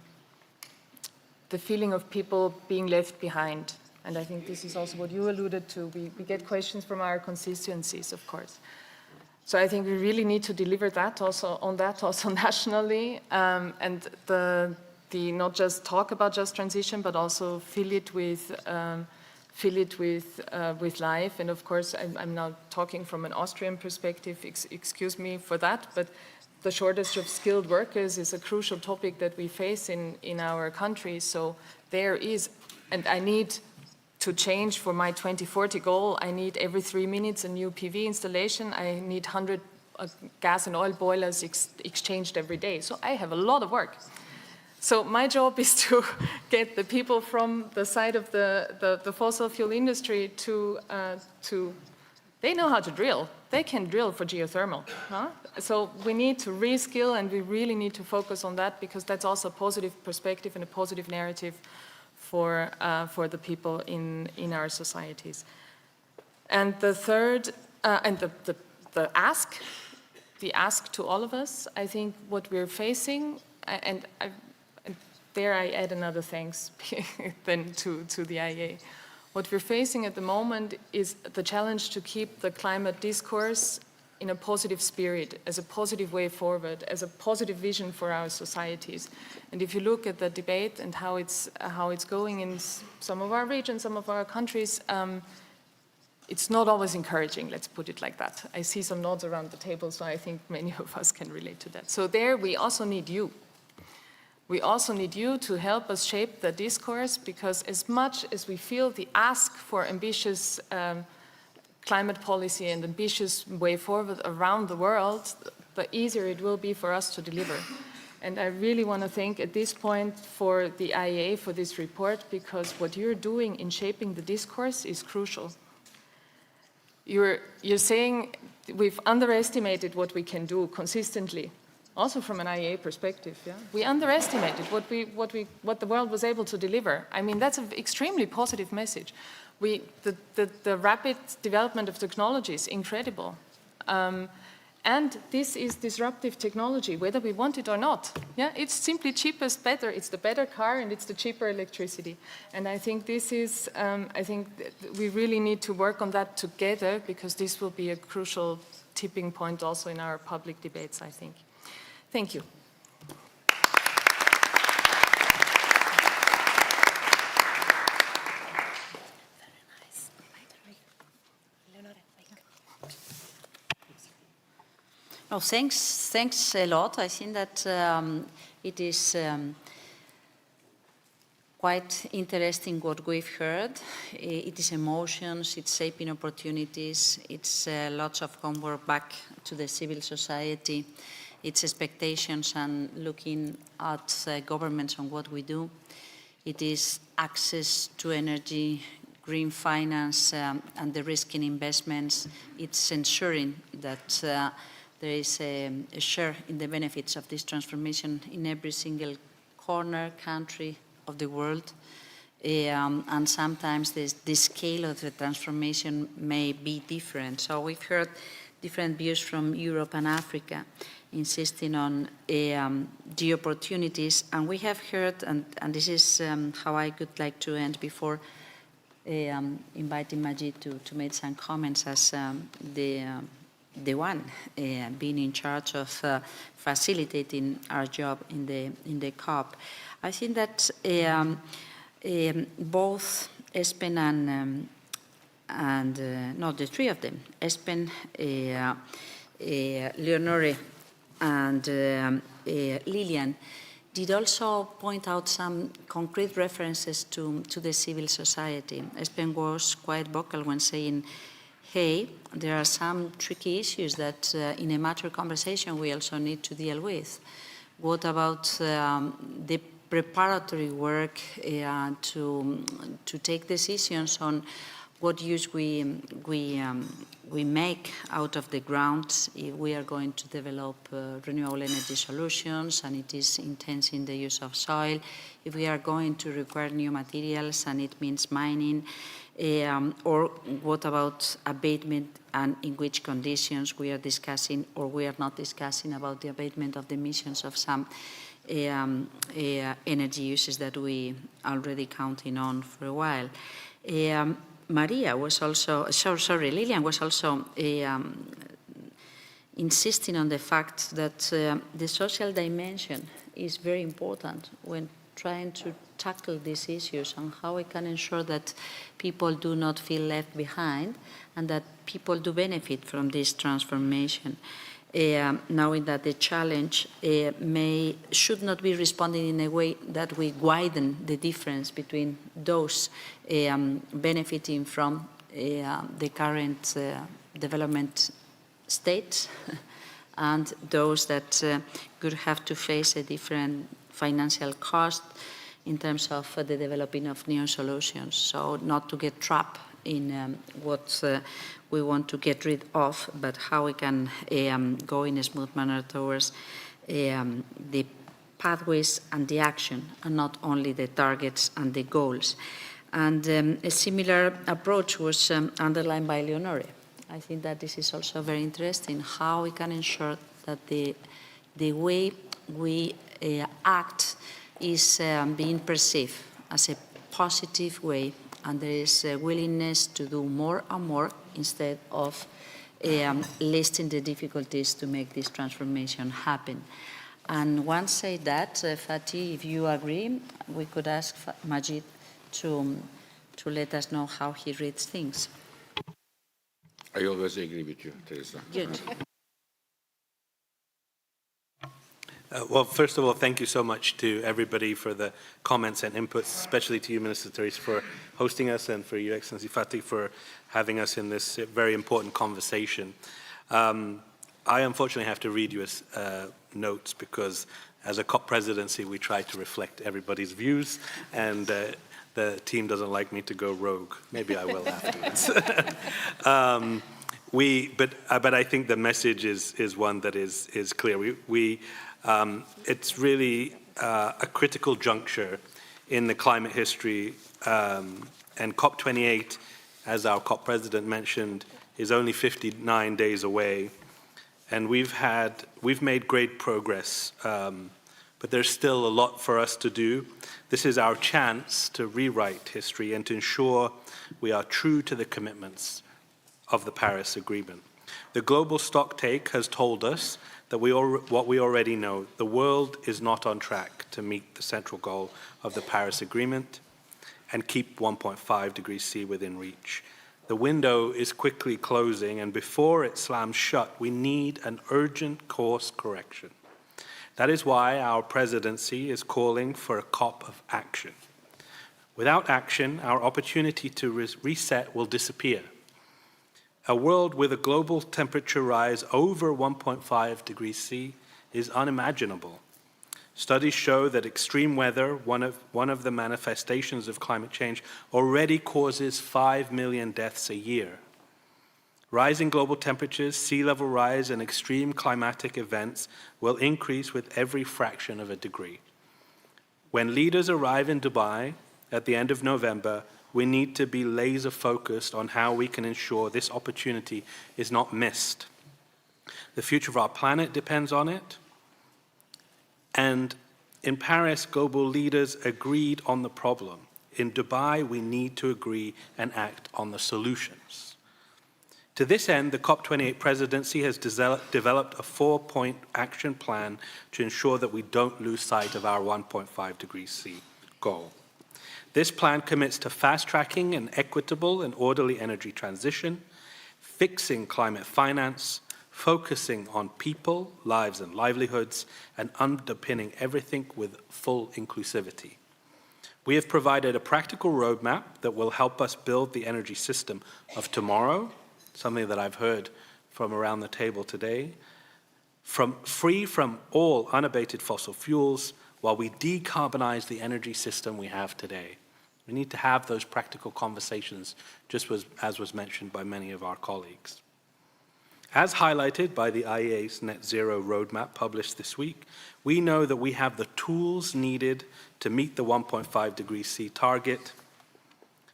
feeling of people being left behind. And I think this is also what you alluded to. We get questions from our constituencies, of course. So I think we really need to deliver that also nationally, and the not just talk about just transition, but also fill it with life. And of course, I'm now talking from an Austrian perspective. Excuse me for that, but the shortage of skilled workers is a crucial topic that we face in our country. So there is, and I need to change for my 2040 goal, I need every 3 minutes a new PV installation. I need 100 gas and oil boilers exchanged every day. So I have a lot of work. So my job is to get the people from the side of the fossil fuel industry to they know how to drill. They can drill for geothermal. Huh? So we need to reskill, and we really need to focus on that, because that's also a positive perspective and a positive narrative for the people in our societies. And the third, and the ask to all of us, I think what we're facing, and there I add another thanks then to the IEA. What we're facing at the moment is the challenge to keep the climate discourse in a positive spirit, as a positive way forward, as a positive vision for our societies. And if you look at the debate and how it's going in some of our regions, some of our countries, it's not always encouraging, let's put it like that. I see some nods around the table, so I think many of us can relate to that. So there we also need you. We also need you to help us shape the discourse, because as much as we feel the ask for ambitious climate policy and ambitious way forward around the world, the easier it will be for us to deliver. And I really want to thank at this point for the IEA for this report, because what you're doing in shaping the discourse is crucial. You're saying we've underestimated what we can do consistently, also from an IEA perspective. Yeah? We underestimated what the world was able to deliver. I mean, that's an extremely positive message. The rapid development of technology is incredible. And this is disruptive technology, whether we want it or not. Yeah, it's simply cheapest, better. It's the better car and it's the cheaper electricity. And I think this is, I think we really need to work on that together, because this will be a crucial tipping point also in our public debates, I think. Thank you. Oh, thanks a lot. I think that it is quite interesting what we've heard. It is emotions, it's shaping opportunities, it's lots of homework back to the civil society, it's expectations and looking at governments on what we do. It is access to energy, green finance, and the risk in investments. It's ensuring that there is a share in the benefits of this transformation in every single corner, country of the world. And sometimes the scale of the transformation may be different. So we've heard different views from Europe and Africa, insisting on the opportunities. And we have heard, and this is how I would like to end before inviting Majid to make some comments as the one being in charge of facilitating our job in the COP. I think that both Espen and the three of them, Espen, Leonore, and Lilian, did also point out some concrete references to the civil society. Espen was quite vocal when saying, hey, there are some tricky issues that in a mature conversation we also need to deal with. What about the preparatory work to take decisions on what use we make out of the ground if we are going to develop renewable energy solutions and it is intense in the use of soil, if we are going to require new materials and it means mining, or what about abatement and in which conditions we are discussing or we are not discussing about the abatement of the emissions of some energy uses that we already counting on for a while. Lilian was also insisting on the fact that the social dimension is very important when trying to tackle these issues and how we can ensure that people do not feel left behind and that people do benefit from this transformation, knowing that the challenge should not be responding in a way that we widen the difference between those benefiting from the current development state and those that could have to face a different financial cost in terms of the developing of new solutions. So not to get trapped in what we want to get rid of, but how we can go in a smooth manner towards the pathways and the action, and not only the targets and the goals. And a similar approach was underlined by Leonore. I think that this is also very interesting, how we can ensure that the way we act is being perceived as a positive way, and there is a willingness to do more and more instead of listing the difficulties to make this transformation happen. And once said that, Fatih, if you agree, we could ask Majid to let us know how he reads things. I always agree with you, Teresa. Good. Well, first of all, thank you so much to everybody for the comments and inputs, especially to you, Minister Teresa, for hosting us, and for Your Excellency Fatih for having us in this very important conversation. I unfortunately have to read you notes because as a COP presidency, we try to reflect everybody's views, and the team doesn't like me to go rogue. Maybe I will afterwards. But I think the message is one that is clear. It's really a critical juncture in the climate history, and COP28, as our COP president mentioned, is only 59 days away, and we've made great progress, but there's still a lot for us to do. This is our chance to rewrite history and to ensure we are true to the commitments of the Paris Agreement. The global stocktake has told us that what we already know. The world is not on track to meet the central goal of the Paris Agreement and keep 1.5 degrees C within reach. The window is quickly closing, and before it slams shut, we need an urgent course correction. That is why our presidency is calling for a COP of action. Without action, our opportunity to reset will disappear. A world with a global temperature rise over 1.5 degrees C is unimaginable. Studies show that extreme weather, one of the manifestations of climate change, already causes 5 million deaths a year. Rising global temperatures, sea level rise, and extreme climatic events will increase with every fraction of a degree. When leaders arrive in Dubai at the end of November, we need to be laser focused on how we can ensure this opportunity is not missed. The future of our planet depends on it. And in Paris, global leaders agreed on the problem. In Dubai, we need to agree and act on the solutions. To this end, the COP28 presidency has developed a 4-point action plan to ensure that we don't lose sight of our 1.5 degrees C goal. This plan commits to fast-tracking an equitable and orderly energy transition, fixing climate finance, focusing on people, lives and livelihoods, and underpinning everything with full inclusivity. We have provided a practical roadmap that will help us build the energy system of tomorrow, something that I've heard from around the table today, free from all unabated fossil fuels while we decarbonize the energy system we have today. We need to have those practical conversations, just as was mentioned by many of our colleagues. As highlighted by the IEA's Net Zero Roadmap published this week, we know that we have the tools needed to meet the 1.5 degrees C target,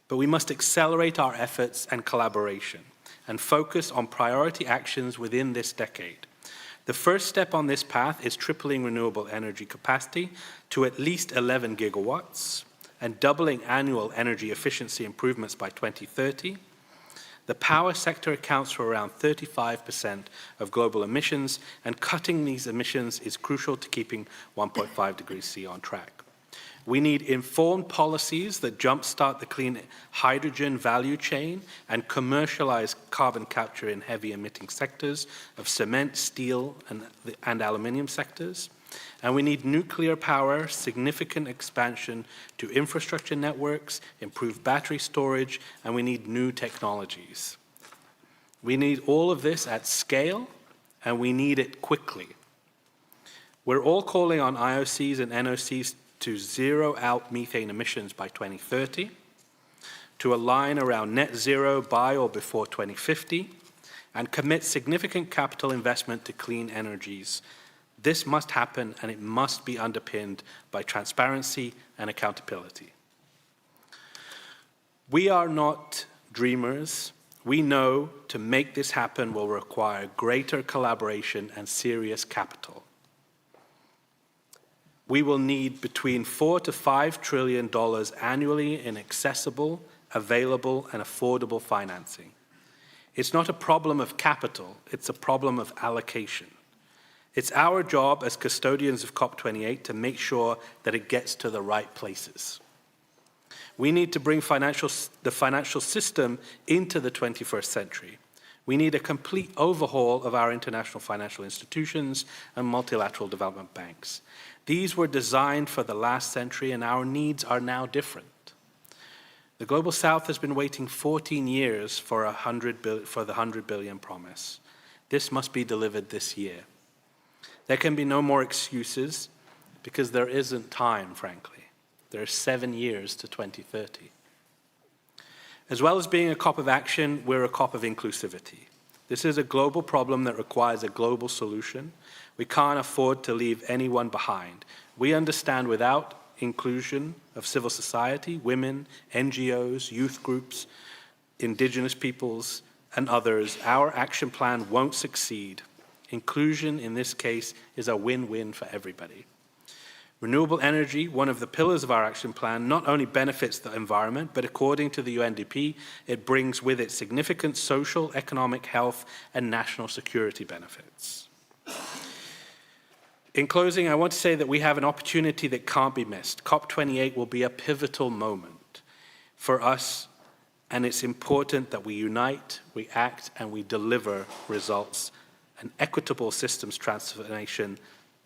but we must accelerate our efforts and collaboration and focus on priority actions within this decade. The first step on this path is tripling renewable energy capacity to at least 11 gigawatts and doubling annual energy efficiency improvements by 2030. The power sector accounts for around 35% of global emissions, and cutting these emissions is crucial to keeping 1.5 degrees C on track. We need informed policies that jumpstart the clean hydrogen value chain and commercialize carbon capture in heavy emitting sectors of cement, steel, and aluminium sectors. And we need nuclear power, significant expansion to infrastructure networks, improved battery storage, and we need new technologies. We need all of this at scale, and we need it quickly. We're all calling on IOCs and NOCs to zero out methane emissions by 2030, to align around net zero by or before 2050, and commit significant capital investment to clean energies. This must happen, and it must be underpinned by transparency and accountability. We are not dreamers. We know to make this happen will require greater collaboration and serious capital. We will need between $4 to $5 trillion annually in accessible, available, and affordable financing. It's not a problem of capital, it's a problem of allocation. It's our job as custodians of COP28 to make sure that it gets to the right places. We need to bring the financial system into the 21st century. We need a complete overhaul of our international financial institutions and multilateral development banks. These were designed for the last century, and our needs are now different. The Global South has been waiting 14 years for the 100 billion promise. This must be delivered this year. There can be no more excuses because there isn't time, frankly. There are 7 years to 2030. As well as being a COP of action, we're a COP of inclusivity. This is a global problem that requires a global solution. We can't afford to leave anyone behind. We understand without inclusion of civil society, women, NGOs, youth groups, indigenous peoples, and others, our action plan won't succeed. Inclusion in this case is a win-win for everybody. Renewable energy, one of the pillars of our action plan, not only benefits the environment, but according to the UNDP, it brings with it significant social, economic, health, and national security benefits. In closing, I want to say that we have an opportunity that can't be missed. COP28 will be a pivotal moment for us, and it's important that we unite, we act, and we deliver results, an equitable systems transformation,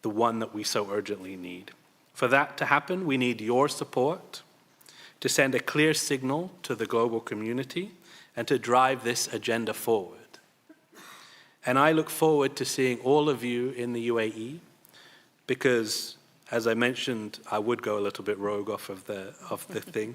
the one that we so urgently need. For that to happen, we need your support to send a clear signal to the global community and to drive this agenda forward. And I look forward to seeing all of you in the UAE because, as I mentioned, I would go a little bit rogue off of the thing.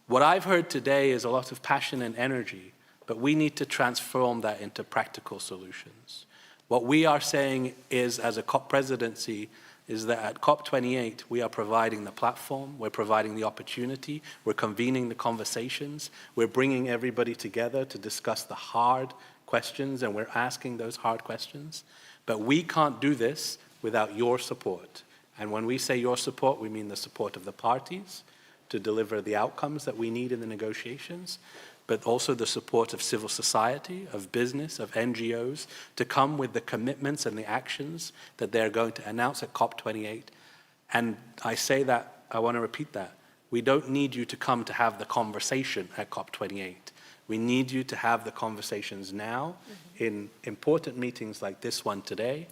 What I've heard today is a lot of passion and energy, but we need to transform that into practical solutions. What we are saying is, as a COP presidency, is that at COP28, we are providing the platform, we're providing the opportunity, we're convening the conversations, we're bringing everybody together to discuss the hard questions, and we're asking those hard questions. But we can't do this without your support. And when we say your support, we mean the support of the parties to deliver the outcomes that we need in the negotiations, but also the support of civil society, of business, of NGOs, to come with the commitments and the actions that they're going to announce at COP28. And I say that, I want to repeat that. We don't need you to come to have the conversation at COP28. We need you to have the conversations now in important meetings like this one today,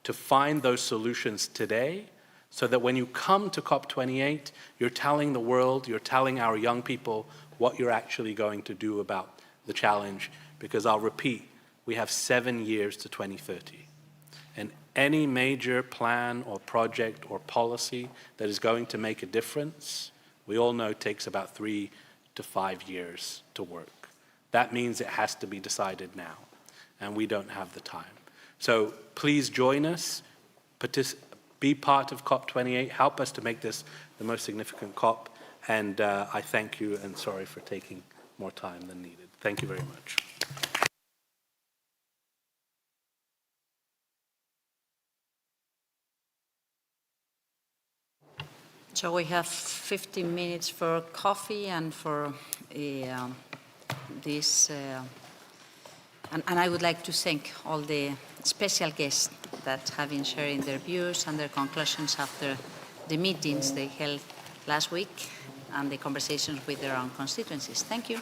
to find those solutions today, so that when you come to COP28, you're telling the world, you're telling our young people what you're actually going to do about the challenge. Because I'll repeat, we have 7 years to 2030. And any major plan or project or policy that is going to make a difference, we all know takes about 3 to 5 years to work. That means it has to be decided now, and we don't have the time. So please join us, be part of COP28, help us to make this the most significant COP, and I thank you and sorry for taking more time than needed. Thank you very much. So we have 15 minutes for coffee and for this, and I would like to thank all the special guests that have been sharing their views and their conclusions after the meetings they held last week and the conversations with their own constituencies. Thank you.